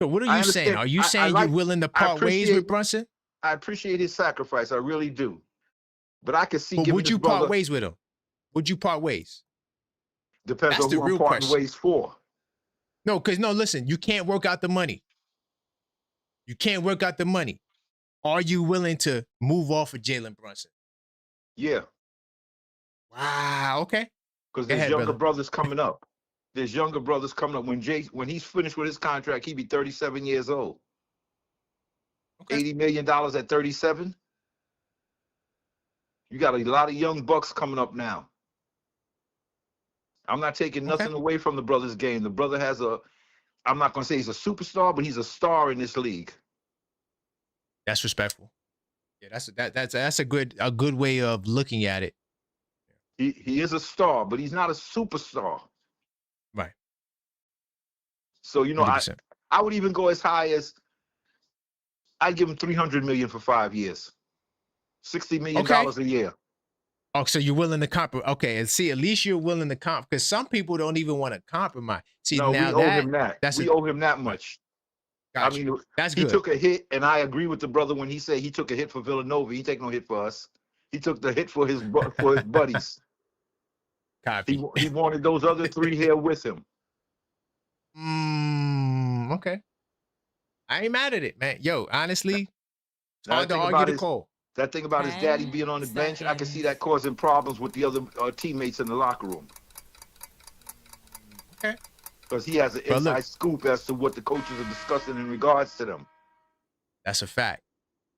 So what are I you saying? understand. Are you I saying like- you're willing to I part ways appreciate- with Brunson? I appreciate his sacrifice. I really do. But I can see But giving would this you brother, part ways with him? Would you part ways? depends That's on the who I'm real parting question. ways for. No, listen, you can't work out the money. You can't work out the money. Are you willing to move off of Jalen Brunson? Yeah, Wow, okay. because Go there's ahead, younger brother. brothers coming up. There's younger brothers coming up. When he's finished with his contract, he'd be 37 years old. Okay. $80 million at 37. You got a lot of young bucks coming up now. I'm not taking nothing away from the brother's game. The brother has I'm not going to say he's a superstar, but he's a star in this league. That's respectful. Yeah, that's a good way of looking at it. He is a star, but he's not a superstar. Right. So, you know, 100%. I would even go as high as I'd give him $300 million for 5 years. $60 million a year. Oh, so you're willing to compromise? Okay, and see, at least you're willing to compromise because some people don't even want to compromise. See, No, now we owe him that. We owe him that much. I Got you. mean, That's he good. took a hit, and I agree with the brother when he said he took a hit for Villanova. He take no hit for us. He took the hit for his buddies. Copy. He wanted those other three here with him. Okay. I ain't mad at it, man. Yo, honestly, it's Now, hard to argue the call. that thing about his daddy being on the bench, I can see that causing problems with the other teammates in the locker room. Okay. Because he has an inside scoop as to what the coaches are discussing in regards to them. That's a fact.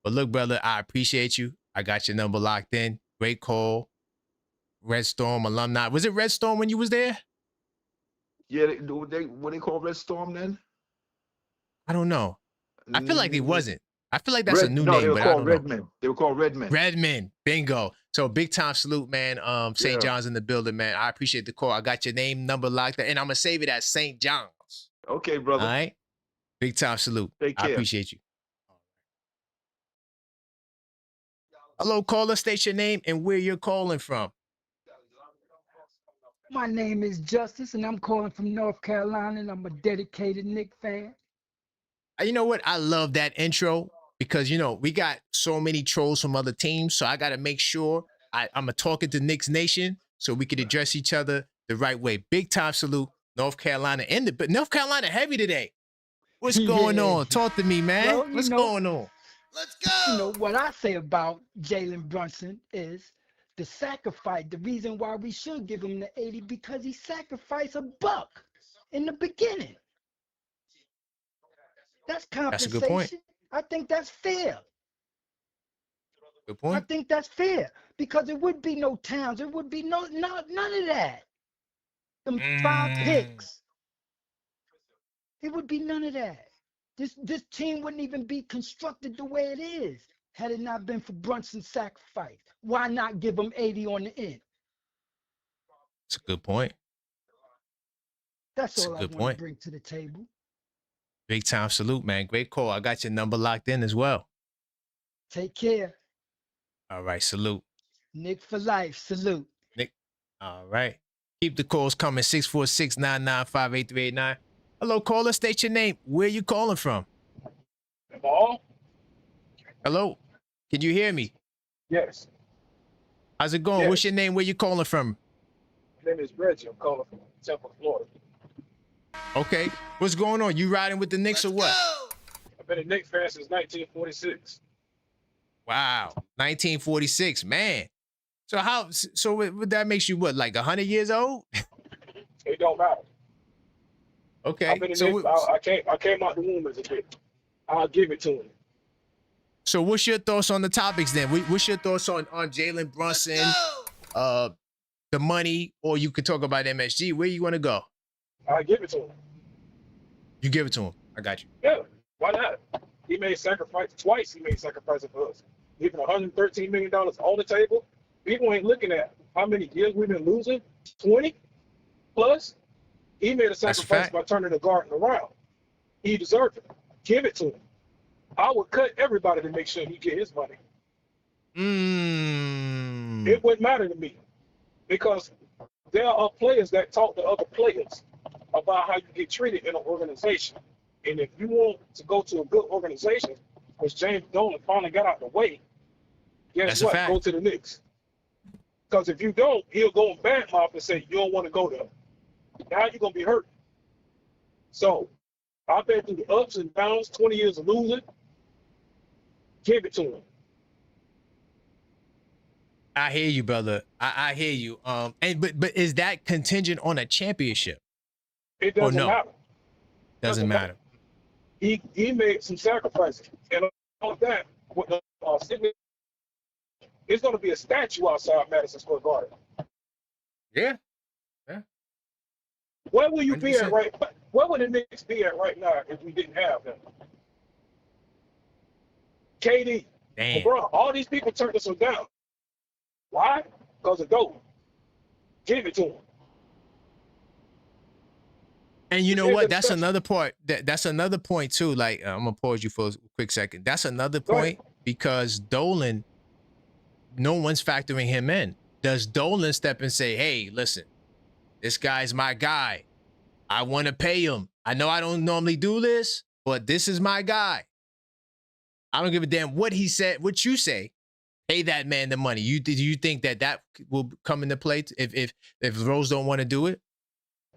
But look, brother, I appreciate you. I got your number locked in. Great call. Red Storm alumni. Was it Red Storm when you was there? Yeah, what they call Red Storm then? I don't know. I feel like it wasn't. I feel like that's a new name, they were but called I don't Redmen. know. They were called Redmen. Redmen. Bingo. So big time salute, man. St. John's in the building, man. I appreciate the call. I got your name, number locked in, and I'm gonna save it as St. John's. Okay, brother. All right. Big time salute. Take care. I appreciate you. Hello, caller. State your name and where you're calling from. My name is Justice, and I'm calling from North Carolina, and I'm a dedicated Knicks fan. You know what? I love that intro because, you know, we got so many trolls from other teams, so I got to make sure I'm talking to Knicks Nation so we can address each other the right way. Big time salute, North Carolina. But North Carolina heavy today. What's going on? Talk to me, man. Well, What's going on? Let's go. You know, what I say about Jalen Brunson is the sacrifice, the reason why we should give him the 80, because he sacrificed a buck in the beginning. That's compensation. That's a good point. I think that's fair. Good point. I think that's fair because it would be no Towns. It would be none of that. Them 5 picks. It would be none of that. This team wouldn't even be constructed the way it is had it not been for Brunson's sacrifice. Why not give him 80 on the end? That's a good point. That's all I want to bring to the table. Big time salute, man. Great call. I got your number locked in as well. Take care. All right, salute. Nick for life, salute. Nick. All right. Keep the calls coming. 646-995-8389. Hello, caller. State your name. Where you calling from? Hello? Hello. Can you hear me? Yes. How's it going? Yes. What's your name? Where you calling from? My name is Reggie. I'm calling from Tampa, Florida. Okay. What's going on? You riding with the Knicks or what? I've been a Knicks fan since 1946. Wow. 1946, man. So that makes you what, like 100 years old? It don't matter. Okay. I've been a Knicks. I came out the womb as a Knick. I'll give it to him. So what's your thoughts on the topics then? What's your thoughts on Jalen Brunson, the money, or you could talk about MSG? Where you want to go? I'll give it to him. You give it to him. I got you. Yeah, why not? He made sacrifice twice. He made sacrifices for us. Leaving $113 million on the table. People ain't looking at how many years we've been losing. 20 plus. He made a sacrifice by turning the garden around. He deserved it. Give it to him. I would cut everybody to make sure he get his money. It wouldn't matter to me because there are players that talk to other players about how you get treated in an organization. And if you want to go to a good organization, which James Dolan finally got out the way, guess what? Go to the Knicks. Because if you don't, he'll go and badmouth and say, you don't want to go there. Now you're going to be hurt. So I've been through the ups and downs, 20 years of losing. Give it to him. I hear you, brother. I hear you. But is that contingent on a championship? It doesn't matter. Doesn't matter. He made some sacrifices. And all of that, with the it's going to be a statue outside Madison Square Garden. Yeah. Where will you be at right? Where would the Knicks be at right now if we didn't have them? KD, LeBron, all these people turned us down. Why? Because of Dolan. Give it to him. And you know what? That's another part. That's another point too. Like I'm gonna pause you for a quick second. That's another point because Dolan, no one's factoring him in. Does Dolan step and say, "Hey, listen, this guy's my guy. I want to pay him. I know I don't normally do this, but this is my guy. I don't give a damn what he said, what you say. Pay that man the money. Do you think that will come into play if Rose don't want to do it?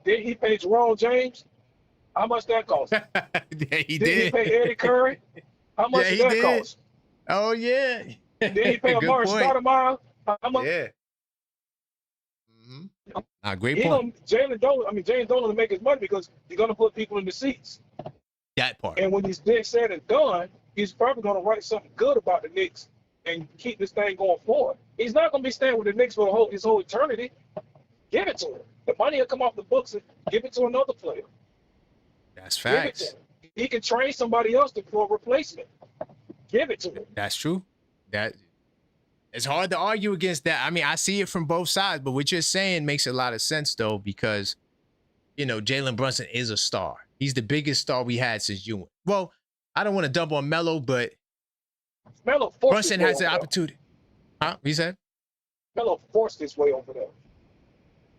Did he pay Jerome James? How much that cost? Yeah, he Did he did. pay Eddie Curry? How much Yeah, did he that did. cost? Oh yeah. Did he pay Good Amari point. Stoudemire? How much? Yeah. Great point. Jalen Dolan to make his money because he's gonna put people in the seats. That part. And when he's dead said and done, he's probably gonna write something good about the Knicks and keep this thing going forward. He's not gonna be staying with the Knicks for his whole eternity. Give it to him. The money will come off the books and give it to another player. That's Give it facts. to him. He can train somebody else for a replacement. Give it to him. That's true. That it's hard to argue against that. I mean, I see it from both sides, but what you're saying makes a lot of sense though, because Jalen Brunson is a star. He's the biggest star we had since Ewing. Well, I don't want to dump on Melo, but Brunson has the opportunity. Huh? He said? Melo forced his way over there.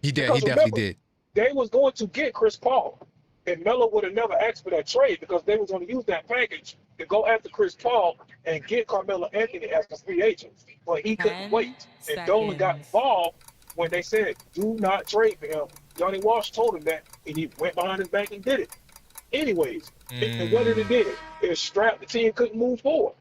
He did. Because He definitely did. They was going to get Chris Paul, and Melo would have never asked for that trade because they was going to use that package to go after Chris Paul and get Carmelo Anthony as a free agent. But he couldn't wait. And Dolan got involved when they said, do not trade for him. Johnny Walsh told him that, and he went behind his back and did it. Anyways, and what did it do? It strapped the team, couldn't move forward.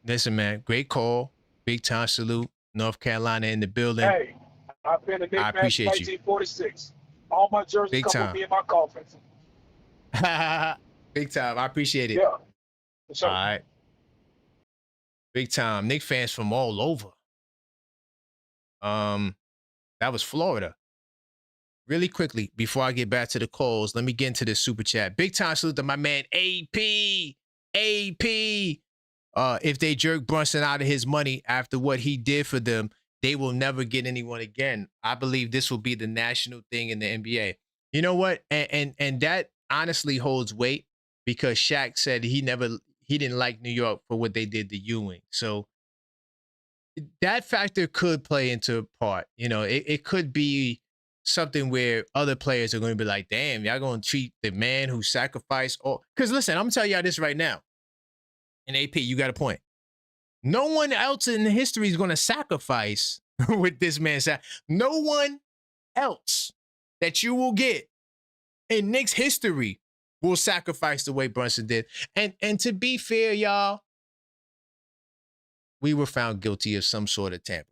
Listen, man, great call. Big time salute. North Carolina in the building. Hey, I've been a Knicks fan since 1946. All my jerseys Big come time. with me in my coffins. Big time. I appreciate it. Yeah. Sure. All right. Big time. Knicks fans from all over. That was Florida. Really quickly, before I get back to the calls, let me get into this super chat. Big time salute to my man AP. If they jerk Brunson out of his money after what he did for them, they will never get anyone again. I believe this will be the national thing in the NBA. You know what? And that honestly holds weight because Shaq said he didn't like New York for what they did to Ewing. So that factor could play into part. It could be something where other players are going to be like, damn, y'all going to treat the man who sacrificed all. Because listen, I'm going to tell y'all this right now. And AP, you got a point. No one else in history is going to sacrifice with this man. No one else that you will get in Knicks history will sacrifice the way Brunson did. And to be fair, y'all, we were found guilty of some sort of tampering.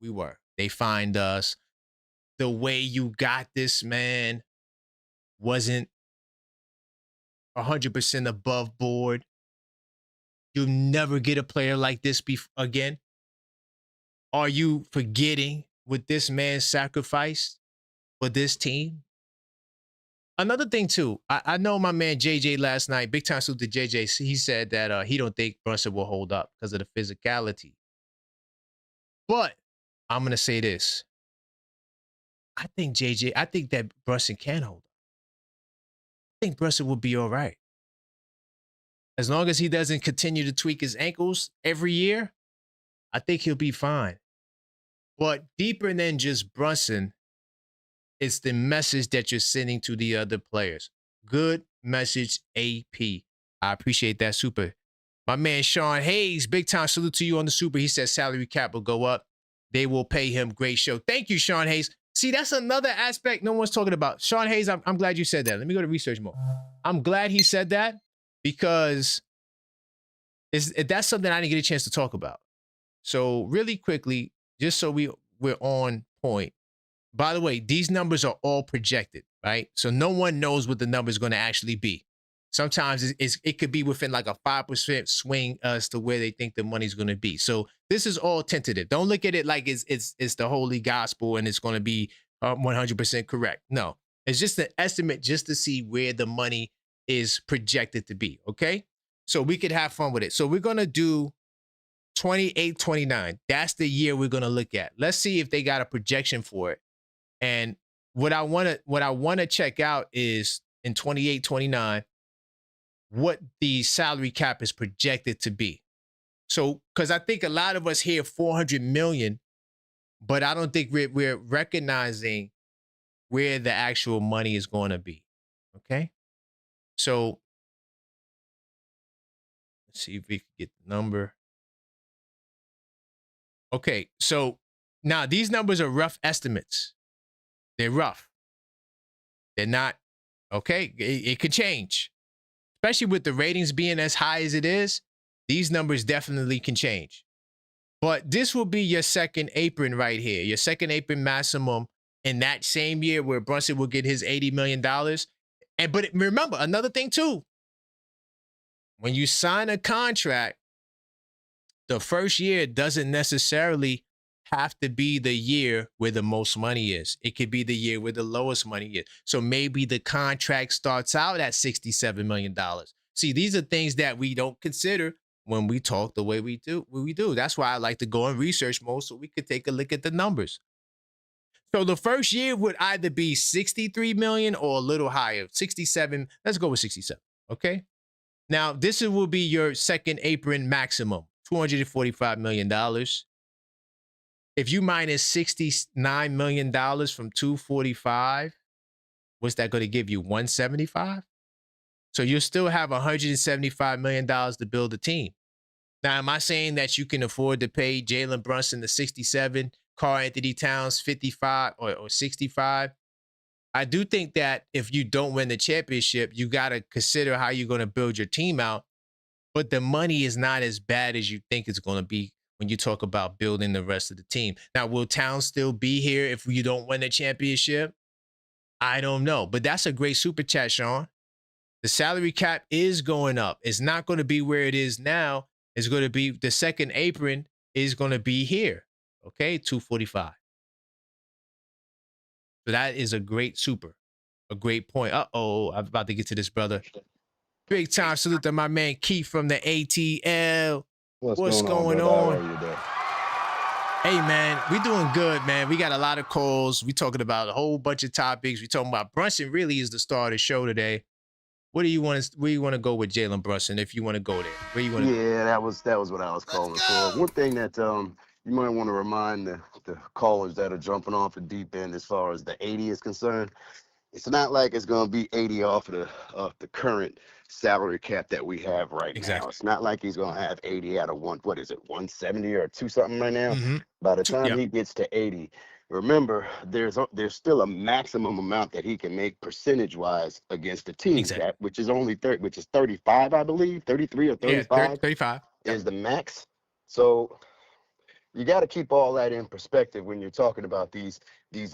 We were. They fined us. The way you got this man wasn't 100% above board. You'll never get a player like this again. Are you forgetting what this man sacrificed for this team? Another thing, too, I know my man JJ last night, big time salute to JJ, he said that he don't think Brunson will hold up because of the physicality. But I'm going to say this. I think that Brunson can hold up. I think Brunson will be all right. As long as he doesn't continue to tweak his ankles every year, I think he'll be fine. But deeper than just Brunson, it's the message that you're sending to the other players. Good message, AP. I appreciate that super. My man Sean Hayes, big time salute to you on the super. He says salary cap will go up. They will pay him. Great show. Thank you, Sean Hayes. See, that's another aspect no one's talking about. Sean Hayes, I'm glad you said that. Let me go to research mode. I'm glad he said that because that's something I didn't get a chance to talk about. So really quickly, just so we're on point. By the way, these numbers are all projected, right? So no one knows what the number is going to actually be. Sometimes it could be within like a 5% swing as to where they think the money's going to be. So this is all tentative. Don't look at it like it's the holy gospel and it's going to be 100% correct. No, it's just an estimate just to see where the money is projected to be, okay? So we could have fun with it. So we're going to do 28, 29. That's the year we're going to look at. Let's see if they got a projection for it. And what I want to check out is in 28, 29, what the salary cap is projected to be. So, because I think a lot of us hear 400 million, but I don't think we're recognizing where the actual money is going to be. Okay. So see if we can get the number. Okay, so now these numbers are rough estimates. They're rough. They're not, okay? It could change. Especially with the ratings being as high as it is, these numbers definitely can change. But this will be your second apron right here, your second apron maximum in that same year where Brunson will get his $80 million. But remember, another thing too, when you sign a contract, the first year doesn't necessarily have to be the year where the most money is. It could be the year where the lowest money is. So maybe the contract starts out at $67 million. See, these are things that we don't consider when we talk the way we do. That's why I like to go in research mode so we could take a look at the numbers. So the first year would either be 63 million or a little higher, 67. Let's go with 67. Okay. Now this will be your second apron maximum, $245 million. If you minus $69 million from 245, what's that going to give you? 175? So you'll still have $175 million to build a team. Now, am I saying that you can afford to pay Jalen Brunson the 67, Karl Anthony Towns 55 or 65? I do think that if you don't win the championship, you got to consider how you're going to build your team out. But the money is not as bad as you think it's going to be when you talk about building the rest of the team. Now, will Towns still be here if you don't win the championship? I don't know. But that's a great super chat, Sean. The salary cap is going up. It's not going to be where it is now. It's going to be, the second apron is going to be here. Okay, 245. So that is a great a great point. Uh-oh, I'm about to get to this, brother. Big time salute to my man Keith from the ATL. What's going on? Hey, man, we doing good, man. We got a lot of calls. We talking about a whole bunch of topics. We talking about Brunson really is the star of the show today. Where do you want to go with Jalen Brunson if you want to go there? Where you want to go? That was what I was calling for. One thing that you might want to remind the callers that are jumping off the deep end as far as the 80 is concerned, it's not like it's going to be 80 off of the current salary cap that we have right now. It's not like he's going to have 80 out of 170 or 2 something right now. Mm-hmm. By the time he gets to 80, remember there's still a maximum amount that he can make percentage wise against the team cap, which is only 35, I believe, 33 or 35. Yeah, 35 is the max. So you got to keep all that in perspective when you're talking about these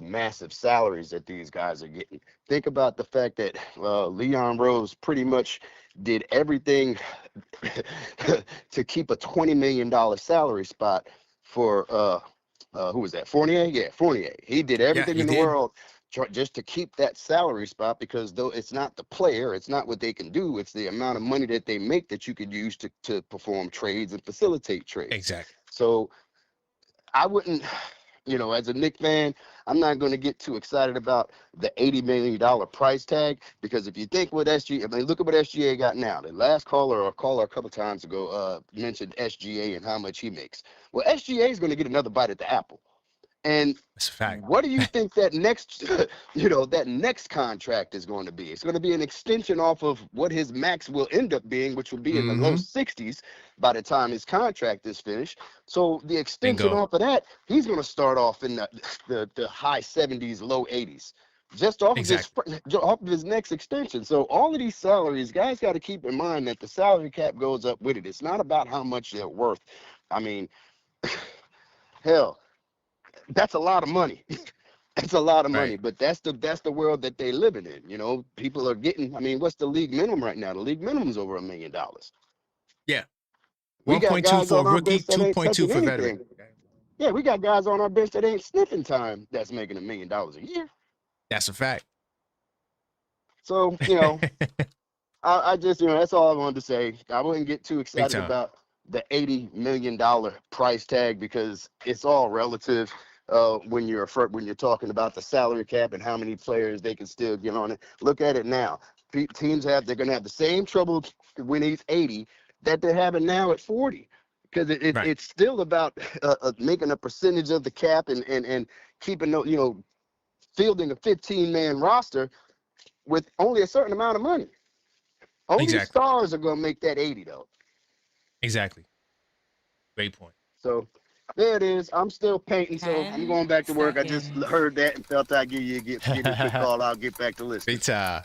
massive salaries that these guys are getting. Think about the fact that Leon Rose pretty much did everything to keep a $20 million salary spot for who was that? Fournier? Yeah, Fournier. He did everything in the world just to keep that salary spot, because though it's not the player, it's not what they can do, it's the amount of money that they make that you could use to perform trades and facilitate trades. Exactly. So I wouldn't, as a Knicks fan, I'm not going to get too excited about the $80 million price tag, because if you think what look at what SGA got now. The last caller a couple times ago mentioned SGA and how much he makes. Well, SGA is going to get another bite at the apple. And that's a fact. What do you think that next, that next contract is going to be? It's going to be an extension off of what his max will end up being, which will be in the low 60s by the time his contract is finished. So the extension off of that, he's going to start off in the high 70s, low 80s, just off of his next extension. So all of these salaries, guys got to keep in mind that the salary cap goes up with it. It's not about how much they're worth. I mean, hell, that's a lot of money. That's a lot of money, but that's the world that they living in. People are getting, what's the league minimum right now? The league minimum is over $1 million. Yeah. 1.2 for a rookie, 2.2 for veteran. Yeah, we got guys on our bench that ain't sniffing time that's making $1 million a year. That's a fact. So, I just, that's all I wanted to say. I wouldn't get too excited about the $80 million price tag, because it's all relative. When you're talking about the salary cap and how many players they can still get on it. Look at it now. Teams they're going to have the same trouble when he's 80 that they're having now at 40, because it's still about making a percentage of the cap and keeping, fielding a 15-man roster with only a certain amount of money. Only the stars are going to make that 80 though. Exactly. Great point. So there it is. I'm still painting, so I'm 10 going back to work. I just seconds. heard that and felt I'd give a quick call. I'll get back to listening. Big time.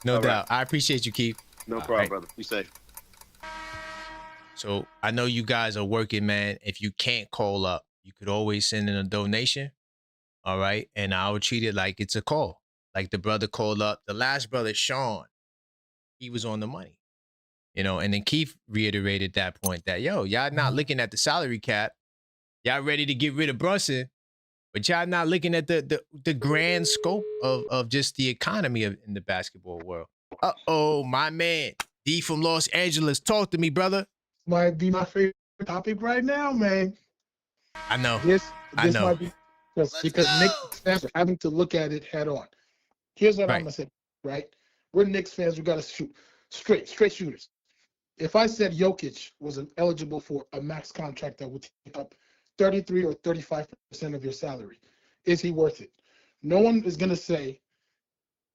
No All right. doubt. I appreciate you, Keith. No All problem, right. brother. Be safe. So I know you guys are working, man. If you can't call up, you could always send in a donation. All right. And I would treat it like it's a call. Like the brother called up. The last brother, Sean, he was on the money. You know, and then Keith reiterated that point that, yo, y'all not looking at the salary cap. Y'all ready to get rid of Brunson, but y'all not looking at the grand scope of just the economy in the basketball world. Uh-oh, my man. D from Los Angeles. Talk to me, brother. Might be my favorite topic right now, man. I know. This I know. might be because Knicks fans are having to look at it head on. Here's what I'm gonna say, right? We're Knicks fans. We gotta shoot straight shooters. If I said Jokic was eligible for a max contract that would take up 33 or 35% of your salary, is he worth it? No one is gonna say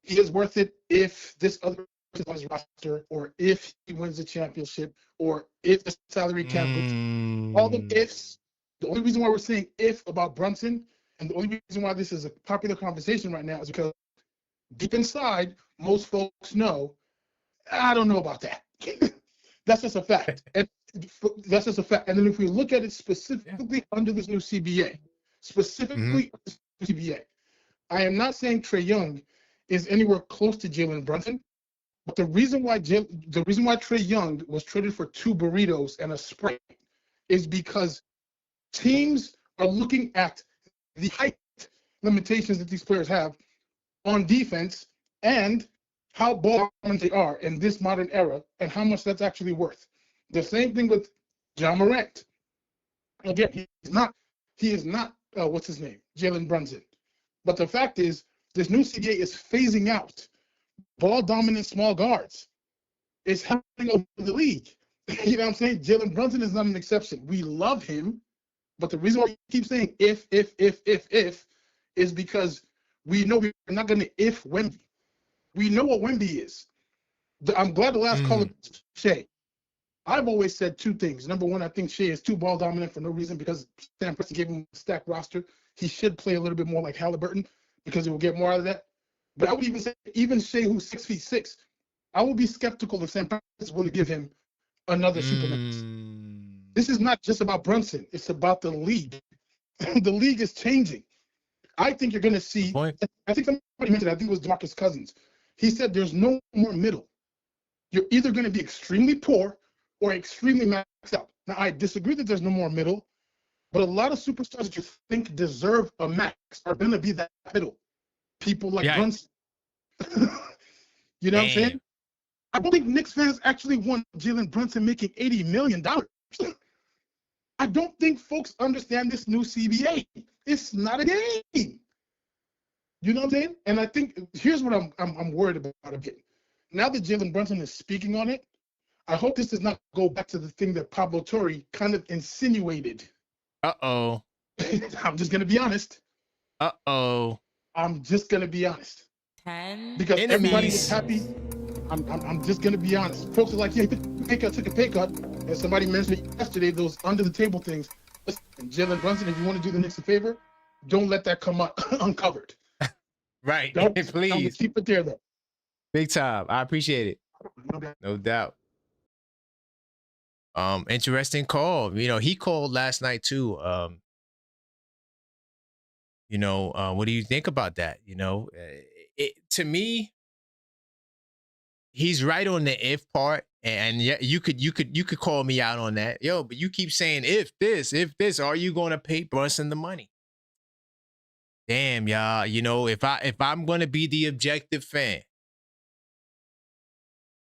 he is worth it if this other person on his roster, or if he wins the championship, or if the salary cap goes. All the ifs. The only reason why we're saying if about Brunson, and the only reason why this is a popular conversation right now, is because deep inside, most folks know, I don't know about that. That's just a fact. And that's just a fact. And then if we look at it specifically under this new CBA, CBA, I am not saying Trae Young is anywhere close to Jalen Brunson, but the reason why Trae Young was traded for 2 burritos and a Sprite is because teams are looking at the height limitations that these players have on defense and how ball dominant they are in this modern era and how much that's actually worth. The same thing with John Morant. Again, he is not what's his name? Jalen Brunson. But the fact is, this new CBA is phasing out ball dominant small guards. It's happening over the league. You know what I'm saying? Jalen Brunson is not an exception. We love him, but the reason why we keep saying if is because we know we're not going to if Wemby. We know what Wemby is. I'm glad the last caller, Shea. I've always said 2 things. Number one, I think Shea is too ball dominant for no reason because Sam Presti gave him a stacked roster. He should play a little bit more like Halliburton because he will get more out of that. But I would even say, even Shea, who's 6'6", I would be skeptical if Sam Presti will give him another supermax. This is not just about Brunson. It's about the league. The league is changing. I think you're going to see. I think somebody mentioned, I think it was DeMarcus Cousins. He said there's no more middle. You're either going to be extremely poor or extremely maxed out. Now, I disagree that there's no more middle, but a lot of superstars that you think deserve a max are going to be that middle. People like Brunson. You know what I'm saying? I don't think Knicks fans actually want Jalen Brunson making $80 million. I don't think folks understand this new CBA. It's not a game. You know what I'm saying? And I think here's what I'm worried about again. Now that Jalen Brunson is speaking on it, I hope this does not go back to the thing that Pablo Torre kind of insinuated. Uh-oh. I'm just gonna be honest. Uh-oh. I'm just gonna be honest. 10 because enemies. Everybody is happy. I'm just gonna be honest. Folks are like, yeah, took a pay cut. And somebody mentioned it yesterday, those under the table things. Listen, Jalen Brunson, if you want to do the Knicks a favor, don't let that come up uncovered. Right. Please. Keep it there though. Big time. I appreciate it. No doubt. Interesting call. You know, he called last night too. What do you think about that? You know, to me, he's right on the if part. And yeah, you could call me out on that. Yo, but you keep saying if this, are you gonna pay Brunson the money? Damn, y'all. You know, if I'm gonna be the objective fan,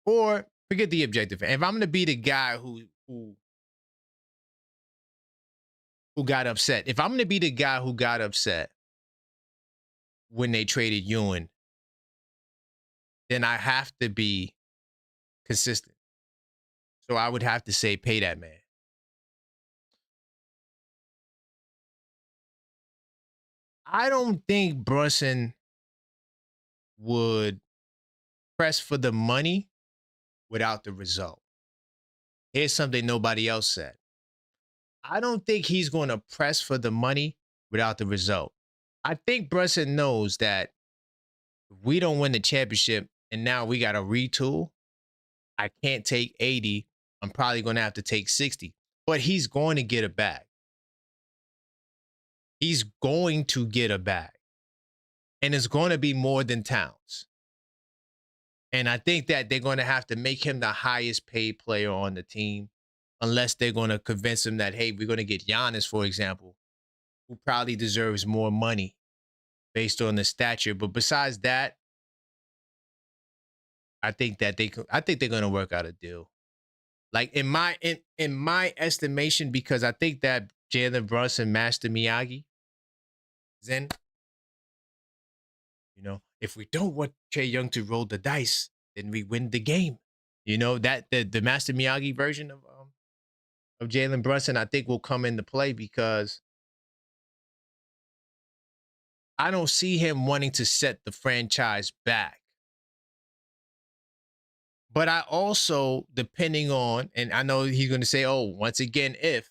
or forget the objective fan, if I'm gonna be the guy who got upset, if I'm gonna be the guy who got upset when they traded Ewing, then I have to be consistent. So I would have to say, pay that man. I don't think Brunson would press for the money without the result. here's something nobody else said. I don't think he's going to press for the money without the result. I think Brunson knows that if we don't win the championship and now we got to retool, I can't take 80. I'm probably going to have to take 60. But he's going to get a bag. He's going to get a bag. And it's going to be more than Towns. And I think that they're going to have to make him the highest paid player on the team, unless they're going to convince him that, hey, we're going to get Giannis, for example, who probably deserves more money based on the stature. But besides that, I think they're going to work out a deal. Like in my estimation, because I think that Jalen Brunson, Master Miyagi, then, if we don't want Trae Young to roll the dice, then we win the game. That the Master Miyagi version of Jalen Brunson, I think, will come into play, because I don't see him wanting to set the franchise back. But I also, depending on, and I know he's going to say, oh, once again, if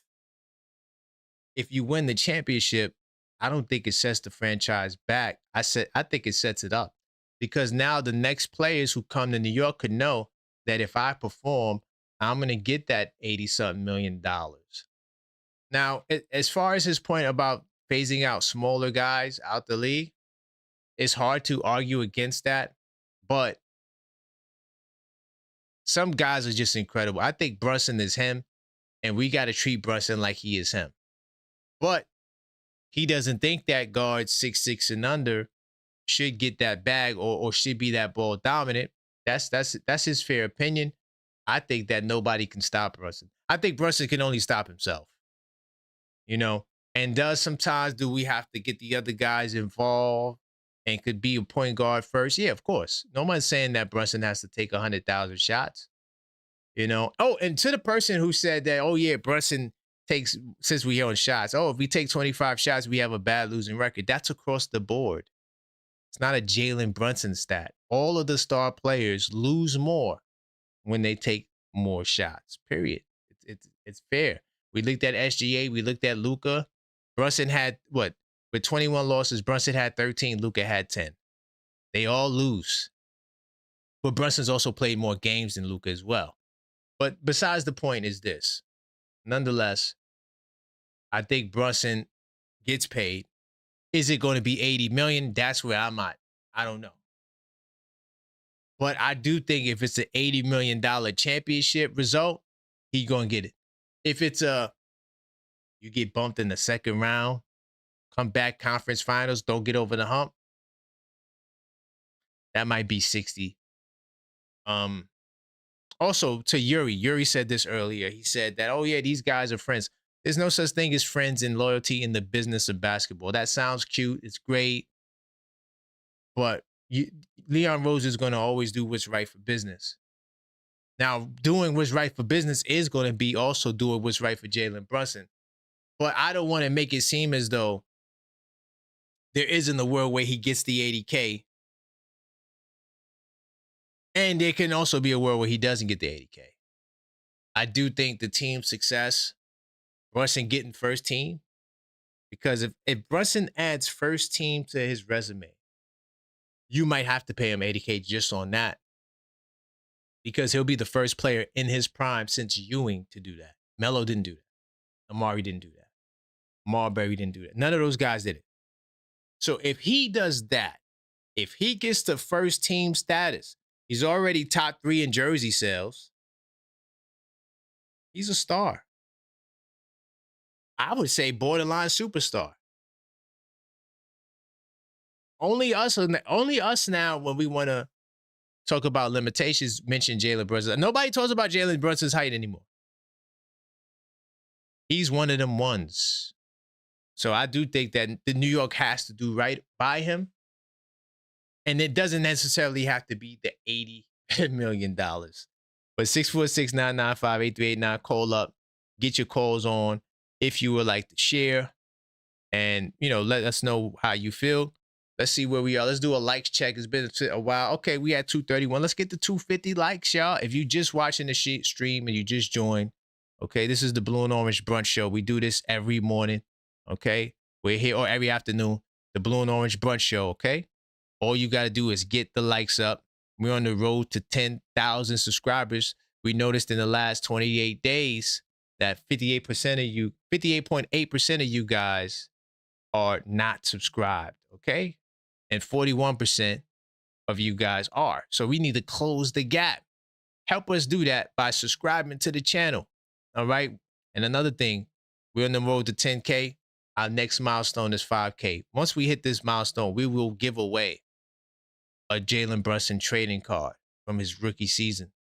you win the championship, I don't think it sets the franchise back. I think it sets it up, because now the next players who come to New York could know that if I perform, I'm going to get that $80-something million. Now, as far as his point about phasing out smaller guys out the league, it's hard to argue against that, but some guys are just incredible. I think Brunson is him, and we got to treat Brunson like he is him. But he doesn't think that guards 6'6" and under should get that bag or should be that ball dominant. That's his fair opinion. I think that nobody can stop Brunson. I think Brunson can only stop himself. And sometimes do we have to get the other guys involved and could be a point guard first? Yeah, of course. No one's saying that Brunson has to take 100,000 shots. Oh, and to the person who said that, oh yeah, Brunson takes, since we're on shots, oh, if we take 25 shots, we have a bad losing record. That's across the board. It's not a Jalen Brunson stat. All of the star players lose more when they take more shots, period. It's fair. We looked at SGA. We looked at Luka. Brunson had, what? With 21 losses, Brunson had 13. Luka had 10. They all lose. But Brunson's also played more games than Luka as well. But besides the point is this. Nonetheless, I think Brunson gets paid. Is it going to be $80 million? That's where I'm at. I don't know. But I do think if it's an $80 million championship result, he's going to get it. If it's you get bumped in the second round, come back conference finals, don't get over the hump, that might be 60. Also, to Yuri said this earlier. He said that, oh yeah, these guys are friends. There's no such thing as friends and loyalty in the business of basketball. That sounds cute. It's great. But Leon Rose is going to always do what's right for business. Now, doing what's right for business is going to be also doing what's right for Jalen Brunson. But I don't want to make it seem as though there isn't a world where he gets the 80K. And there can also be a world where he doesn't get the 80K. I do think the team's success, Brunson getting first team, because if Brunson adds first team to his resume, you might have to pay him 80K just on that, because he'll be the first player in his prime since Ewing to do that. Melo didn't do that. Amari didn't do that. Marbury didn't do that. None of those guys did it. So if he does that, if he gets the first team status, he's already top 3 in jersey sales. He's a star. I would say borderline superstar. Only us now, when we want to talk about limitations, mention Jalen Brunson. Nobody talks about Jalen Brunson's height anymore. He's one of them ones. So I do think that the New York has to do right by him. And it doesn't necessarily have to be the $80 million. But 646-995-8389, call up. Get your calls on if you would like to share. And, let us know how you feel. Let's see where we are. Let's do a likes check. It's been a while. Okay, we had 231. Let's get to 250 likes, y'all. If you just watching the stream and you just joined, okay, this is the Blue and Orange Brunch Show. We do this every morning, okay? We're here, or every afternoon, the Blue and Orange Brunch Show, okay? All you got to do is get the likes up. We're on the road to 10,000 subscribers. We noticed in the last 28 days that 58% of you, 58.8% of you guys are not subscribed, okay? And 41% of you guys are. So we need to close the gap. Help us do that by subscribing to the channel, all right? And another thing, we're on the road to 10K. Our next milestone is 5K. Once we hit this milestone, we will give away a Jalen Brunson trading card from his rookie season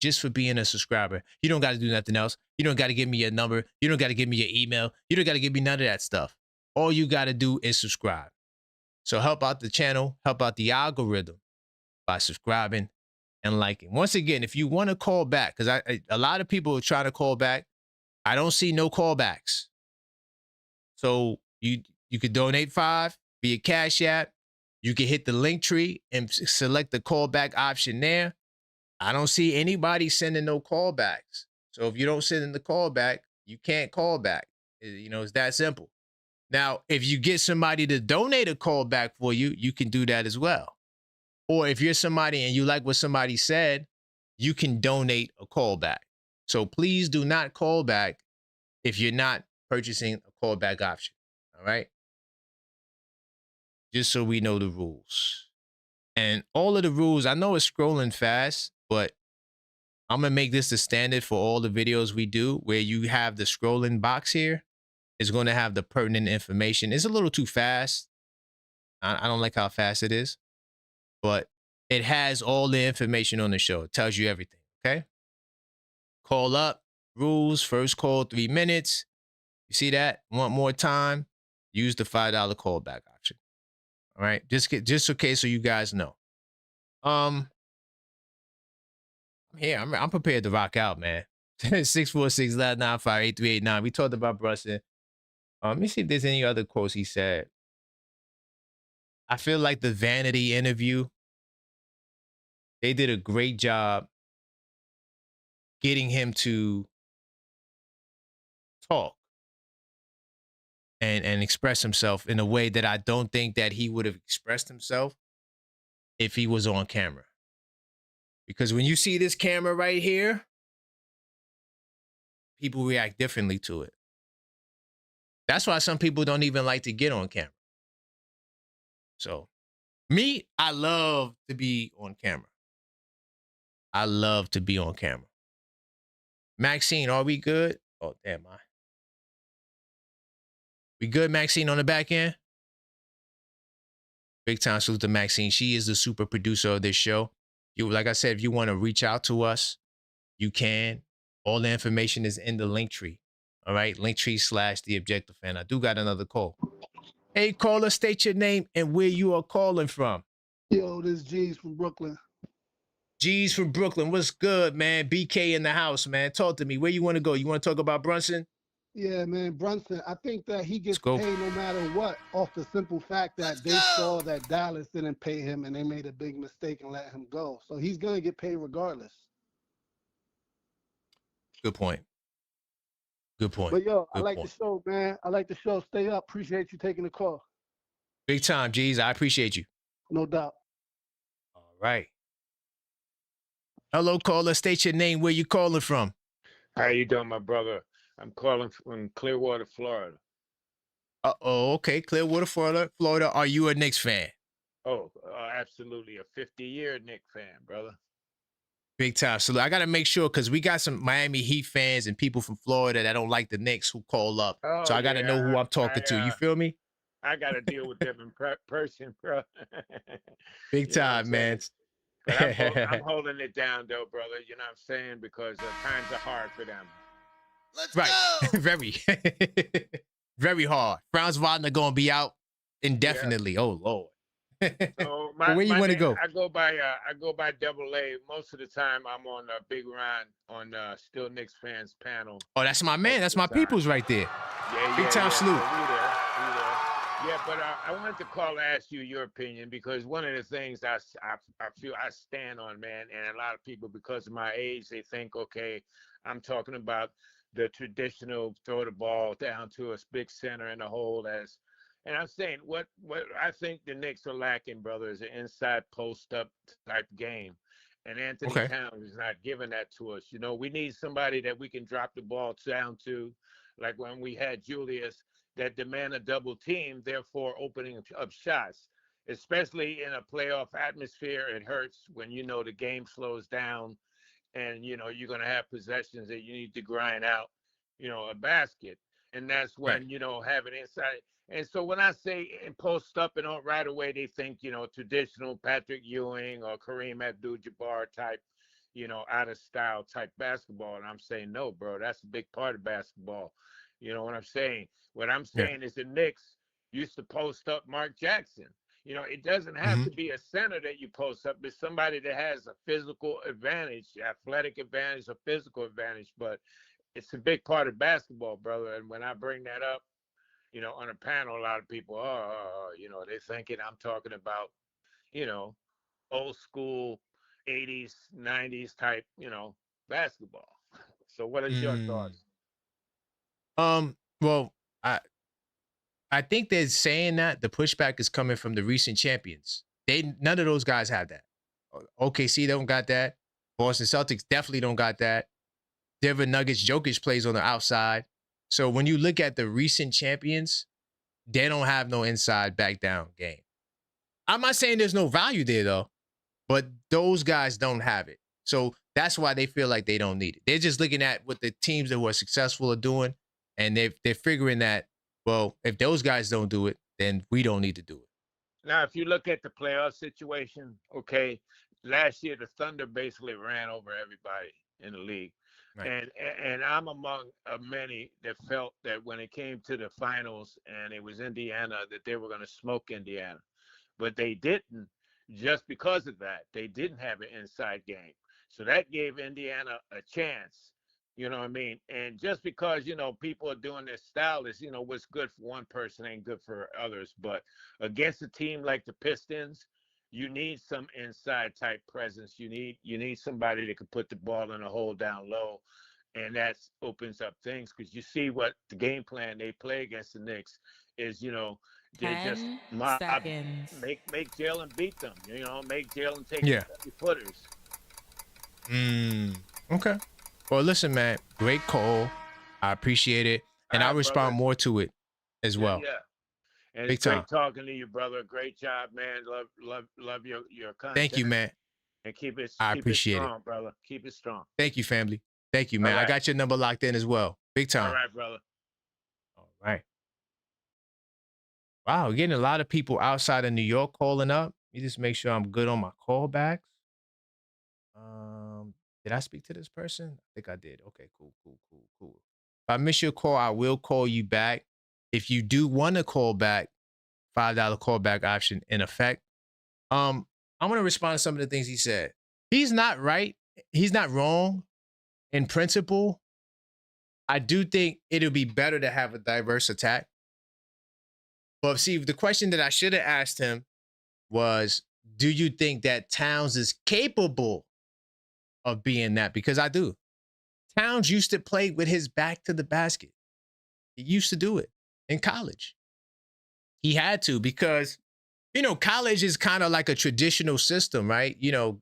just for being a subscriber. You don't got to do nothing else. You don't got to give me your number. You don't got to give me your email. You don't got to give me none of that stuff. All you got to do is subscribe. So help out the channel, help out the algorithm by subscribing and liking. Once again, if you want to call back, because a lot of people are trying to call back, I don't see no callbacks. So you could donate $5 via Cash App. You can hit the link tree and select the callback option there. I don't see anybody sending no callbacks. So if you don't send in the callback, you can't call back. You know, it's that simple. Now, if you get somebody to donate a callback for you, you can do that as well. Or if you're somebody and you like what somebody said, you can donate a callback. So please do not call back if you're not purchasing a callback option. All right? Just so we know the rules. And all of the rules, I know it's scrolling fast, but I'm going to make this the standard for all the videos we do where you have the scrolling box here. It's going to have the pertinent information. It's a little too fast. I don't like how fast it is, but it has all the information on the show. It tells you everything, okay? Call up, rules, first call, 3 minutes. You see that? Want more time? Use the $5 callback option. All right? Just okay so you guys know. I'm here. I'm prepared to rock out, man. 646-995-8389. We talked about Brunson. Let me see if there's any other quotes he said. I feel like the Vanity interview, they did a great job getting him to talk and express himself in a way that I don't think that he would have expressed himself if he was on camera. Because when you see this camera right here, people react differently to it. That's why some people don't even like to get on camera. So, me, I love to be on camera. I love to be on camera. Maxine, are we good? Oh, damn, we good, Maxine, on the back end? Big time salute to Maxine. She is the super producer of this show. Like I said, if you want to reach out to us, you can. All the information is in the link tree. All right, linktree/TheObjectiveFan. I do got another call. Hey, caller, state your name and where you are calling from. Yo, this is G's from Brooklyn. G's from Brooklyn. What's good, man? BK in the house, man. Talk to me. Where you want to go? You want to talk about Brunson? Yeah, man, Brunson. I think that he gets paid no matter what off the simple fact that they saw that Dallas didn't pay him and they made a big mistake and let him go. So he's going to get paid regardless. Good point. Good point. But yo, Good I like point. the show, man. I like the show. Stay up. Appreciate you taking the call. Big time, G's. I appreciate you. No doubt. All right. Hello, caller. State your name. Where you calling from? How you doing, my brother? I'm calling from Clearwater, Florida. Uh-oh, okay. Clearwater, Florida. Are you a Knicks fan? Oh, absolutely. A 50-year Knicks fan, brother. Big time. So I got to make sure because we got some Miami Heat fans and people from Florida that don't like the Knicks who call up. Oh, so I got to know who I'm talking to. You feel me? I got to deal with them in person, bro. Big time, man. But I'm holding it down, though, brother. You know what I'm saying? Because times are hard for them. Let's go. Very, very hard. Franz Wagner going to be out indefinitely. Yeah. Oh, Lord. So where you want to go? I go by AA. Most of the time, I'm on Big Ron on Still Knicks Fans panel. Oh, that's my man. That's my peoples right there. Yeah, Big time salute. So we there. Yeah, but I wanted to call to ask you your opinion because one of the things I feel I stand on, man, and a lot of people, because of my age, they think, okay, I'm talking about the traditional throw the ball down to a big center in the hole and I'm saying what I think the Knicks are lacking, brother, is an inside post up type game. And Anthony Okay. Towns is not giving that to us. You know, we need somebody that we can drop the ball down to, like when we had Julius that demand a double team, therefore opening up shots, especially in a playoff atmosphere. It hurts when, you know, the game slows down and, you know, you're going to have possessions that you need to grind out, you know, a basket. And that's Right. when, you know, having inside. And so when I say and post up and all right away, they think, you know, traditional Patrick Ewing or Kareem Abdul-Jabbar type, you know, out of style type basketball. And I'm saying, no, bro, that's a big part of basketball. You know what I'm saying? What I'm Yeah. saying is the Knicks used to post up Mark Jackson. You know, it doesn't have Mm-hmm. to be a center that you post up. It's somebody that has a physical advantage, athletic advantage, a physical advantage. But it's a big part of basketball, brother. And when I bring that up, you know, on a panel, a lot of people are, you know, they're thinking I'm talking about, you know, old school 80s, 90s type, you know, basketball. So what is your thoughts? Well, I think they're saying that the pushback is coming from the recent champions. None of those guys have that. OKC don't got that. Boston Celtics definitely don't got that. Denver Nuggets, Jokic plays on the outside. So when you look at the recent champions, they don't have no inside back down game. I'm not saying there's no value there though, but those guys don't have it. So that's why they feel like they don't need it. They're just looking at what the teams that were successful are doing, and they're figuring that, well, if those guys don't do it, then we don't need to do it. Now, if you look at the playoff situation, okay, last year the Thunder basically ran over everybody in the league. Right. And I'm among many that felt that when it came to the finals and it was Indiana, that they were going to smoke Indiana. But they didn't just because of that. They didn't have an inside game. So that gave Indiana a chance. You know what I mean? And just because, you know, people are doing this style is, you know, what's good for one person ain't good for others. But against a team like the Pistons, you need some inside type presence. You need somebody that can put the ball in a hole down low. And that opens up things because you see what the game plan they play against the Knicks is, you know, they just 10 mob, seconds. make Jalen beat them, you know, make Jalen take Yeah. 30-footers. Okay. Well, listen, man, great call. I appreciate it. And All I'll right, respond brother. more to it as well. Yeah. And Big it's great time. talking to you, brother. Great job, man. Love your content. Thank you, man. And keep it I appreciate strong, brother. Keep it strong. Thank you, family. Thank you, All man. I right. got your number locked in as well. Big All time. right, brother. All right. Wow, we're getting a lot of people outside of New York calling up. Let me just make sure I'm good on my callbacks. Did I speak to this person? I think I did. Okay, cool. If I miss your call, I will call you back. If you do want to call back, $5 callback option in effect. I'm gonna respond to some of the things he said. He's not right. He's not wrong in principle. I do think it'll be better to have a diverse attack. But see, the question that I should have asked him was, do you think that Towns is capable of being that? Because I do. Towns used to play with his back to the basket. He used to do it in college. He had to because, you know, college is kind of like a traditional system, right? You know,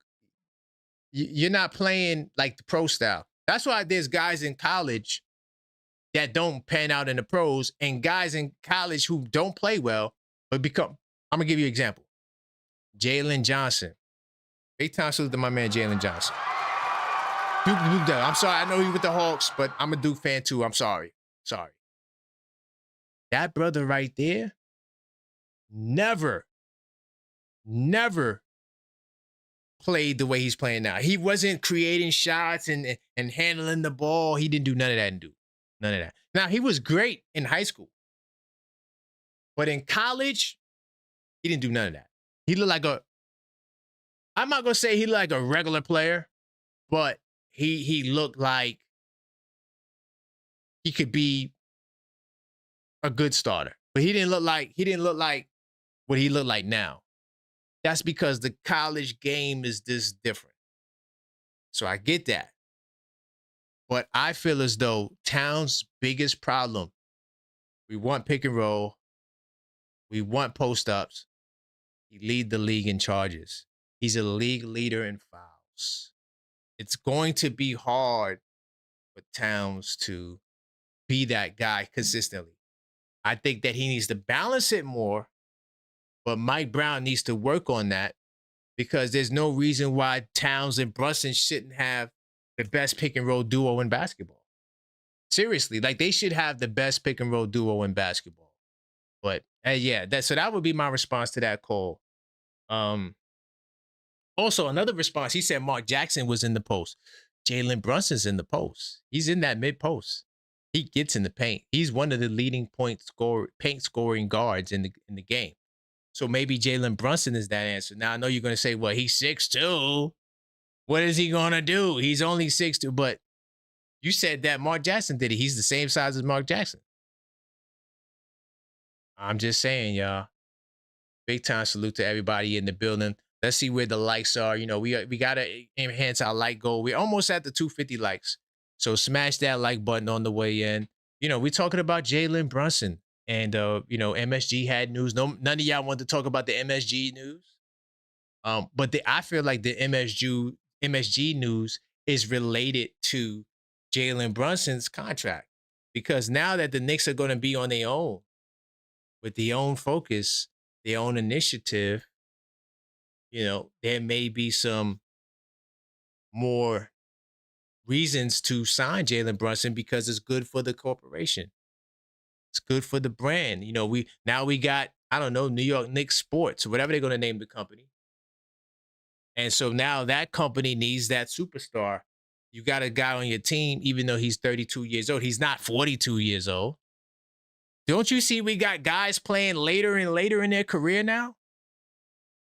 you're not playing like the pro style. That's why there's guys in college that don't pan out in the pros and guys in college who don't play well, but become, I'm going to give you an example. Jalen Johnson. Big time salute to my man, Jalen Johnson. Duke, I'm sorry. I know he with the Hawks, but I'm a Duke fan too. I'm sorry. That brother right there never played the way he's playing now. He wasn't creating shots and handling the ball. He didn't do none of that in Duke. None of that. Now, he was great in high school. But in college, he didn't do none of that. He looked like I'm not going to say he looked like a regular player, but he looked like he could be a good starter. but he didn't look like what he looked like now. That's because the college game is this different. So I get that. But I feel as though Towns' biggest problem, we want pick and roll, we want post-ups. He lead the league in charges. He's a league leader in fouls. It's going to be hard for Towns to be that guy consistently. I think that he needs to balance it more, but Mike Brown needs to work on that because there's no reason why Towns and Brunson shouldn't have the best pick and roll duo in basketball. Seriously, like they should have the best pick and roll duo in basketball. But yeah, that would be my response to that call. Also, another response, he said Mark Jackson was in the post. Jalen Brunson's in the post. He's in that mid post. He gets in the paint. He's one of the leading paint scoring guards in the game. So maybe Jalen Brunson is that answer. Now I know you're going to say, well, he's 6'2". What is he going to do? He's only 6'2", but you said that Mark Jackson did it. He's the same size as Mark Jackson. I'm just saying, y'all. Big time salute to everybody in the building. Let's see where the likes are. You know, we got to enhance our like goal. We're almost at the 250 likes. So smash that like button on the way in. You know, we're talking about Jalen Brunson. And, you know, MSG had news. None of y'all want to talk about the MSG news. But I feel like the MSG news is related to Jalen Brunson's contract. Because now that the Knicks are going to be on their own, with their own focus, their own initiative, you know, there may be some more reasons to sign Jalen Brunson because it's good for the corporation. It's good for the brand. You know, we got, I don't know, New York Knicks Sports or whatever they're going to name the company. And so now that company needs that superstar. You got a guy on your team, even though he's 32 years old. He's not 42 years old. Don't you see we got guys playing later and later in their career now?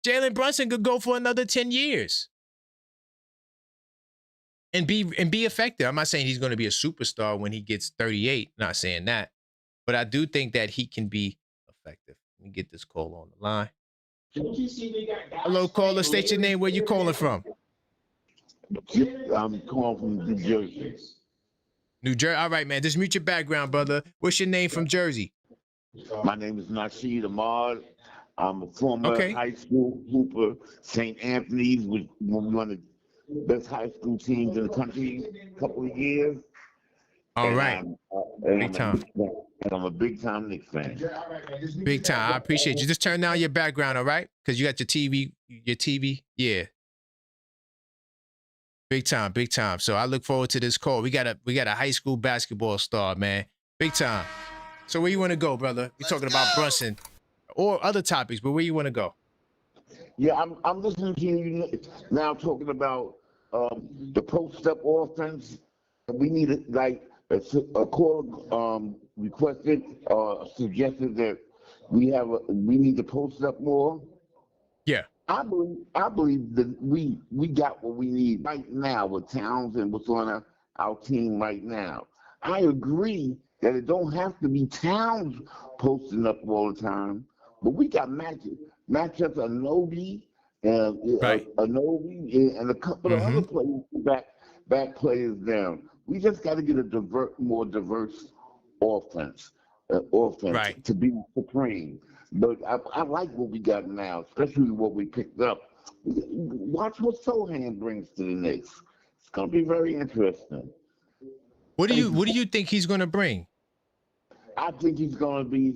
Jalen Brunson could go for another 10 years and be effective. I'm not saying he's going to be a superstar when he gets 38. Not saying that. But I do think that he can be effective. Let me get this call on the line. Hello, caller. State your name. Where you calling from? I'm calling from New Jersey. New Jersey. All right, man. Just mute your background, brother. What's your name from Jersey? My name is Nasheed Ahmad. I'm a former high school hooper. St. Anthony's was one of the best high school teams in the country a couple of years. All right. Big time. And I'm a big time Knicks fan. Big time. I appreciate you. Just turn down your background, all right? Because you got your TV. Yeah. Big time, big time. So I look forward to this call. We got a high school basketball star, man. Big time. So where you want to go, brother? We're talking about Brunson or other topics, but where you want to go? Yeah, I'm listening to you now talking about the post-up offense. We need a call requested suggested that we need to post up more. Yeah. I believe that we got what we need right now with Towns and what's on our team right now. I agree that it don't have to be Towns posting up all the time, but we got matchups, Anobi, Anobi, and a couple of other players back players down. We just got to get a more diverse offense to be supreme. But I like what we got now, especially what we picked up. Watch what Sohan brings to the Knicks. It's going to be very interesting. What do you think he's going to bring? I think he's going to be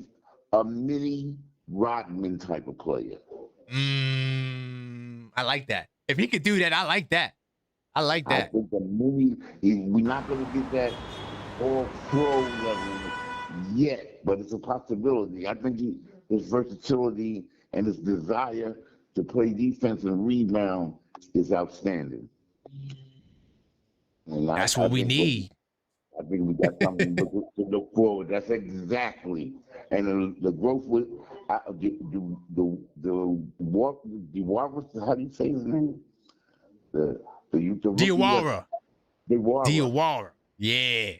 a mini Rodman type of player. I like that. If he could do that, I like that. I think we're not going to get that all pro level yet, but it's a possibility. I think his versatility and his desire to play defense and rebound is outstanding. And that's what we need. I think we got something to look forward. That's exactly. And the growth with the how do you say his name? Diawara. Diawara. Yeah.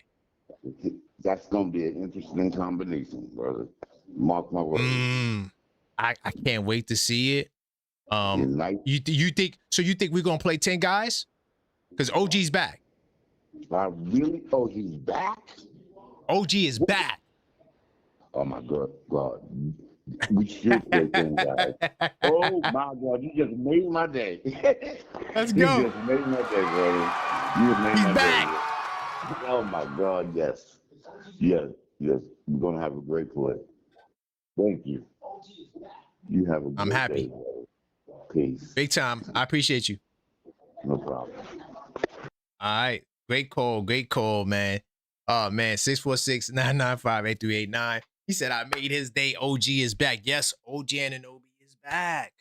That's going to be an interesting combination, brother. Mark my words. I can't wait to see it. Nice. You think we're gonna play 10 guys? Because OG's back. Really? Oh, he's back? OG is back. Oh my God. We should play 10 guys. Oh my God, you just made my day. Let's You go. just made my day, brother. You just made He's my back. day. Oh my God, yes. Yes. We're gonna have a great play. Thank you. You have a I'm great happy. day, brother. Peace. Big time. I appreciate you. No problem. All right. Great call, man. Oh man, 646-995-8389. He said, I made his day. OG is back. Yes, OG Anunoby is back.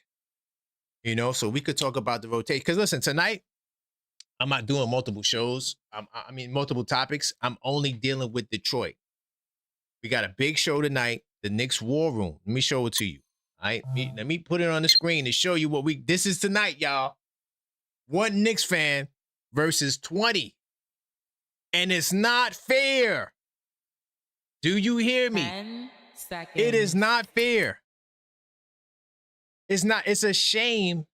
You know, so we could talk about the rotation. Because listen, tonight, I'm not doing multiple shows. I mean, multiple topics. I'm only dealing with Detroit. We got a big show tonight, the Knicks War Room. Let me show it to you. All right. Let me put it on the screen to show you this is tonight, y'all. One Knicks fan versus 20. And it's not fair. Do you hear me? 10 seconds. It is not fair. It's not. It's a shame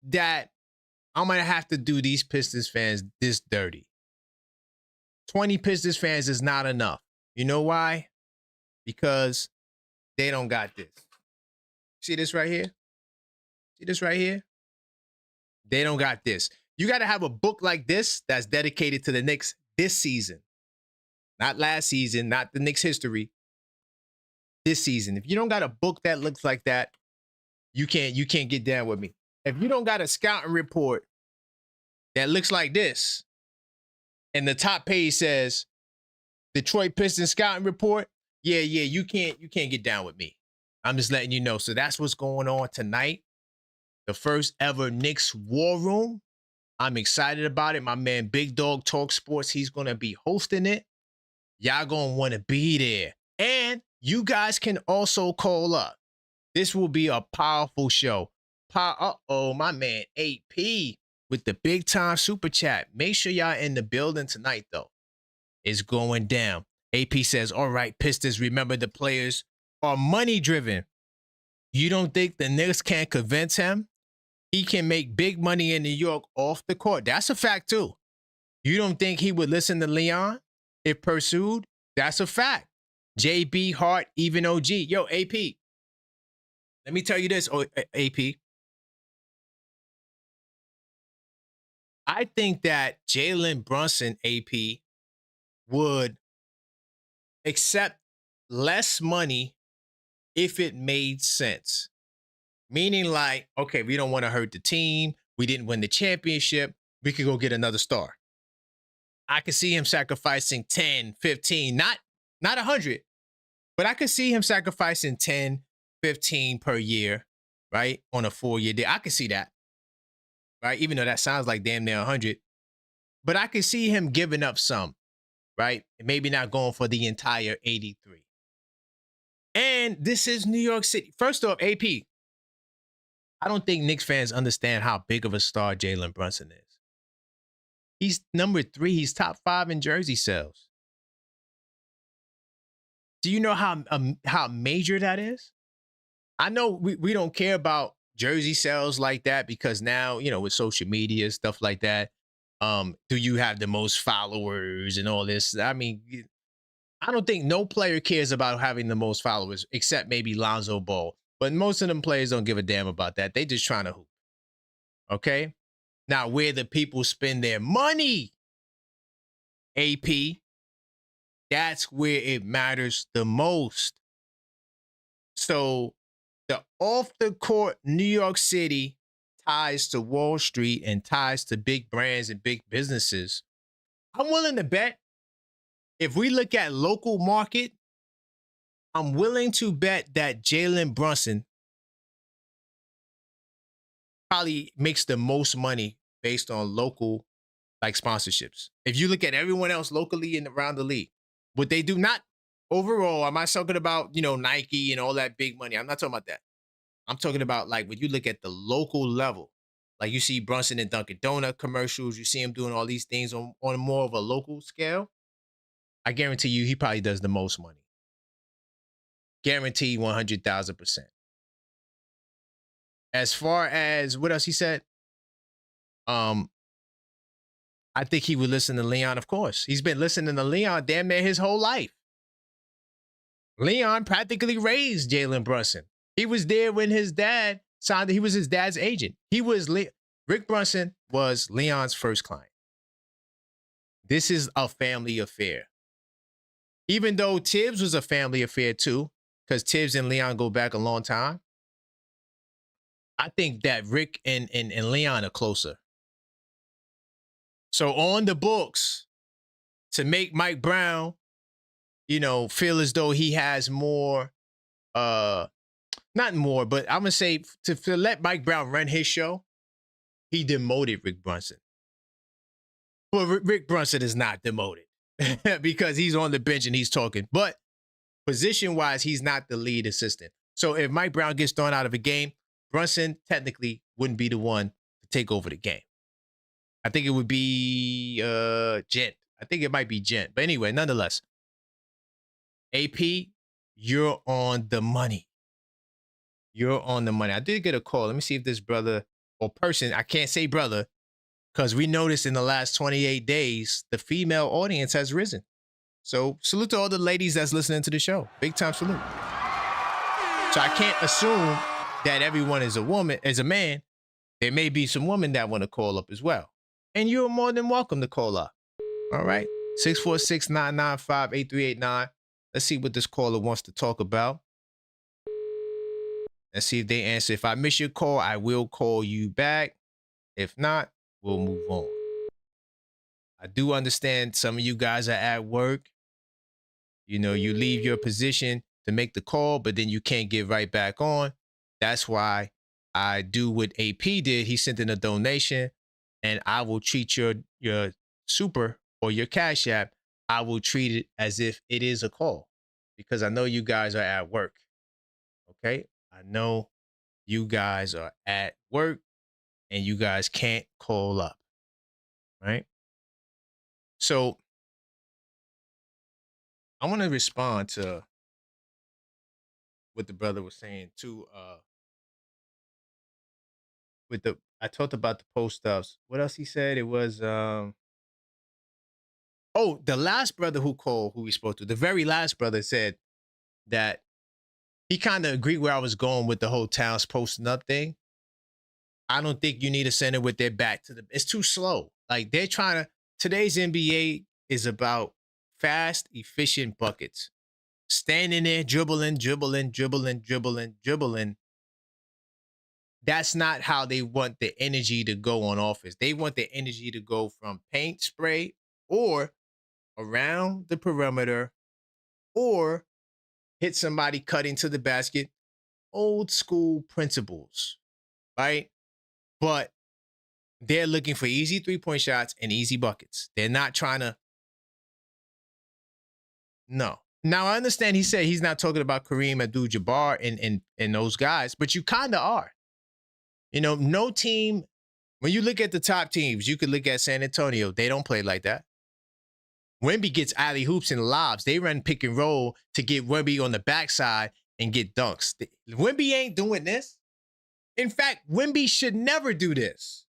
that I'm going to have to do these Pistons fans this dirty. 20 Pistons fans is not enough. You know why? Because they don't got this. See this right here? See this right here? They don't got this. You got to have a book like this that's dedicated to the Knicks this season. Not last season, not the Knicks history. This season. If you don't got a book that looks like that, you can't get down with me. If you don't got a scouting report that looks like this, and the top page says Detroit Pistons scouting report, yeah, you can't get down with me. I'm just letting you know. So that's what's going on tonight. The first ever Knicks War Room. I'm excited about it. My man Big Dog Talk Sports, he's going to be hosting it. Y'all going to want to be there. And you guys can also call up. This will be a powerful show. Uh-oh, my man AP with the big time super chat. Make sure y'all in the building tonight, though. It's going down. AP says, all right, Pistons, remember the players are money driven. You don't think the Knicks can convince him? He can make big money in New York off the court. That's a fact, too. You don't think he would listen to Leon if pursued? That's a fact. JB, Hart, even OG. Yo, AP. Let me tell you this, AP. I think that Jalen Brunson, AP, would accept less money if it made sense. Meaning like, okay, we don't want to hurt the team. We didn't win the championship. We could go get another star. I could see him sacrificing 10, 15, not 100, but I could see him sacrificing 10, 15 per year, right? On a 4-year deal. I could see that, right? Even though that sounds like damn near 100. But I could see him giving up some, right? Maybe not going for the entire 83. And this is New York City. First off, AP, I don't think Knicks fans understand how big of a star Jalen Brunson is. He's number 3. He's top 5 in jersey sales. Do you know how major that is? I know we don't care about jersey sales like that because now, you know, with social media, stuff like that, do you have the most followers and all this? I mean, I don't think no player cares about having the most followers except maybe Lonzo Ball. But most of them players don't give a damn about that. They just trying to hoop. Okay? Now, where the people spend their money, AP, that's where it matters the most. So the off-the-court New York City ties to Wall Street and ties to big brands and big businesses. I'm willing to bet if we look at local market, I'm willing to bet that Jalen Brunson probably makes the most money based on local like sponsorships. If you look at everyone else locally and around the league, what they do, not overall, I'm not talking about, you know, Nike and all that big money. I'm not talking about that. I'm talking about like when you look at the local level, like you see Brunson and Dunkin' Donut commercials, you see him doing all these things on more of a local scale. I guarantee you he probably does the most money. Guaranteed 100,000%. As far as what else he said, I think he would listen to Leon, of course. He's been listening to Leon damn near his whole life. Leon practically raised Jalen Brunson. He was there when his dad signed. He was his dad's agent. Rick Brunson was Leon's first client. This is a family affair. Even though Tibbs was a family affair too, because Tibbs and Leon go back a long time, I think that Rick and Leon are closer. So on the books, to make Mike Brown, feel as though he has more, not more, but I'm going to say to let Mike Brown run his show, he demoted Rick Brunson. Well, Rick Brunson is not demoted because he's on the bench and he's talking. But position-wise, he's not the lead assistant. So if Mike Brown gets thrown out of a game, Brunson technically wouldn't be the one to take over the game. I think it would be Gent. I think it might be Gent. But anyway, nonetheless, AP, you're on the money. You're on the money. I did get a call. Let me see if this brother or person, I can't say brother, because we noticed in the last 28 days, the female audience has risen. So salute to all the ladies that's listening to the show. Big time salute. So I can't assume that everyone is a woman, is a man. There may be some women that want to call up as well. And you're more than welcome to call up. All right. 646-995-8389. Let's see what this caller wants to talk about. Let's see if they answer. If I miss your call, I will call you back. If not, we'll move on. I do understand some of you guys are at work. You leave your position to make the call, but then you can't get right back on. That's why I do what AP did. He sent in a donation, and I will treat your super or your Cash App, I will treat it as if it is a call because I know you guys are at work. Okay? I know you guys are at work and you guys can't call up. Right? So I want to respond to what the brother was saying too. I talked about the post ups. What else he said? It was the last brother who called, who we spoke to, the very last brother said that he kind of agreed where I was going with the whole towns posting up thing. I don't think you need a center with their back to it's too slow. Like they're trying to, today's NBA is about fast, efficient buckets. Standing there, dribbling. That's not how they want the energy to go on offense. They want the energy to go from paint spray or around the perimeter or hit somebody cutting to the basket. Old school principles, right? But they're looking for easy three-point shots and easy buckets. They're not trying to. No. Now, I understand he said he's not talking about Kareem Abdul-Jabbar and those guys, but you kind of are. No team, when you look at the top teams, you could look at San Antonio. They don't play like that. Wemby gets alley hoops and lobs. They run pick and roll to get Wemby on the backside and get dunks. Wemby ain't doing this. In fact, Wemby should never do this.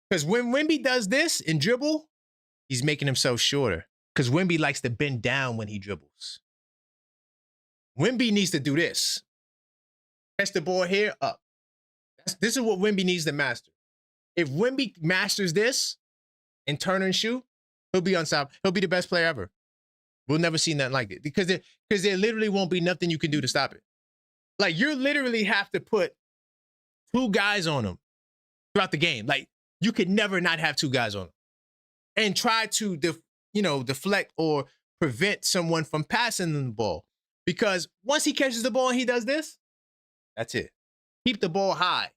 Because when Wemby does this and dribble, he's making himself shorter. Because Wemby likes to bend down when he dribbles. Wemby needs to do this. Catch the ball here, up. This is what Wemby needs to master. If Wemby masters this and turn and shoot, he'll be unstoppable. He'll be the best player ever. We'll never see nothing like it. Because there literally won't be nothing you can do to stop it. Like, you literally have to put two guys on him throughout the game. Like, you could never not have two guys on him. And try to deflect or prevent someone from passing them the ball. Because once he catches the ball and he does this, that's it. Keep the ball high.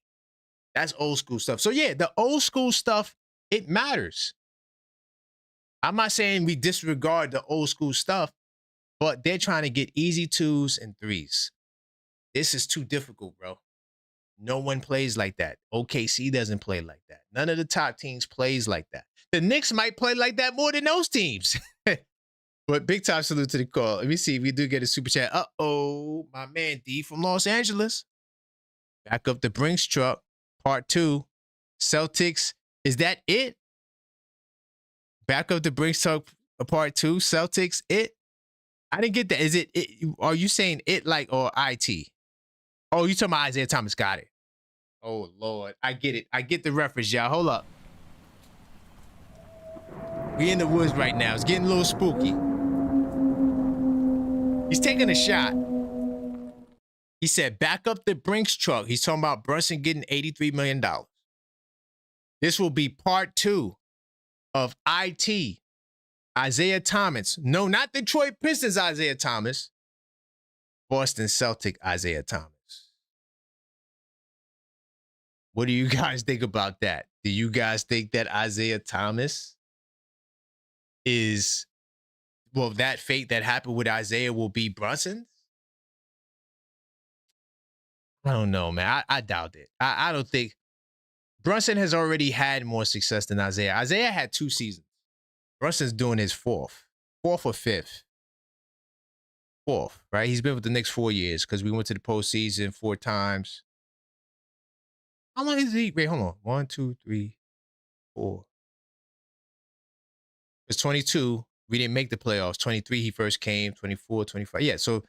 That's old school stuff. So yeah, the old school stuff, it matters. I'm not saying we disregard the old school stuff, but they're trying to get easy 2s and 3s. This is too difficult, bro. No one plays like that. OKC doesn't play like that. None of the top teams plays like that. The Knicks might play like that more than those teams. But big time salute to the call. Let me see if we do get a super chat. Uh-oh. my man D from Los Angeles. Back up the Brinks truck, part 2. Celtics, is that it? Back up the Brinks truck, part 2. Celtics, it? I didn't get that. Is it? Are you saying it like or IT? Oh, you talking about Isaiah Thomas? Got it. Oh Lord, I get it. I get the reference, y'all. Hold up. We in the woods right now. It's getting a little spooky. He's taking a shot. He said, back up the Brinks truck. He's talking about Brunson getting $83 million. This will be part 2 of IT. Isaiah Thomas. No, not Detroit Pistons Isaiah Thomas. Boston Celtic Isaiah Thomas. What do you guys think about that? Do you guys think that Isaiah Thomas is, well, that fate that happened with Isaiah will be Brunson's? I don't know, man. I doubt it. I don't think. Brunson has already had more success than Isaiah. Isaiah had 2 seasons. Brunson's doing his 4th or 5th. 4th, right? He's been with the Knicks 4 years because we went to the postseason 4 times. How long is he? Wait, hold on. 1, 2, 3, 4. It's 22. We didn't make the playoffs. 23, he first came. 24, 25. Yeah, so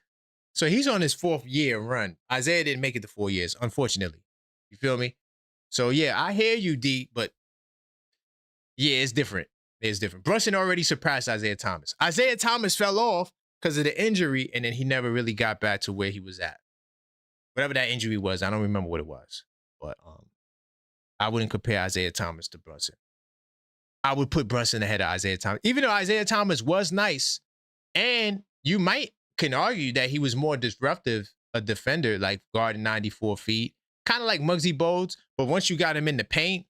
he's on his 4th year run. Isaiah didn't make it to 4 years, unfortunately. You feel me? So, yeah, I hear you, D, but yeah, it's different. It's different. Brunson already surpassed Isaiah Thomas. Isaiah Thomas fell off because of the injury, and then he never really got back to where he was at. Whatever that injury was, I don't remember what it was. But I wouldn't compare Isaiah Thomas to Brunson. I would put Brunson ahead of Isaiah Thomas. Even though Isaiah Thomas was nice, and you can argue that he was more disruptive, a defender, like guarding 94 feet. Kind of like Muggsy Bogues, but once you got him in the paint,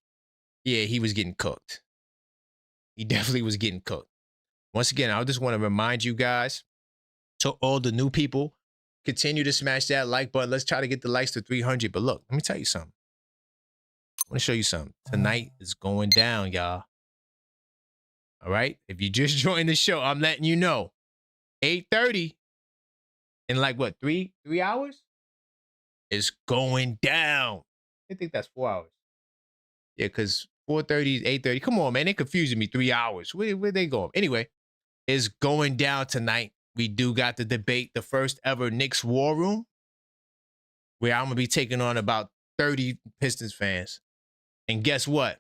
yeah, he was getting cooked. He definitely was getting cooked. Once again, I just want to remind you guys, to all the new people, continue to smash that like button. Let's try to get the likes to 300. But look, let me tell you something. I want to show you something. Tonight is going down, y'all. All right? If you just joined the show, I'm letting you know. 8:30 in like what, 3 hours? It's going down. I think that's 4 hours. Yeah, because 4:30, 8:30. Come on, man. They're confusing me. 3 hours. Where they going? Anyway, it's going down tonight. We do got the debate, the first ever Knicks War Room, where I'm going to be taking on about 30 Pistons fans. And guess what?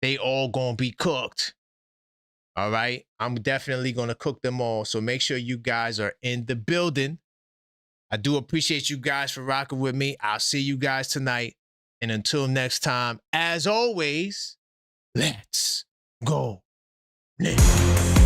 They all going to be cooked. All right? I'm definitely going to cook them all. So make sure you guys are in the building. I do appreciate you guys for rocking with me. I'll see you guys tonight. And until next time, as always, let's go Knicks.